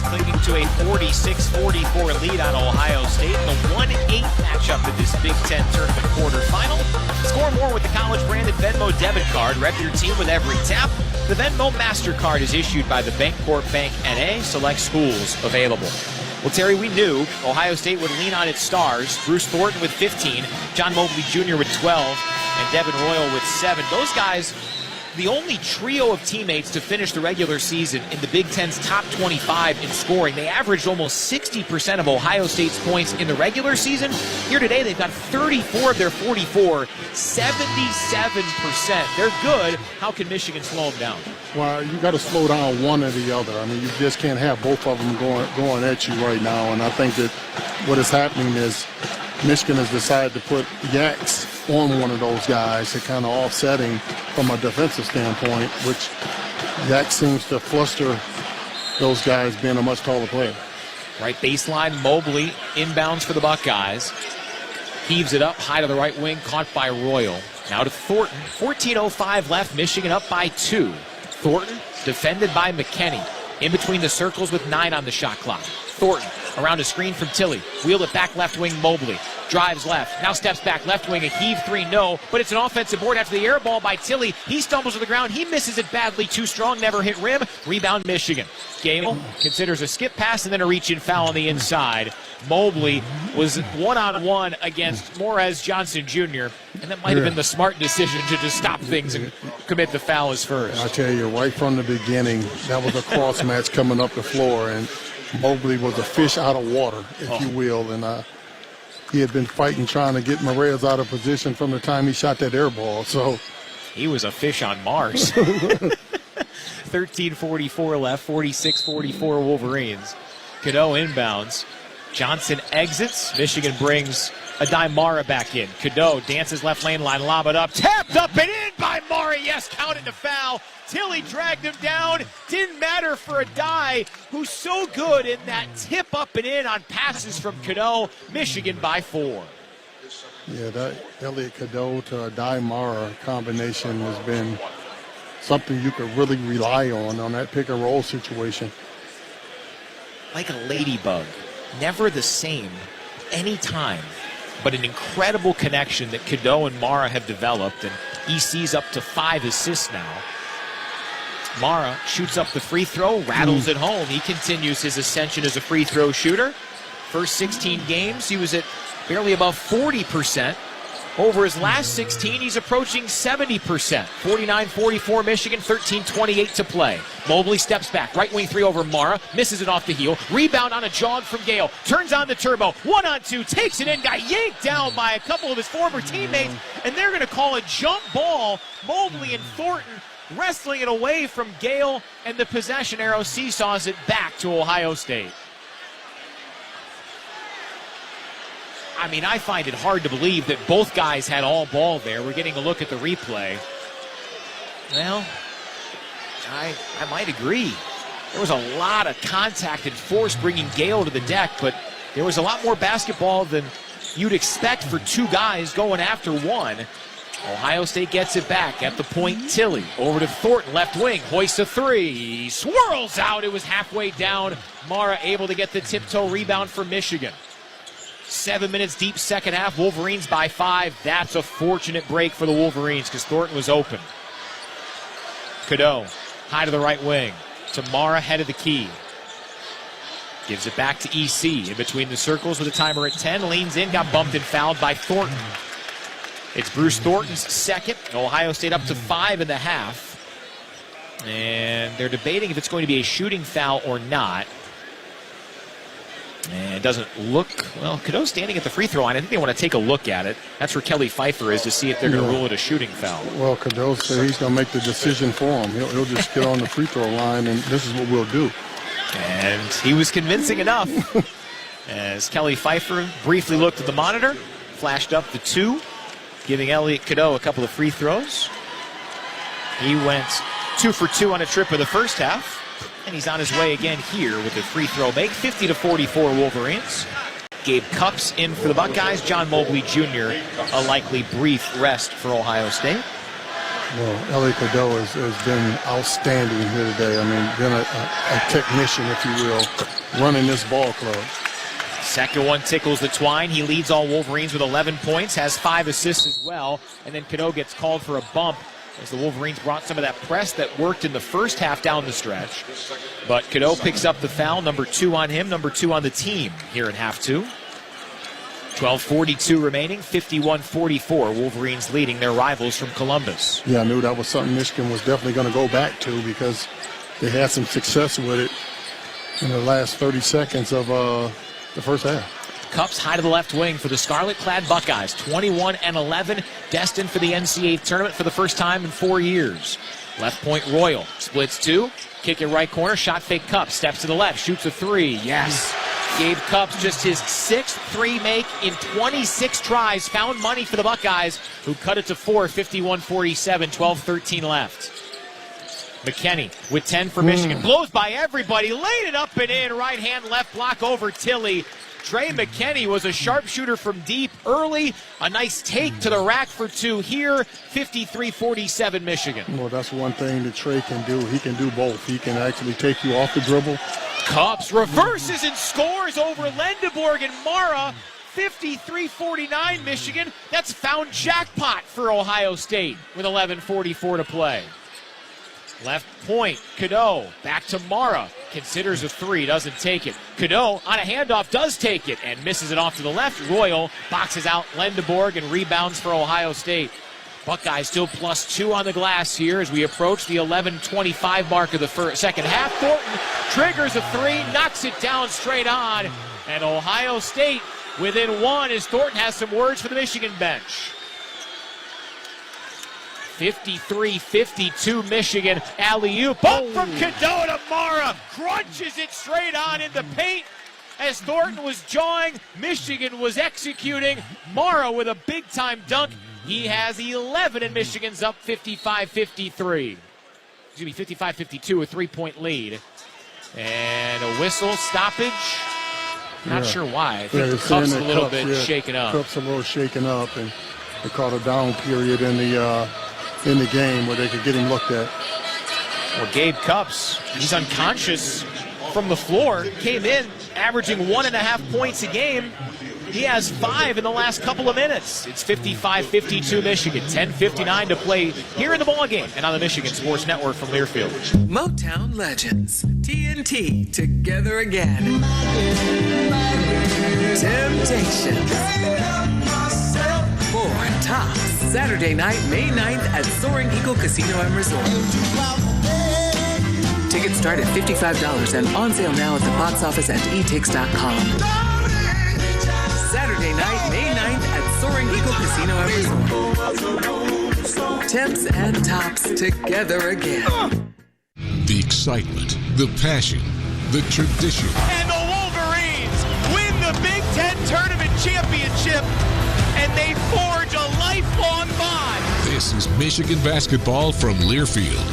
Clinging to a 46-44 lead on Ohio State in the 1-8 matchup in this Big Ten tournament quarterfinal. Score more with the college-branded Venmo debit card. Rep your team with every tap. The Venmo MasterCard is issued by the Bancorp Bank N.A. Select schools available. Well, Terry, we knew Ohio State would lean on its stars. Bruce Thornton with 15, John Mobley Jr. with 12, and Devin Royal with 7. Those guys, the only trio of teammates to finish the regular season in the Big Ten's top 25 in scoring. They averaged almost 60% of Ohio State's points in the regular season. Here today, they've got 34 of their 44, 77%. They're good. How can Michigan slow them down? Well, you got to slow down one or the other. I mean, you just can't have both of them going at you right now. And I think that what is happening is Michigan has decided to put Yaks on one of those guys to kind of offsetting from a defensive standpoint, which Yak seems to fluster those guys being a much taller player. Right baseline, Mobley inbounds for the Buckeyes. Heaves it up high to the right wing, caught by Royal. Now to Thornton. 14:05 left, Michigan up by 2. Thornton defended by McKinney. In between the circles with 9 on the shot clock. Thornton around a screen from Tilly. Wheeled it back left wing, Mobley. Drives left, now steps back left wing, a heave 3, no, but it's an offensive board after the air ball by Tilly. He stumbles to the ground, he misses it badly, too strong, never hit rim. Rebound Michigan. Gale considers a skip pass and then a reach-in foul on the inside. Mobley was one-on-one against Morez Johnson Jr., and that might have been the smart decision to just stop things and commit the foul as first. I tell you, right from the beginning, that was a cross match coming up the floor, and Mobley was a fish out of water, if you will, and he had been fighting, trying to get Morez out of position from the time he shot that air ball. So he was a fish on Mars. 13:44 left, 46-44 Wolverines. Cadeau inbounds. Johnson exits. Michigan brings Adai Mara back in. Cadeau dances left lane line, lob it up. Tapped up and in by Mara. Yes, counted to foul. Tilly dragged him down. Didn't matter for Adai, who's so good in that tip up and in on passes from Cadeau. Michigan by 4. Yeah, that Elliot Cadeau to Adai Mara combination has been something you could really rely on that pick and roll situation. Like a ladybug. Never the same anytime, but an incredible connection that Cadeau and Mara have developed, and EC's up to 5 assists now. Mara shoots up the free throw, rattles it home. He continues his ascension as a free throw shooter. First 16 games, he was at barely above 40%. Over his last 16, he's approaching 70%. 49-44 Michigan, 13:28 to play. Mobley steps back, right wing three over Mara, misses it off the heel. Rebound on a jog from Gale, turns on the turbo, 1-on-2, takes it in, got yanked down by a couple of his former teammates, and they're going to call a jump ball. Mobley and Thornton wrestling it away from Gale, and the possession arrow seesaws it back to Ohio State. I mean, I find it hard to believe that both guys had all ball there. We're getting a look at the replay. Well, I might agree. There was a lot of contact and force bringing Gale to the deck, but there was a lot more basketball than you'd expect for two guys going after one. Ohio State gets it back at the point. Tilly over to Thornton, left wing, hoists a three, he swirls out. It was halfway down. Mara able to get the tiptoe rebound for Michigan. 7 minutes deep second half, Wolverines by 5. That's a fortunate break for the Wolverines because Thornton was open. Cadeau, high to the right wing, to Mara, head of the key. Gives it back to EC, in between the circles with a timer at 10, leans in, got bumped and fouled by Thornton. It's Bruce Thornton's second, Ohio State up to 5.5. And they're debating if it's going to be a shooting foul or not. And it doesn't look, well, Cadeau's standing at the free throw line. I think they want to take a look at it. That's where Kelly Pfeiffer is to see if they're going to rule it a shooting foul. Well, Cadeau said he's going to make the decision for him. He'll just get on the free throw line, and this is what we'll do. And he was convincing enough. As Kelly Pfeiffer briefly looked at the monitor, flashed up the 2, giving Elliot Cadeau a couple of free throws. He went 2 for 2 on a trip in the first half. And he's on his way again here with the free throw make. 50-44 Wolverines. Gabe Cupps in for the Buckeyes. John Mobley Jr. a likely brief rest for Ohio State. Well, Elliot Cadeau has been outstanding here today. I mean, been a technician, if you will, running this ball club. Second one tickles the twine. He leads all Wolverines with 11 points, has 5 assists as well. And then Cadeau gets called for a bump as the Wolverines brought some of that press that worked in the first half down the stretch. But Cadeau picks up the foul, number 2 on him, number 2 on the team here in half 2. 12:42 remaining, 51-44. Wolverines leading their rivals from Columbus. Yeah, I knew that was something Michigan was definitely going to go back to because they had some success with it in the last 30 seconds of the first half. Cupps high to the left wing for the scarlet-clad Buckeyes. 21-11, destined for the NCAA tournament for the first time in 4 years. Left point Royal, splits 2, kick it right corner, shot fake Cupps, steps to the left, shoots a 3, yes. Gabe Cupps, just his 6th 3 make in 26 tries, found money for the Buckeyes, who cut it to 4, 51-47, 12-13 left. McKinney with 10 for Michigan, blows by everybody, laid it up and in, right hand, left block over Tilly. Trey McKinney was a sharpshooter from deep early. A nice take to the rack for 2 here. 53-47 Michigan. Well, that's one thing that Trey can do. He can do both. He can actually take you off the dribble. Cupps reverses and scores over Lendeborg and Mara. 53-49 Michigan. That's found jackpot for Ohio State with 11:44 to play. Left point, Cadeau, back to Mara, considers a 3, doesn't take it. Cadeau on a handoff does take it and misses it off to the left. Royal boxes out Lendeborg and rebounds for Ohio State. Buckeyes still +2 on the glass here as we approach the 11:25 mark of the second half. Thornton triggers a 3, knocks it down straight on, and Ohio State within one as Thornton has some words for the Michigan bench. 53-52 Michigan. Alley-oop from Cadota. Mara crunches it straight on into paint. As Thornton was jawing, Michigan was executing. Mara with a big-time dunk. He has 11, and Michigan's up 55-53. Excuse me, 55-52, a three-point lead. And a whistle, stoppage. Not sure why. I think the cuff's a little bit shaken up. Cuff's a little shaken up, and they caught a down period in the game where they could get him looked at. Well, Gabe Cupps, he's unconscious from the floor. Came in averaging 1.5 points a game. He has 5 in the last couple of minutes. It's 55-52 Michigan. 10:59 to play here in the ballgame and on the Michigan Sports Network from Learfield. Motown Legends. TNT together again. Temptations. For Tops. Saturday night, May 9th at Soaring Eagle Casino and Resort. Tickets start at $55 and on sale now at the box office and etix.com. Saturday night, May 9th at Soaring Eagle Casino and Resort. Temps and Tops together again. The excitement, the passion, the tradition. And the Wolverines win the Big Ten Tournament Championship, and they forge a lifelong bond. This is Michigan basketball from Learfield.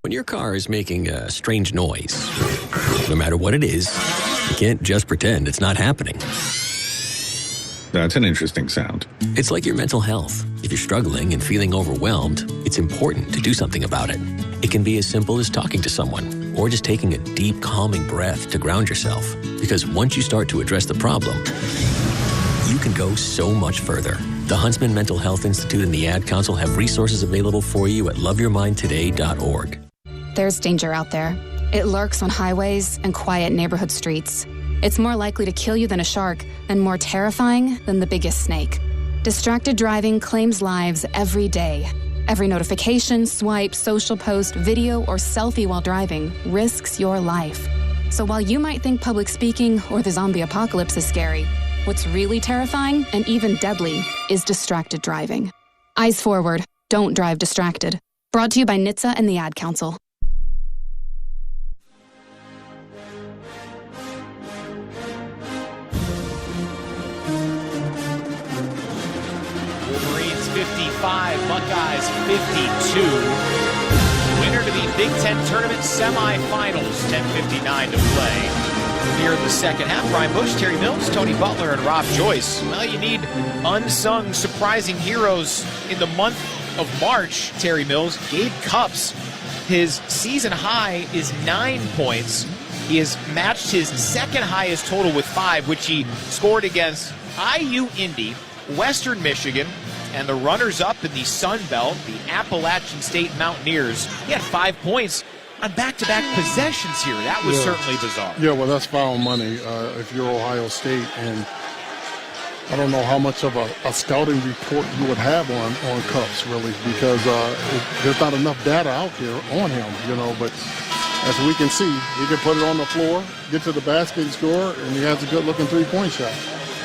When your car is making a strange noise, no matter what it is, you can't just pretend it's not happening. That's an interesting sound. It's like your mental health. If you're struggling and feeling overwhelmed, it's important to do something about it. It can be as simple as talking to someone or just taking a deep, calming breath to ground yourself. Because once you start to address the problem, you can go so much further. The Huntsman Mental Health Institute and the Ad Council have resources available for you at loveyourmindtoday.org. There's danger out there. It lurks on highways and quiet neighborhood streets. It's more likely to kill you than a shark and more terrifying than the biggest snake. Distracted driving claims lives every day. Every notification, swipe, social post, video, or selfie while driving risks your life. So while you might think public speaking or the zombie apocalypse is scary, what's really terrifying and even deadly is distracted driving. Eyes forward. Don't drive distracted. Brought to you by NHTSA and the Ad Council. Wolverines 55, Buckeyes 52. Winner to the Big Ten Tournament semifinals. 10:59 to play. Here in the second half, Brian Bush, Terry Mills, Tony Butler, and Rob Joyce. Well, you need unsung, surprising heroes in the month of March, Terry Mills. Gabe Cupps, his season high is 9 points. He has matched his second highest total with 5, which he scored against IU Indy, Western Michigan, and the runners-up in the Sun Belt, the Appalachian State Mountaineers. He had 5 points on back-to-back possessions here. That was certainly bizarre. Yeah, well, that's foul money if you're Ohio State. And I don't know how much of a scouting report you would have on Cupps, really, because there's not enough data out here on him, But as we can see, he can put it on the floor, get to the basket and score, and he has a good-looking three-point shot.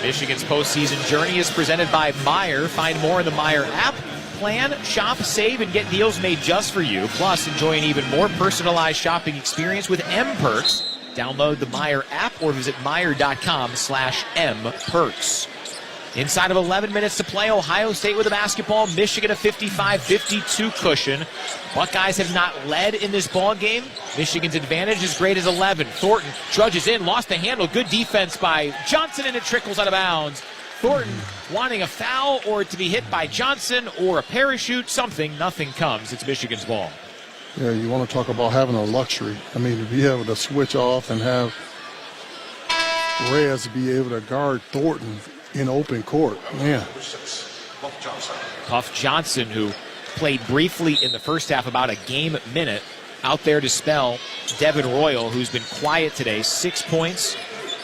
Michigan's postseason journey is presented by Meijer. Find more in the Meijer app. Plan, shop, save, and get deals made just for you. Plus, enjoy an even more personalized shopping experience with M-Perks. Download the Meijer app or visit Meijer.com/M-Perks. Inside of 11 minutes to play, Ohio State with the basketball. Michigan a 55-52 cushion. Buckeyes have not led in this ball game. Michigan's advantage is great as 11. Thornton trudges in, lost the handle. Good defense by Johnson, and it trickles out of bounds. Thornton wanting a foul or to be hit by Johnson or a parachute, something. Nothing comes. It's Michigan's ball. Yeah, you want to talk about having a luxury. I mean, to be able to switch off and have Reyes be able to guard Thornton in open court, man. Puff Johnson, who played briefly in the first half, about a game minute, out there to spell Devin Royal, who's been quiet today. 6 points,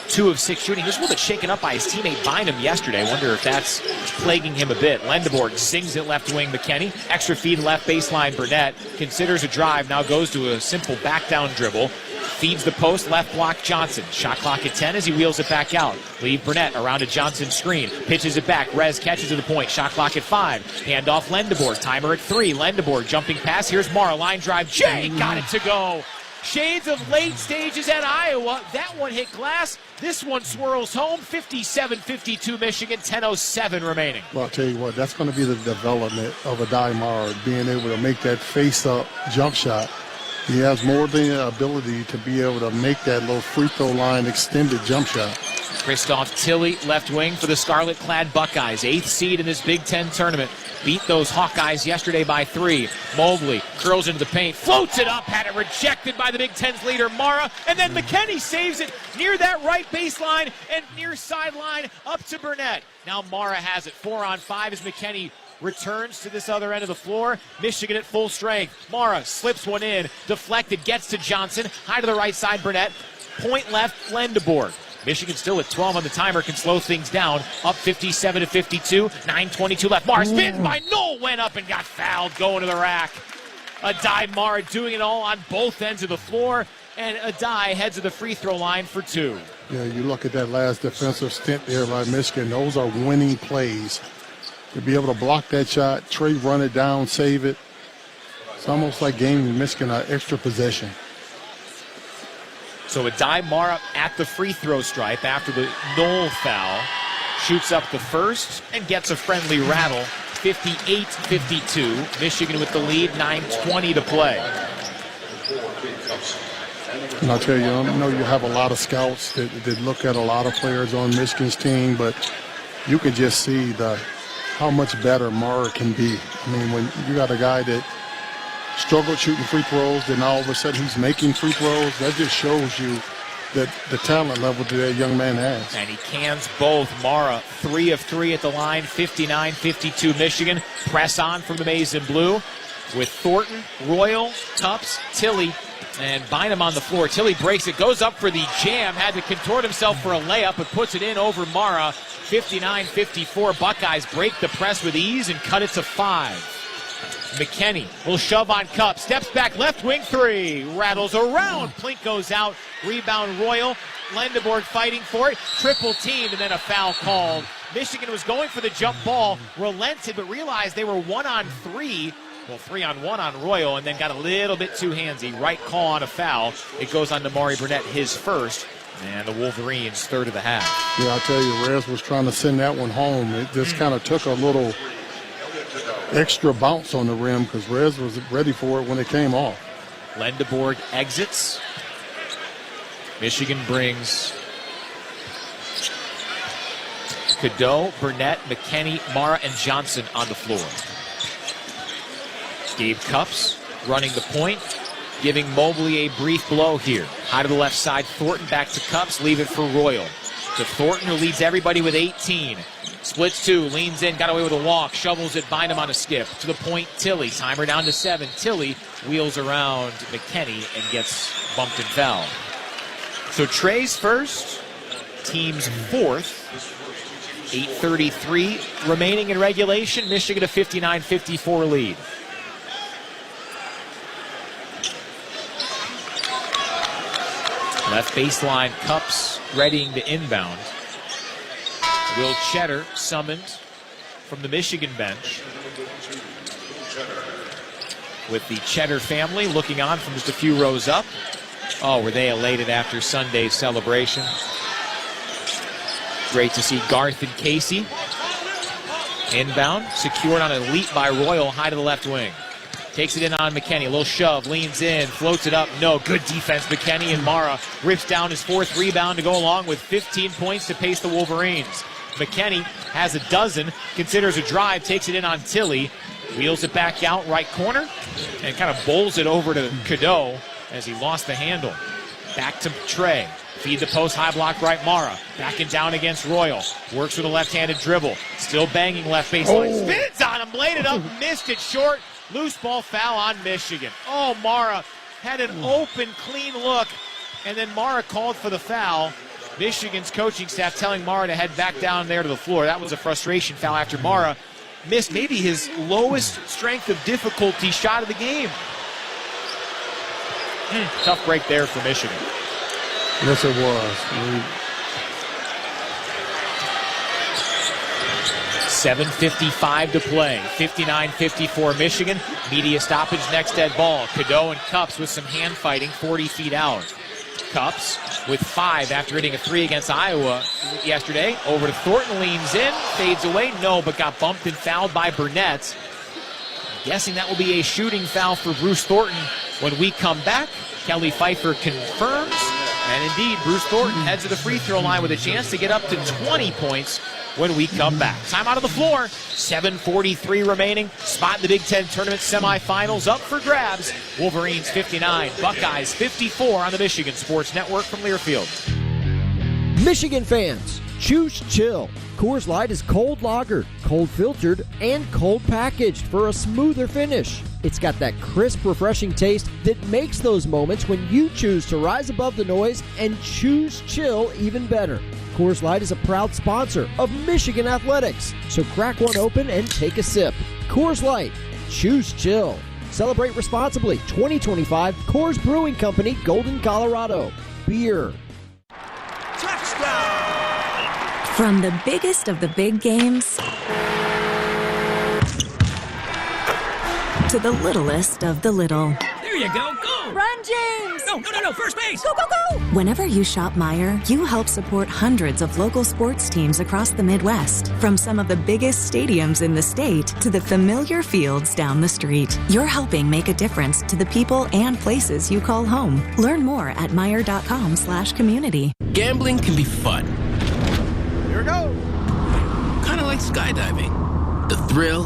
2 of 6 shooting. He was a little bit shaken up by his teammate Bynum yesterday. I wonder if that's plaguing him a bit. Lendeborg sings it left wing McKinney. Extra feed left baseline Burnett. Considers a drive, now goes to a simple back down dribble. Feeds the post, left block Johnson. Shot clock at 10 as he wheels it back out. Leave Burnett around a Johnson screen. Pitches it back. Rez catches to the point. Shot clock at 5. Handoff Lendeborg. Timer at 3. Lendeborg jumping pass. Here's Mara. Line drive. Jay got it to go. Shades of late stages at Iowa. That one hit glass. This one swirls home. 57-52 Michigan. 10:07 remaining. Well, I'll tell you what, that's going to be the development of Adai Mara, being able to make that face-up jump shot. He has more than the ability to be able to make that little free throw line extended jump shot. Christoph Tilley, left wing for the scarlet-clad Buckeyes. 8th seed in this Big Ten tournament. Beat those Hawkeyes yesterday by 3. Mobley curls into the paint, floats it up, had it rejected by the Big Ten's leader, Mara, and then McKinney saves it near that right baseline and near sideline up to Burnett. Now Mara has it. 4-on-5 as McKinney returns to this other end of the floor. Michigan at full strength. Mara slips one in, deflected, gets to Johnson, high to the right side, Burnett. Point left, Lendeborg. Michigan still at 12 on the timer, can slow things down. Up 57-52, 9:22 left. Mara spins by Knoll, went up and got fouled, going to the rack. Adai Mara doing it all on both ends of the floor, and Adai heads to the free throw line for 2. Yeah, you look at that last defensive stint there by Michigan. Those are winning plays. To be able to block that shot, Trey run it down, save it. It's almost like giving Michigan an extra possession. So Adai Mara at the free throw stripe after the Knoll foul. Shoots up the first and gets a friendly rattle. 58-52. Michigan with the lead, 9:20 to play. And I'll tell you, I know you have a lot of scouts that look at a lot of players on Michigan's team, but you can just see how much better Mara can be. I mean, when you got a guy that struggled shooting free throws, then all of a sudden he's making free throws, that just shows you that the talent level that young man has. And he cans both. Mara, 3 of 3 at the line, 59-52 Michigan. Press on from the maize and blue with Thornton, Royal, Tufts, Tilley, and Bynum on the floor. Tilley breaks it, goes up for the jam, had to contort himself for a layup, but puts it in over Mara. 59-54. Buckeyes break the press with ease and cut it to 5. McKinney will shove on Cup, steps back, left wing 3, rattles around, Plink goes out, rebound Royal, Lendeborg fighting for it, triple teamed, and then a foul called. Michigan was going for the jump ball, relented, but realized they were 1-on-3, well, 3-on-1 on Royal, and then got a little bit too handsy. Right call on a foul. It goes on to Maury Burnett, his first, and the Wolverines' third of the half. Yeah, I'll tell you, Rez was trying to send that one home. It just kind of took a little extra bounce on the rim because Rez was ready for it when it came off. Lendeborg exits. Michigan brings Cadeau, Burnett, McKinney, Mara, and Johnson on the floor. Gabe Cups running the point, giving Mobley a brief blow here. High to the left side, Thornton back to Cups, leave it for Royal. To Thornton, who leads everybody with 18. Splits 2, leans in, got away with a walk, shovels it, Bynum on a skip. To the point, Tilley, timer down to 7. Tilley wheels around McKinney and gets bumped and fouled. So Trey's first, team's fourth. 8:33 remaining in regulation. Michigan a 59-54 lead. Left baseline, Cups readying to inbound. Will Cheddar summoned from the Michigan bench. With the Cheddar family looking on from just a few rows up. Oh, were they elated after Sunday's celebration. Great to see Garth and Casey. Inbound, secured on a leap by Royal, high to the left wing. Takes it in on McKinney, a little shove, leans in, floats it up, no, good defense, McKinney, and Mara rips down his 4th rebound to go along with 15 points to pace the Wolverines. McKinney has a dozen, considers a drive, takes it in on Tilley, wheels it back out right corner, and kind of bowls it over to Cadeau as he lost the handle. Back to Trey. Feed the post, high block right, Mara. Backing down against Royal. Works with a left-handed dribble. Still banging left baseline. Oh. Spins on him, laid it up, missed it short. Loose ball foul on Michigan. Oh, Mara had an open, clean look, and then Mara called for the foul. Michigan's coaching staff telling Mara to head back down there to the floor. That was a frustration foul after Mara missed maybe his lowest strength of difficulty shot of the game. Tough break there for Michigan. Yes, it was. 7:55 to play. 59-54 Michigan. Media stoppage, next dead ball. Cadeau and Cups with some hand fighting 40 feet out. Cups with 5 after hitting a 3 against Iowa yesterday. Over to Thornton, leans in, fades away. No, but got bumped and fouled by Burnett. Guessing that will be a shooting foul for Bruce Thornton when we come back. Kelly Pfeiffer confirms. And indeed, Bruce Thornton heads to the free throw line with a chance to get up to 20 points when we come back. Time out of the floor. 7:43 remaining. Spot in the Big Ten tournament semifinals up for grabs. Wolverines 59, Buckeyes 54 on the Michigan Sports Network from Learfield. Michigan fans, choose chill. Coors Light is cold lagered, cold filtered, and cold packaged for a smoother finish. It's got that crisp, refreshing taste that makes those moments when you choose to rise above the noise and choose chill even better. Coors Light is a proud sponsor of Michigan Athletics, so crack one open and take a sip. Coors Light, choose chill. Celebrate responsibly. 2025 Coors Brewing Company, Golden, Colorado. Beer. From the biggest of the big games to the littlest of the little. There you go, go! Run, James! No, first base! Go, go, go! Whenever you shop Meijer, you help support hundreds of local sports teams across the Midwest. From some of the biggest stadiums in the state to the familiar fields down the street. You're helping make a difference to the people and places you call home. Learn more at Meijer.com/community. Gambling can be fun. Here we go. Kind of like skydiving. The thrill,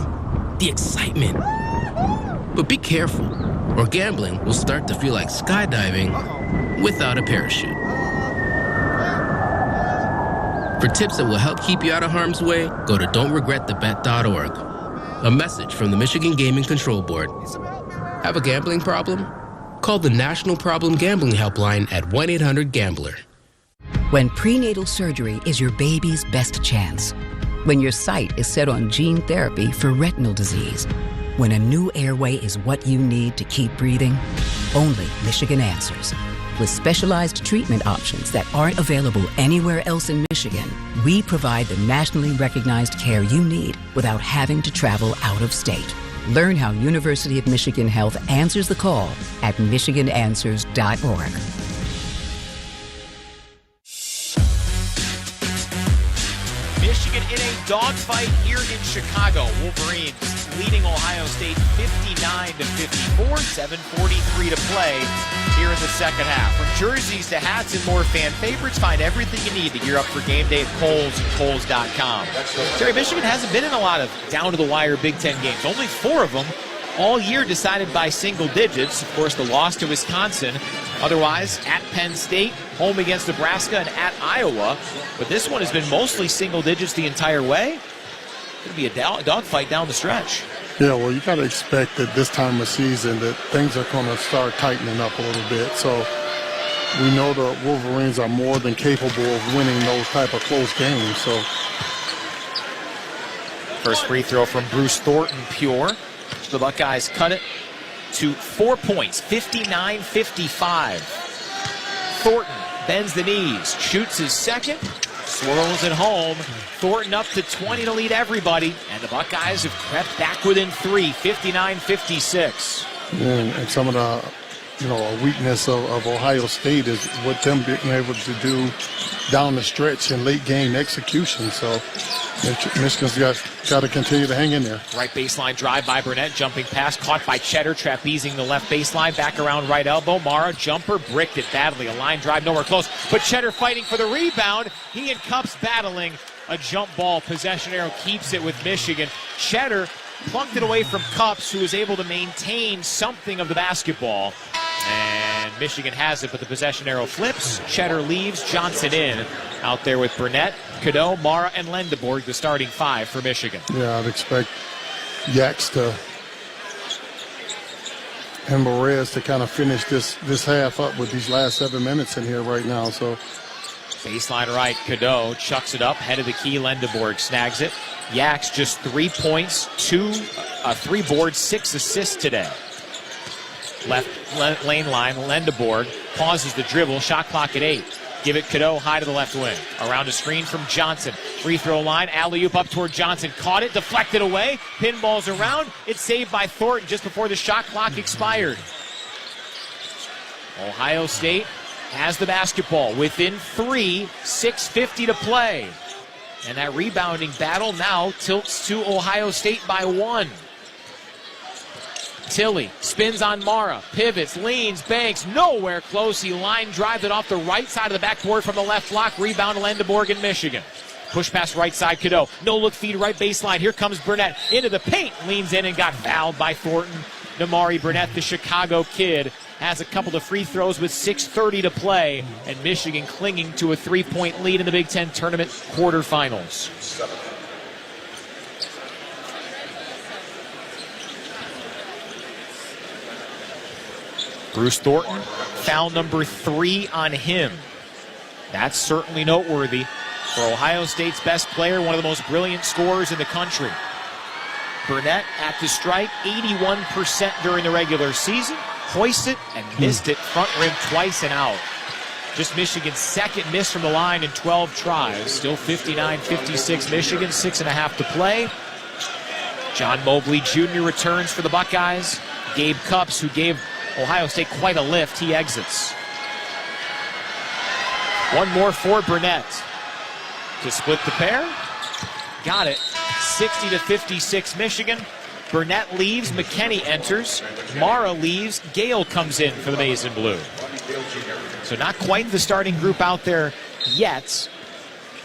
the excitement. But be careful, or gambling will start to feel like skydiving without a parachute. For tips that will help keep you out of harm's way, go to don'tregretthebet.org. A message from the Michigan Gaming Control Board. Have a gambling problem? Call the National Problem Gambling Helpline at 1-800-GAMBLER. When prenatal surgery is your baby's best chance. When your sight is set on gene therapy for retinal disease. When a new airway is what you need to keep breathing, only Michigan answers. With specialized treatment options that aren't available anywhere else in Michigan, we provide the nationally recognized care you need without having to travel out of state. Learn how University of Michigan Health answers the call at michigananswers.org. Michigan in a dogfight here in Chicago. Wolverines leading Ohio State 59-54, 7:43 to play here in the second half. From jerseys to hats and more fan favorites, find everything you need to gear up for game day at Kohl's and Kohl's.com. Terry, Michigan hasn't been in a lot of down-to-the-wire Big Ten games. Only 4 of them all year decided by single digits. Of course, the loss to Wisconsin. Otherwise, at Penn State, home against Nebraska, and at Iowa. But this one has been mostly single digits the entire way. It's going to be a dogfight down the stretch. Yeah, well, you got to expect that this time of season that things are going to start tightening up a little bit. So we know the Wolverines are more than capable of winning those type of close games. So first free throw from Bruce Thornton, pure. The Buckeyes cut it to 4 points, 59-55. Thornton bends the knees, shoots his second, swirls it home. Thornton up to 20 to lead everybody, and the Buckeyes have crept back within 3, 59-56. And some of the, a weakness of Ohio State is what them being able to do down the stretch in late game execution. So Michigan's got to continue to hang in there. Right baseline drive by Burnett, jumping pass, caught by Cheddar, trapezing the left baseline, back around right elbow. Mara, jumper, bricked it badly. A line drive, nowhere close. But Cheddar fighting for the rebound. He and Cups battling a jump ball. Possession arrow keeps it with Michigan. Cheddar plunked it away from Cups, who was able to maintain something of the basketball. And Michigan has it, but the possession arrow flips. Cheddar leaves, Johnson in. Out there with Burnett, Cadeau, Mara, and Lendeborg, the starting 5 for Michigan. Yeah, I'd expect Yaks and Perez to kind of finish this half up with these last 7 minutes in here right now. So baseline right, Cadeau chucks it up, head of the key, Lendeborg snags it. Yaks just 3 points, 3 boards, 6 assists today. Left lane line, Lendeborg pauses the dribble, shot clock at 8. Give it Cadeau high to the left wing. Around a screen from Johnson. Free throw line, alley-oop up toward Johnson. Caught it, deflected away, pinballs around. It's saved by Thornton just before the shot clock expired. Ohio State has the basketball within 3, 6:50 to play. And that rebounding battle now tilts to Ohio State by 1. Tilly spins on Mara, pivots, leans, banks, nowhere close. He line drives it off the right side of the backboard from the left block. Rebound Lendeborg in Michigan. Push pass right side, Cadeau. No look feed right baseline. Here comes Burnett into the paint. Leans in and got fouled by Thornton. Damari Burnett, the Chicago kid, has a couple of free throws with 6:30 to play. And Michigan clinging to a 3-point lead in the Big Ten tournament quarterfinals. Bruce Thornton, foul number 3 on him. That's certainly noteworthy for Ohio State's best player, one of the most brilliant scorers in the country. Burnett at the strike, 81% during the regular season. Hoisted and missed it front rim twice and out. Just Michigan's second miss from the line in 12 tries. Still 59-56 Michigan, 6.5 to play. John Mobley Jr. returns for the Buckeyes. Gabe Cupps, who gave Ohio State quite a lift, he exits. One more for Burnett to split the pair. Got it. 60-56 Michigan. Burnett leaves, McKinney enters. Mara leaves, Gale comes in for the Maize and Blue. So not quite the starting group out there yet.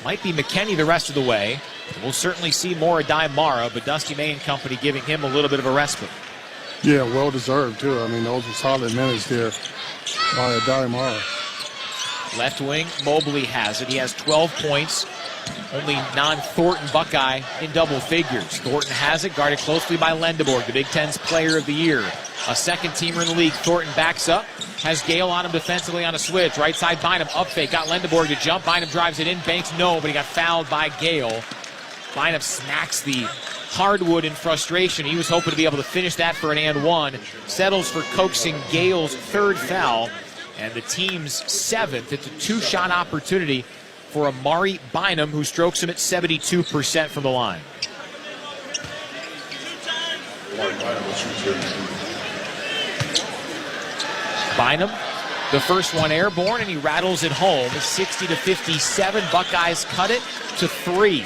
Might be McKinney the rest of the way. We'll certainly see more Adai Mara, but Dusty May and company giving him a little bit of a respite. Yeah, well deserved too. I mean, those were solid minutes there by Adai Mara. Left wing, Mobley has it. He has 12 points. Only non-Thornton Buckeye in double figures. Thornton has it, guarded closely by Lendeborg, the Big Ten's player of the year. A second teamer in the league. Thornton backs up, has Gale on him defensively on a switch. Right side, Bynum, up fake, got Lendeborg to jump. Bynum drives it in, Banks no, but he got fouled by Gale. Bynum smacks the hardwood in frustration. He was hoping to be able to finish that for an and one. Settles for coaxing Gale's third foul, and the team's 7th. It's a 2-shot opportunity for Amari Bynum, who strokes him at 72% from the line. Bynum, the first one airborne, and he rattles it home. 60-57. Buckeyes cut it to 3.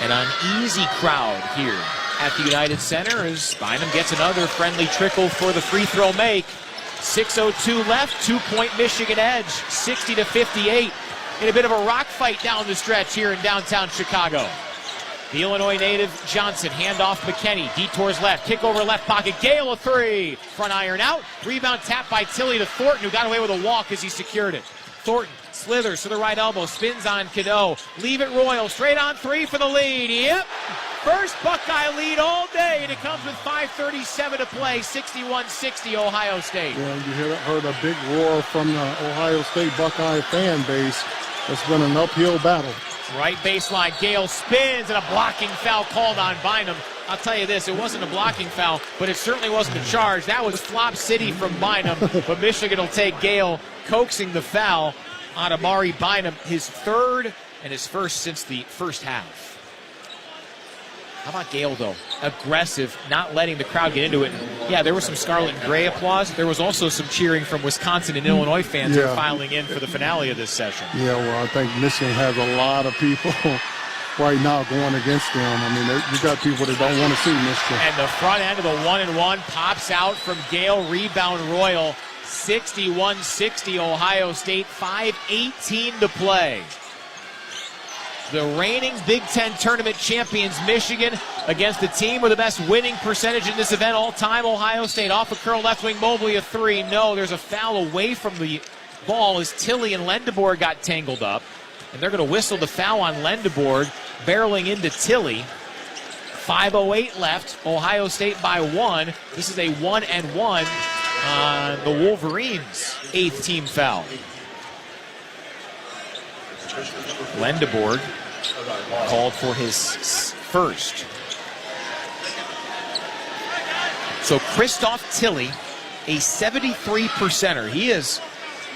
An uneasy crowd here at the United Center as Bynum gets another friendly trickle for the free throw make. 6:02 left, 2-point Michigan edge, 60-58. In a bit of a rock fight down the stretch here in downtown Chicago. The Illinois native Johnson, handoff McKinney, detours left, kick over left pocket, Gale a 3. Front iron out, rebound tap by Tilly to Thornton, who got away with a walk as he secured it. Thornton slithers to the right elbow, spins on Cadeau. Leave it Royal, straight on 3 for the lead. Yep, first Buckeye lead all day, and it comes with 5:37 to play, 61-60 Ohio State. Yeah, you heard a big roar from the Ohio State Buckeye fan base. It's been an uphill battle. Right baseline, Gale spins, and a blocking foul called on Bynum. I'll tell you this, it wasn't a blocking foul, but it certainly wasn't a charge. That was flop city from Bynum, but Michigan will take Gale coaxing the foul on Amari Bynum, his third and his first since the first half. How about Gale, though? Aggressive, not letting the crowd get into it. Yeah, there was some scarlet and gray applause. There was also some cheering from Wisconsin and Illinois fans who are filing in for the finale of this session. Yeah, well, I think Michigan has a lot of people right now going against them. I mean, you got people that don't want to see Michigan. And the front end of the 1-and-1 pops out from Gale. Rebound Royal. 61-60 Ohio State. 5:18 to play. The reigning Big Ten tournament champions, Michigan, against the team with the best winning percentage in this event all time, Ohio State. Off a curl, left wing, Mobley a 3. No, there's a foul away from the ball as Tilly and Lendeborg got tangled up. And they're going to whistle the foul on Lendeborg, barreling into Tilly. 5:08 left, Ohio State by 1. This is a 1-and-1 on the Wolverines' 8th team foul. Lendeborg called for his first. So Christoph Tilley, a 73%er. He is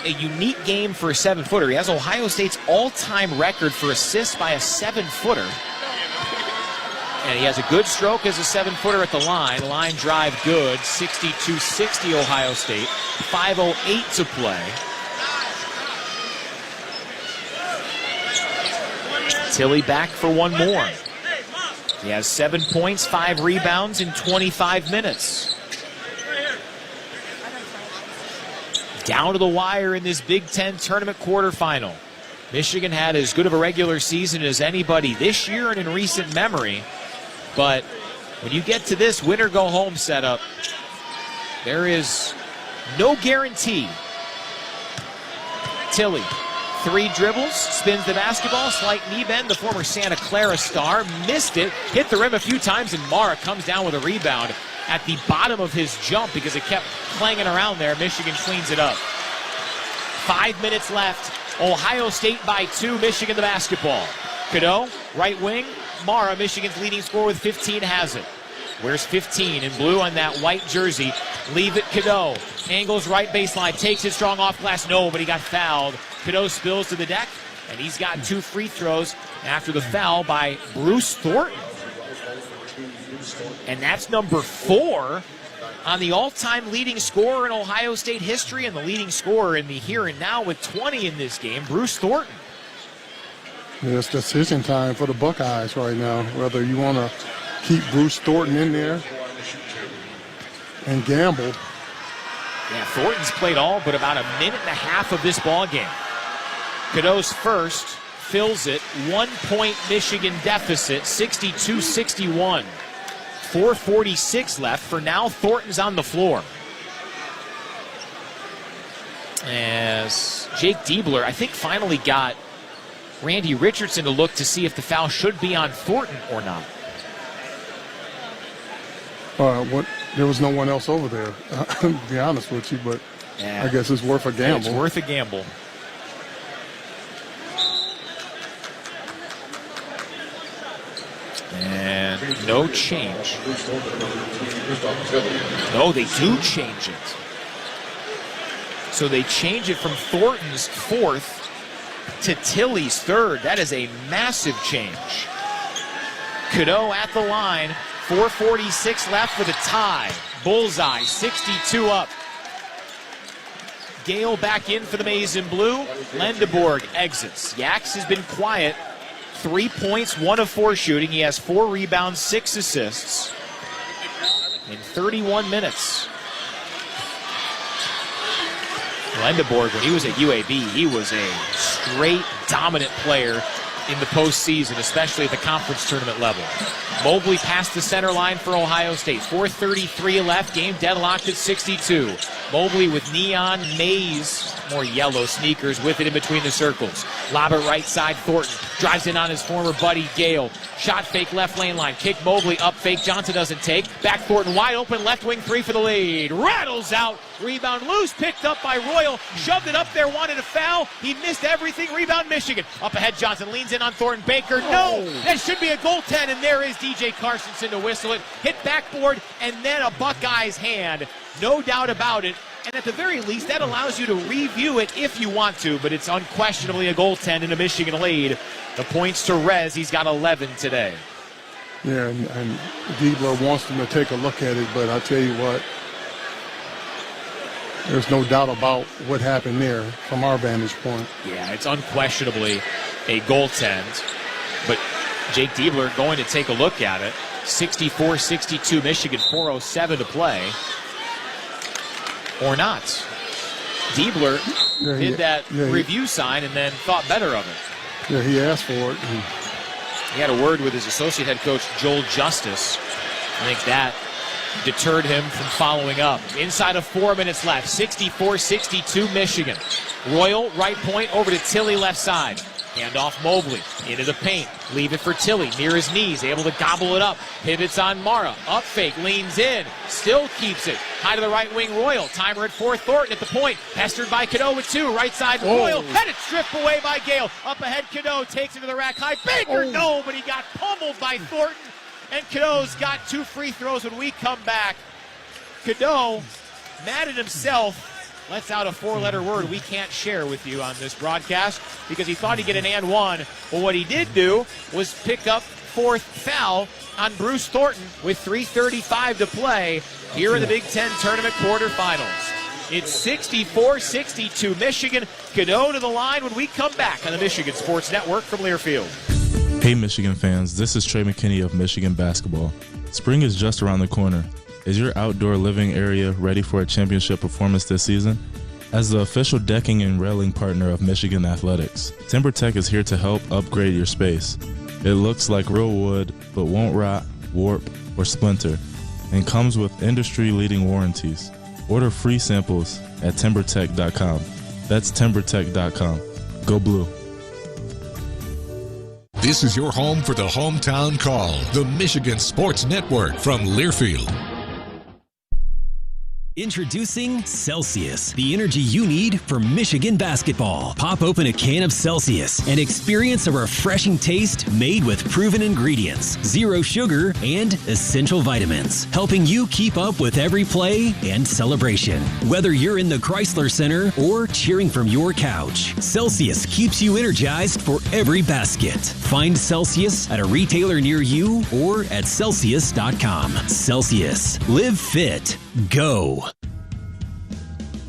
a unique game for a 7-footer. He has Ohio State's all-time record for assists by a 7-footer. And he has a good stroke as a 7-footer at the line. Line drive good. 62-60 Ohio State. 5:08 to play. Tilley back for one more. He has 7 points, 5 rebounds in 25 minutes. Down to the wire in this Big Ten tournament quarterfinal. Michigan had as good of a regular season as anybody this year and in recent memory. But when you get to this win-or-go-home setup, there is no guarantee. Tilley, 3 dribbles, spins the basketball, slight knee bend. The former Santa Clara star missed it, hit the rim a few times, and Mara comes down with a rebound at the bottom of his jump because it kept clanging around there. Michigan cleans it up. 5 minutes left. Ohio State by 2, Michigan the basketball. Cadeau, right wing. Mara, Michigan's leading scorer with 15, has it. Where's 15 in blue on that white jersey? Leave it, Cadeau. Angles right baseline, takes it strong off glass. No, but he got fouled. Cadeau spills to the deck, and he's got 2 free throws after the foul by Bruce Thornton. And that's number 4 on the all-time leading scorer in Ohio State history and the leading scorer in the here and now with 20 in this game, Bruce Thornton. It's decision time for the Buckeyes right now, whether you want to keep Bruce Thornton in there and gamble. Yeah, Thornton's played all but about a minute and a half of this ball game. Cadeau's first, fills it, 1-point Michigan deficit, 62-61. 4:46 left. For now, Thornton's on the floor. As Jake Diebler, I think, finally got Randy Richardson to look to see if the foul should be on Thornton or not. There was no one else over there, to be honest with you, but yeah. I guess it's worth a gamble. It's worth a gamble. And no change. No, they do change it. So they change it from Thornton's 4th to Tilley's 3rd. That is a massive change. Cadeau at the line. 4:46 left for the tie. Bullseye, 62 up. Gale back in for the maize and blue. Lendeborg exits. Yax has been quiet. 3 points, 1 of 4 shooting. He has 4 rebounds, 6 assists in 31 minutes. Lendeborg, when he was at UAB, he was a straight dominant player in the postseason, especially at the conference tournament level. Mobley past the center line for Ohio State. 4:33 left. Game deadlocked at 62. Mobley with neon maize, more yellow sneakers with it in between the circles. Lob it right side. Thornton drives in on his former buddy Gale. Shot fake left lane line. Kick Mobley up fake. Johnson doesn't take. Back Thornton wide open. Left wing 3 for the lead. Rattles out. Rebound loose. Picked up by Royal. Shoved it up there. Wanted a foul. He missed everything. Rebound Michigan. Up ahead Johnson leans in on Thornton. Baker. No. That should be a goaltend. And there is DJ Carstensen to whistle it. Hit backboard. And then a Buckeyes hand. No doubt about it. And at the very least, that allows you to review it if you want to, but it's unquestionably a goaltend in a Michigan lead. The points to Rez. He's got 11 today. Yeah, and Diebler wants them to take a look at it, but I tell you what, there's no doubt about what happened there from our vantage point. Yeah, it's unquestionably a goaltend, but Jake Diebler going to take a look at it. 64-62 Michigan, 4:07 to play. Or not. Diebler did that review sign and then thought better of it. Yeah, he asked for it. He had a word with his associate head coach, Joel Justice. I think that deterred him from following up. Inside of 4 minutes left, 64-62 Michigan. Royal, right point, over to Tilley, left side. Hand off Mobley, into the paint. Leave it for Tilley, near his knees, able to gobble it up. Pivots on Mara, up fake, leans in, still keeps it. High to the right wing, Royal. Timer at 4, Thornton at the point. Pestered by Cadeau with 2, right side, Royal. Had it stripped away by Gale. Up ahead, Cadeau takes it to the rack high. Baker, no, but he got pummeled by Thornton. And Cadeau's got 2 free throws when we come back. Cadeau, mad at himself, lets out a 4-letter word we can't share with you on this broadcast because he thought he'd get an and one. Well, what he did do was pick up 4th foul on Bruce Thornton with 3:35 to play here in the Big Ten Tournament quarterfinals. It's 64-62 Michigan. Cadeau to the line when we come back on the Michigan Sports Network from Learfield. Hey Michigan fans, this is Trey McKinney of Michigan Basketball. Spring is just around the corner. Is your outdoor living area ready for a championship performance this season? As the official decking and railing partner of Michigan Athletics, TimberTech is here to help upgrade your space. It looks like real wood, but won't rot, warp, or splinter, and comes with industry-leading warranties. Order free samples at TimberTech.com. That's TimberTech.com. Go Blue. This is your home for the Hometown Call, the Michigan Sports Network from Learfield. Introducing Celsius, the energy you need for Michigan basketball. Pop open a can of Celsius and experience a refreshing taste made with proven ingredients, 0 sugar, and essential vitamins, helping you keep up with every play and celebration. Whether you're in the Chrysler Center or cheering from your couch, Celsius keeps you energized for every basket. Find Celsius at a retailer near you or at Celsius.com. Celsius. Live fit. Go.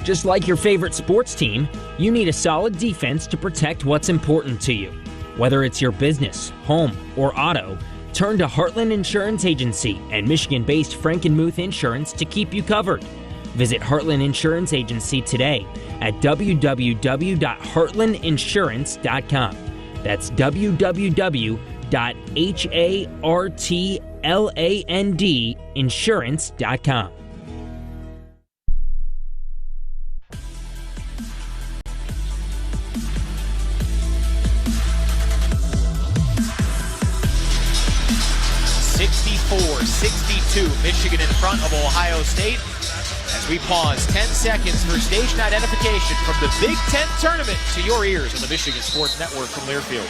Just like your favorite sports team, you need a solid defense to protect what's important to you. Whether it's your business, home, or auto, turn to Heartland Insurance Agency and Michigan-based Frankenmuth Insurance to keep you covered. Visit Heartland Insurance Agency today at www.heartlandinsurance.com. That's www.heartlandinsurance.com. Michigan in front of Ohio State. As we pause 10 seconds for station identification from the Big Ten Tournament to your ears on the Michigan Sports Network from Learfield.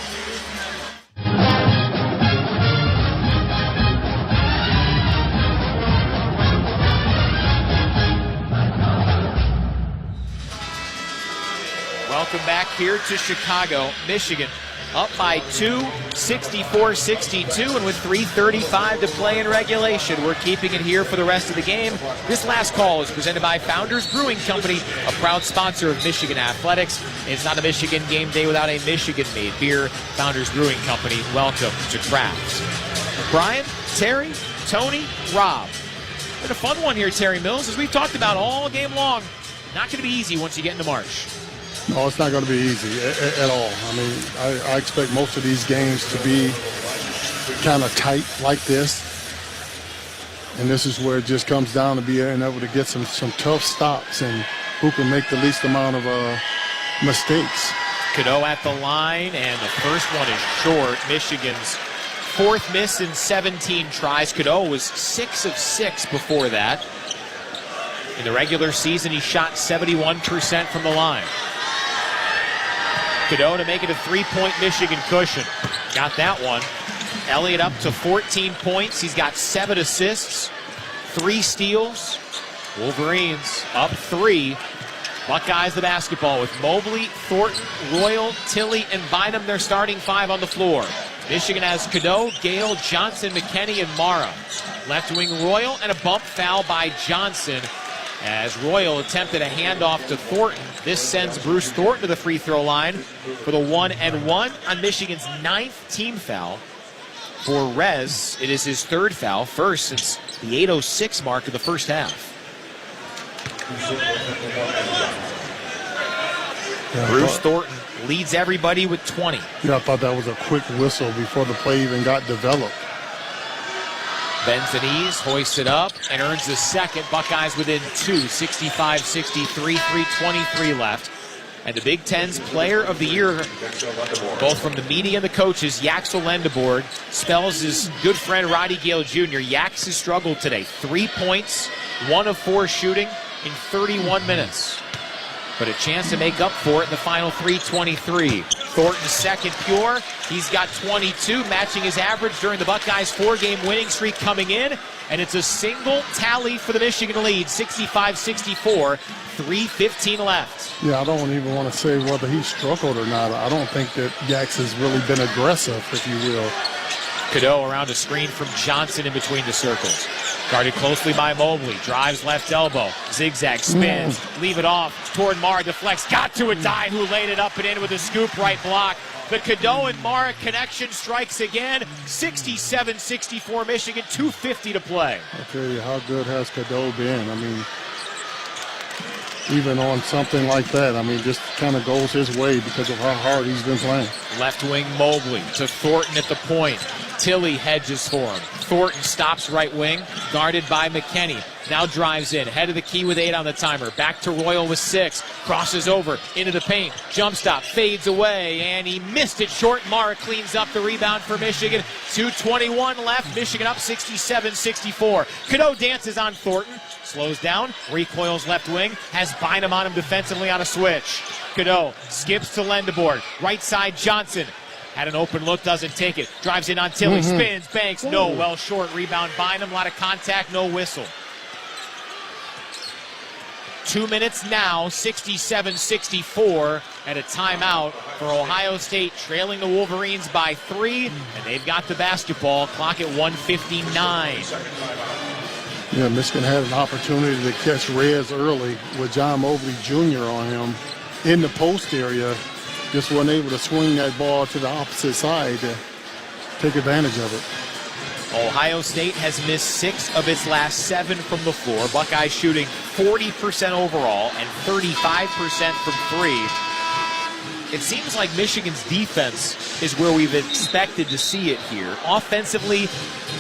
Welcome back here to Chicago, Michigan. Up by 2, 64-62, and with 3:35 to play in regulation. We're keeping it here for the rest of the game. This last call is presented by Founders Brewing Company, a proud sponsor of Michigan Athletics. It's not a Michigan game day without a Michigan-made beer. Founders Brewing Company, welcome to Crafts. Brian, Terry, Tony, Rob. Been a fun one here, Terry Mills, as we've talked about all game long. Not going to be easy once you get into March. No, it's not going to be easy at all. I mean, I expect most of these games to be kind of tight like this. And this is where it just comes down to being able to get some tough stops and who can make the least amount of mistakes. Cadeau at the line, and the first one is short. Michigan's 4th miss in 17 tries. Cadeau was 6 of 6 before that. In the regular season, he shot 71% from the line. Cadeau to make it a 3-point Michigan cushion. Got that one. Elliott up to 14 points. He's got 7 assists, 3 steals. Wolverines up 3. Buckeyes the basketball with Mobley, Thornton, Royal, Tilley, and Bynum, their starting 5 on the floor. Michigan has Cadeau, Gale, Johnson, McKinney, and Mara. Left wing Royal, and a bump foul by Johnson as Royal attempted a handoff to Thornton. This sends Bruce Thornton to the free throw line for the 1-and-1 on Michigan's 9th team foul. For Rez, it is his 3rd foul, first since the 8:06 mark of the first half. Bruce Thornton leads everybody with 20. Yeah, I thought that was a quick whistle before the play even got developed. Bends the knees, hoists it up, and earns the second. Buckeyes within 2, 65-63, 3:23 left. And the Big Ten's Player of the Year, both from the media and the coaches, Yaxel Lendeborg, spells his good friend Rody Gale Jr. Yax has struggled today. 3 points, 1 of 4 shooting in 31 minutes. But a chance to make up for it in the final 3:23. Thornton's second pure. He's got 22, matching his average during the Buckeyes' 4-game winning streak coming in. And it's a single tally for the Michigan lead, 65-64, 3:15 left. Yeah, I don't even want to say whether he struggled or not. I don't think that Yax has really been aggressive, if you will. Cadeau around a screen from Johnson in between the circles. Guarded closely by Mobley. Drives left elbow. Zigzag spins. Leave it off toward Mara. Deflects. Got to a die who laid it up and in with a scoop right block. The Cadeau and Mara connection strikes again. 67-64 Michigan. 2:50 to play. I'll tell you, how good has Cadeau been? I mean, even on something like that, I mean, just kind of goes his way because of how hard he's been playing. Left wing Mobley to Thornton at the point. Tilly hedges for him. Thornton stops right wing, guarded by McKinney. Now drives in, head of the key with 8 on the timer. Back to Royal with 6. Crosses over into the paint. Jump stop, fades away, and he missed it short. Mara cleans up the rebound for Michigan. 2:21 left. Michigan up 67-64. Cadeau dances on Thornton. Slows down, recoils left wing, has Bynum on him defensively on a switch. Cadeau skips to Lendeborg. Right side Johnson. Had an open look, doesn't take it. Drives in on Tilly, spins, banks, no, well short. Rebound Bynum, a lot of contact, no whistle. 2 minutes now, 67-64, and a timeout for Ohio State, trailing the Wolverines by 3, and they've got the basketball. Clock at 1:59. Yeah, Michigan had an opportunity to catch Rez early with John Mobley Jr. on him in the post area. Just wasn't able to swing that ball to the opposite side to take advantage of it. Ohio State has missed 6 of its last 7 from the floor. Buckeyes shooting 40% overall and 35% from 3. It seems like Michigan's defense is where we've expected to see it here. Offensively,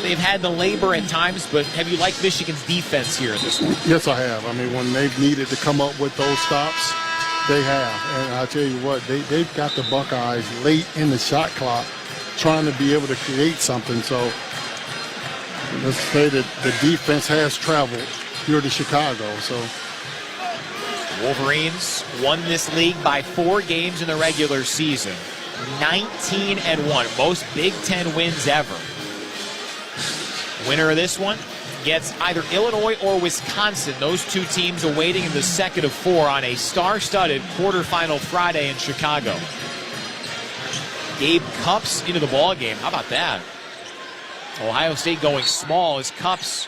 they've had the labor at times, but have you liked Michigan's defense here in this one? Yes, I have. I mean, when they've needed to come up with those stops, they have. And I'll tell you what, they've got the Buckeyes late in the shot clock trying to be able to create something. So let's say that the defense has traveled here to Chicago. So Wolverines won this league by 4 games in the regular season. 19-1, most Big Ten wins ever. Winner of this one gets either Illinois or Wisconsin. Those 2 teams awaiting in the second of 4 on a star-studded quarterfinal Friday in Chicago. Gabe Cups into the ball game. How about that? Ohio State going small as Cups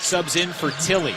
subs in for Tilly.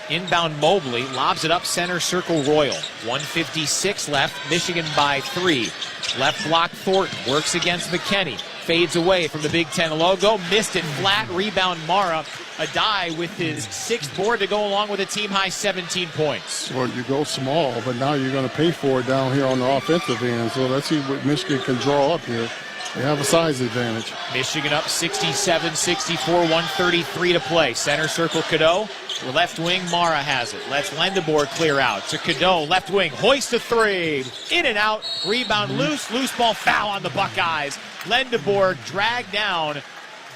Inbound Mobley lobs it up center circle Royal. 1:56 left. Michigan by 3. Left block Thornton works against McKinney. Fades away from the Big Ten logo. Missed it flat. Rebound Mara. A die with his 6th board to go along with a team-high 17 points. Well, you go small, but now you're going to pay for it down here on the offensive end. So let's see what Michigan can draw up here. They have a size advantage. Michigan up 67-64, 1:33 to play. Center circle Cadeau. Left wing Mara has it. Lets Lendeborg clear out to Cadeau. Left wing hoist a 3. In and out. Rebound loose. Loose ball foul on the Buckeyes. Lendeborg dragged down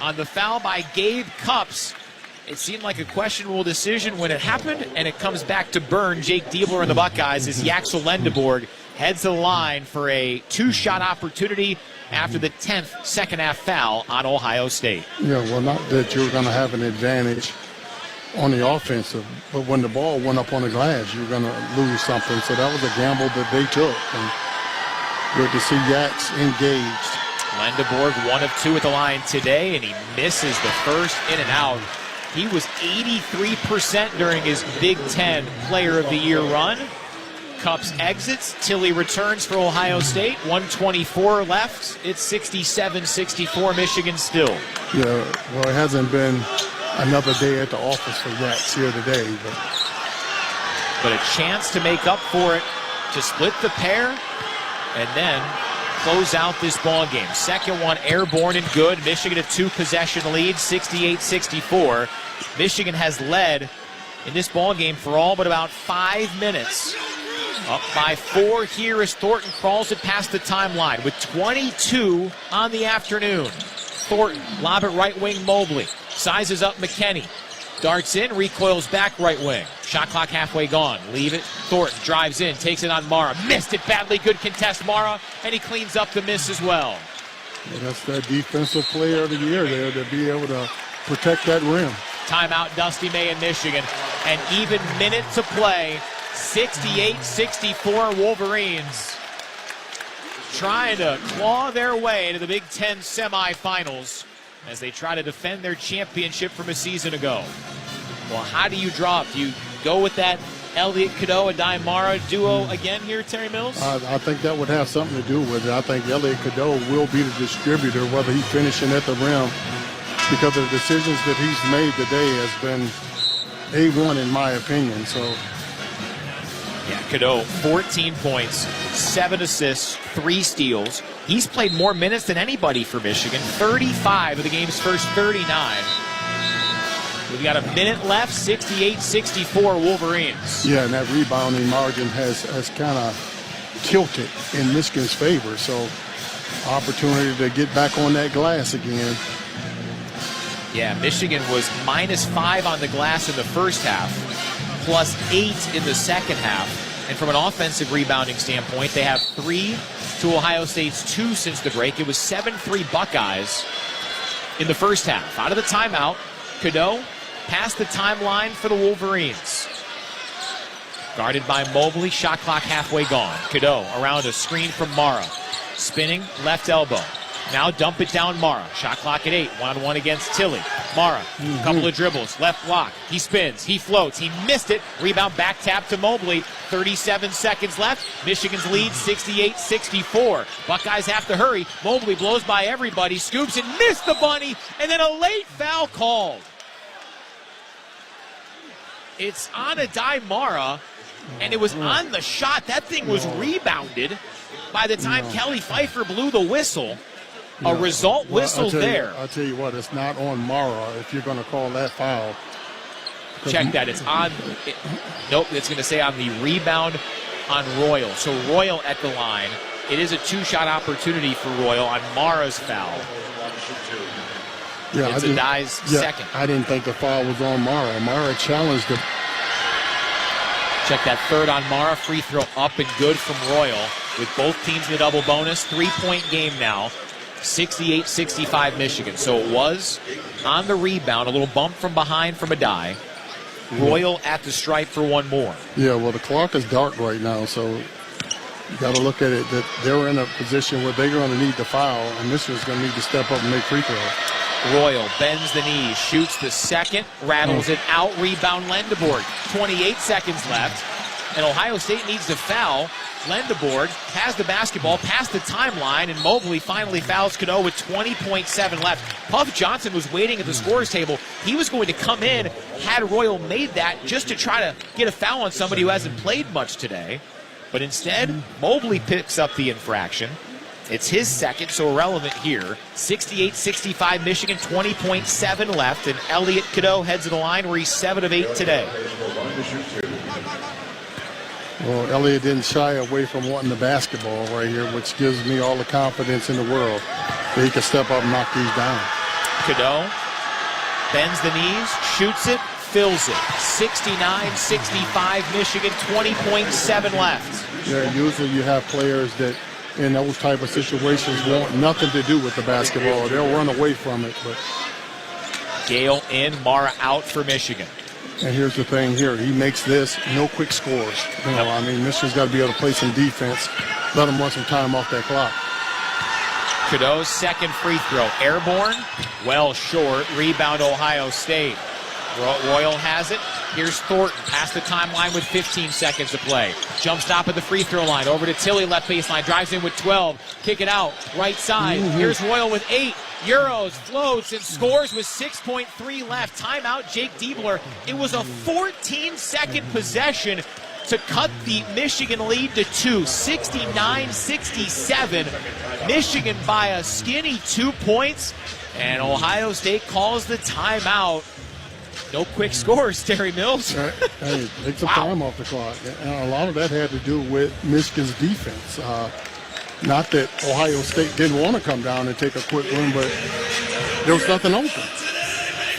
on the foul by Gabe Cups. It seemed like a questionable decision when it happened, and it comes back to burn Jake Diebler and the Buckeyes as Yaxel Lendeborg heads to the line for a 2-shot opportunity after the 10th second-half foul on Ohio State. Yeah, well, not that you're going to have an advantage on the offensive, but when the ball went up on the glass, you're going to lose something. So that was a gamble that they took. And good to see Yax engaged. Lendeborg 1 of 2 at the line today, and he misses the first in and out. He was 83% during his Big Ten Player of the Year run. Cups exits. Tilly returns for Ohio State. 1:24 left. It's 67-64 Michigan still. Yeah, well, it hasn't been another day at the office for Yax here today. But a chance to make up for it, to split the pair, and then close out this ball game. Second one airborne and good. Michigan a 2-possession lead, 68-64. Michigan has led in this ball game for all but about 5 minutes. Up by 4 here as Thornton crawls it past the timeline with 22 on the afternoon. Thornton, lob it right wing Mobley. Sizes up McKinney. Darts in, recoils back right wing. Shot clock halfway gone. Leave it. Thornton drives in, takes it on Mara. Missed it badly. Good contest, Mara. And he cleans up the miss as well. Yeah, that's that defensive player of the year there to be able to protect that rim. Timeout, Dusty May in Michigan. An even minute to play. 68-64 Wolverines trying to claw their way into the Big Ten semifinals as they try to defend their championship from a season ago. Well, how do you draw up? Do you go with that Elliott Cadeau, Adai Mara duo again here, Terry Mills? I think that would have something to do with it. I think Elliott Cadeau will be the distributor, whether he's finishing at the rim, because of the decisions that he's made today has been A1 in my opinion. So, yeah, Cadeau, 14 points, 7 assists, 3 steals. He's played more minutes than anybody for Michigan, 35 of the game's first 39. We've got a minute left, 68-64 Wolverines. Yeah, and that rebounding margin has kind of tilted in Michigan's favor. So, opportunity to get back on that glass again. Yeah, Michigan was -5 on the glass in the first half, +8 in the second half. And from an offensive rebounding standpoint, they have 3 to Ohio State's 2 since the break. It was 7-3 Buckeyes in the first half. Out of the timeout, Cadeau past the timeline for the Wolverines. Guarded by Mobley, shot clock halfway gone. Cadeau around a screen from Mara. Spinning, left elbow. Now dump it down Mara. Shot clock at 8, 1-on-1 against Tilly. Mara, couple of dribbles, left block. He spins, he floats, he missed it. Rebound back tap to Mobley. 37 seconds left. Michigan's lead 68-64. Buckeyes have to hurry. Mobley blows by everybody, scoops and missed the bunny, and then a late foul called. It's on Adai Mara, and it was on the shot. That thing was rebounded by the time Kelly Pfeiffer blew the whistle. A result whistle there. I'll tell you what, it's not on Mara if you're going to call that foul. Check that. It's on. Nope, it's going to say on the rebound on Royal. So Royal at the line. It is a 2-shot opportunity for Royal on Mara's foul. Yeah, it's Adai's second. I didn't think the foul was on Mara. Mara challenged him. Check that third on Mara. Free throw up and good from Royal with both teams in the double bonus. 3-point game now. 68-65 Michigan. So it was on the rebound. A little bump from behind from Adai. Royal at the stripe for one more. Yeah, well, the clock is dark right now, so you got to look at it that they're in a position where they're going to need the foul, and Michigan's going to need to step up and make free throws. Royal bends the knees, shoots the second, rattles it out, rebound Lendeborg. 28 seconds left, and Ohio State needs to foul. Lendeborg has the basketball past the timeline, and Mobley finally fouls Cadeau with 20.7 left. Puff Johnson was waiting at the scorer's table. He was going to come in had Royal made that just to try to get a foul on somebody who hasn't played much today. But instead, Mobley picks up the infraction. It's his second, so irrelevant here. 68-65 Michigan, 20.7 left, and Elliott Cadeau heads to the line where he's 7 of 8 today. Well, Elliott didn't shy away from wanting the basketball right here, which gives me all the confidence in the world that he can step up and knock these down. Cadeau bends the knees, shoots it, fills it. 69-65 Michigan, 20.7 left. Yeah, usually you have players that in those type of situations want nothing to do with the basketball. They'll run away from it. But Gale in, Mara out for Michigan. And here's the thing here. He makes this no quick scores. You know, I mean, Michigan's got to be able to play some defense. Let them run some time off that clock. Cadeau's second free throw. Airborne, well short. Rebound Ohio State. Royal has it. Here's Thornton past the timeline with 15 seconds to play. Jump stop at the free throw line. Over to Tilly, left baseline. Drives in with 12. Kick it out. Right side. Here's Royal with 8. Euros, floats, and scores with 6.3 left. Timeout, Jake Diebler. It was a 14-second possession to cut the Michigan lead to 2. 69-67. Michigan by a skinny 2 points. And Ohio State calls the timeout. No quick scores, Terry Mills. Hey, take some time off the clock. And a lot of that had to do with Michigan's defense. Not that Ohio State didn't want to come down and take a quick run, but there was nothing open.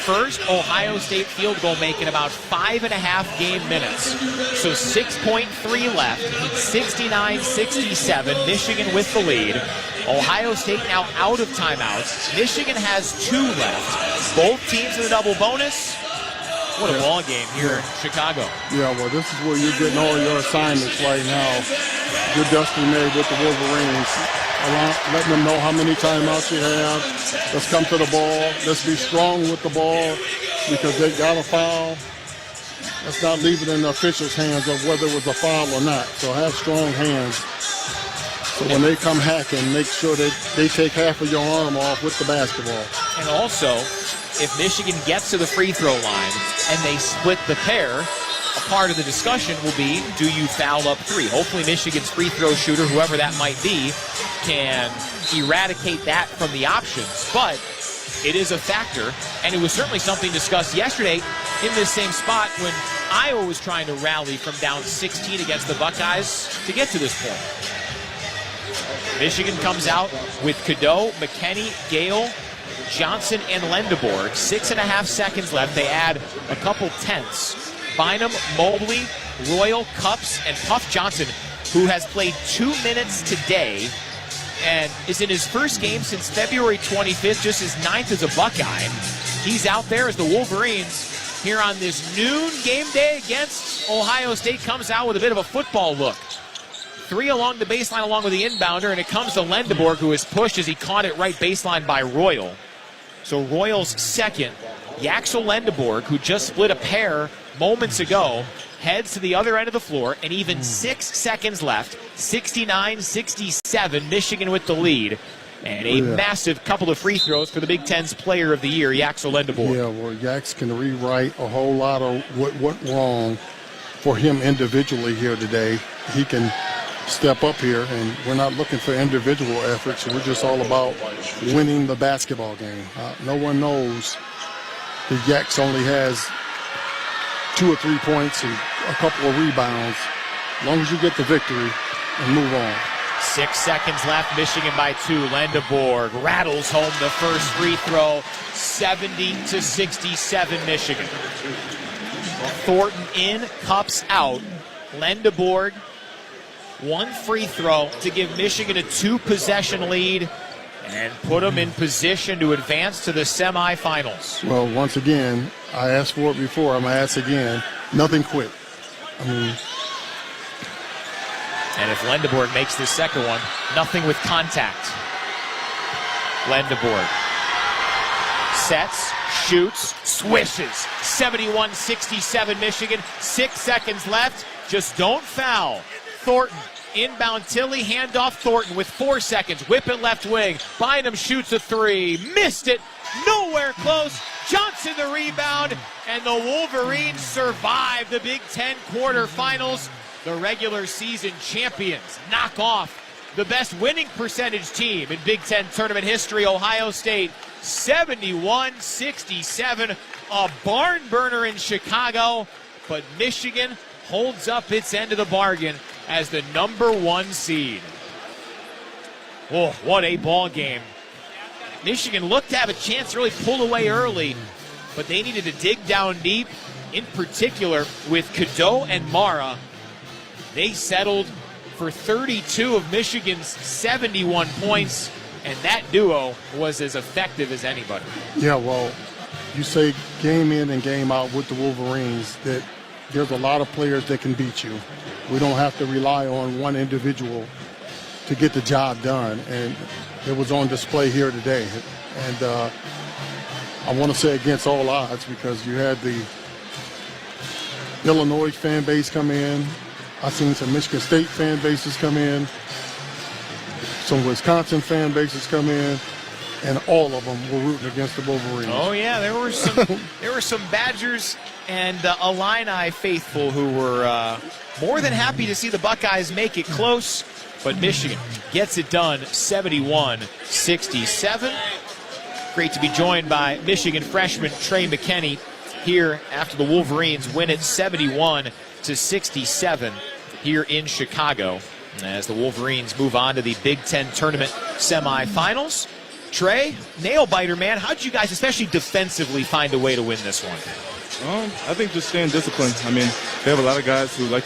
first Ohio State field goal making about 5.5 game minutes. So 6.3 left, 69-67, Michigan with the lead. Ohio State now out of timeouts. Michigan has 2 left. Both teams in the double bonus. What a ball game here in Chicago. Yeah, well, this is where you're getting all your assignments right now. Good Dusty May with the Wolverines. Letting them know how many timeouts you have. Let's come to the ball. Let's be strong with the ball because they got a foul. Let's not leave it in the officials' hands of whether it was a foul or not. So have strong hands. So when they come hacking, make sure that they take half of your arm off with the basketball. And also, if Michigan gets to the free throw line and they split the pair, a part of the discussion will be, do you foul up 3? Hopefully Michigan's free throw shooter, whoever that might be, can eradicate that from the options. But it is a factor, and it was certainly something discussed yesterday in this same spot when Iowa was trying to rally from down 16 against the Buckeyes to get to this point. Michigan comes out with Cadeau, McKinney, Gale, Johnson, and Lendeborg. 6.5 seconds left. They add a couple tenths. Bynum, Mobley, Royal, Cups, and Puff Johnson, who has played 2 minutes today and is in his first game since February 25th, just his 9th as a Buckeye. He's out there as the Wolverines here on this noon game day against Ohio State comes out with a bit of a football look. 3 along the baseline along with the inbounder, and it comes to Lendeborg, who is pushed as he caught it right baseline by Royal. So Royal's second. Yaxel Lendeborg, who just split a pair moments ago, heads to the other end of the floor, and even 6 seconds left. 69-67, Michigan with the lead. And a massive couple of free throws for the Big Ten's Player of the Year, Yaxel Lendeborg. Yeah, well, Yax can rewrite a whole lot of what went wrong for him individually here today. He can step up here, and we're not looking for individual efforts. We're just all about winning the basketball game. No one knows that Yax only has 2 or 3 points and a couple of rebounds. As long as you get the victory and move on. 6 seconds left, Michigan by 2. Lendeborg rattles home the first free throw, 70-67 Michigan. Thornton in, Cups out. Lendeborg, 1 free throw to give Michigan a 2-possession lead and put them in position to advance to the semifinals. Well, once again, I asked for it before. I'm going to ask again. Nothing quick. And if Lendeborg makes this second one, nothing with contact. Lendeborg sets, shoots, swishes. 71-67 Michigan. 6 seconds left. Just don't foul. Thornton, inbound Tilly, handoff Thornton with 4 seconds. Whip it left wing. Bynum shoots a 3. Missed it. Nowhere close. Johnson the rebound. And the Wolverines survive the Big Ten quarterfinals. The regular season champions knock off the best winning percentage team in Big Ten tournament history, Ohio State, 71-67. A barn burner in Chicago. But Michigan holds up its end of the bargain as the number 1 seed. Oh, what a ball game. Michigan looked to have a chance to really pull away early, but they needed to dig down deep, in particular with Cadeau and Mara. They settled for 32 of Michigan's 71 points, and that duo was as effective as anybody. Yeah, well, you say game in and game out with the Wolverines that there's a lot of players that can beat you. We don't have to rely on one individual to get the job done, and it was on display here today. And I want to say against all odds because you had the Illinois fan base come in. I've seen some Michigan State fan bases come in, some Wisconsin fan bases come in, and all of them were rooting against the Wolverines. Oh yeah, there were some Badgers and Illini faithful who were more than happy to see the Buckeyes make it close, but Michigan gets it done 71-67. Great to be joined by Michigan freshman Trey McKinney here after the Wolverines win it 71-67 here in Chicago as the Wolverines move on to the Big Ten tournament semifinals. Trey, nail biter, man. How'd you guys, especially defensively, find a way to win this one? I think just staying disciplined. I mean, they have a lot of guys who like to get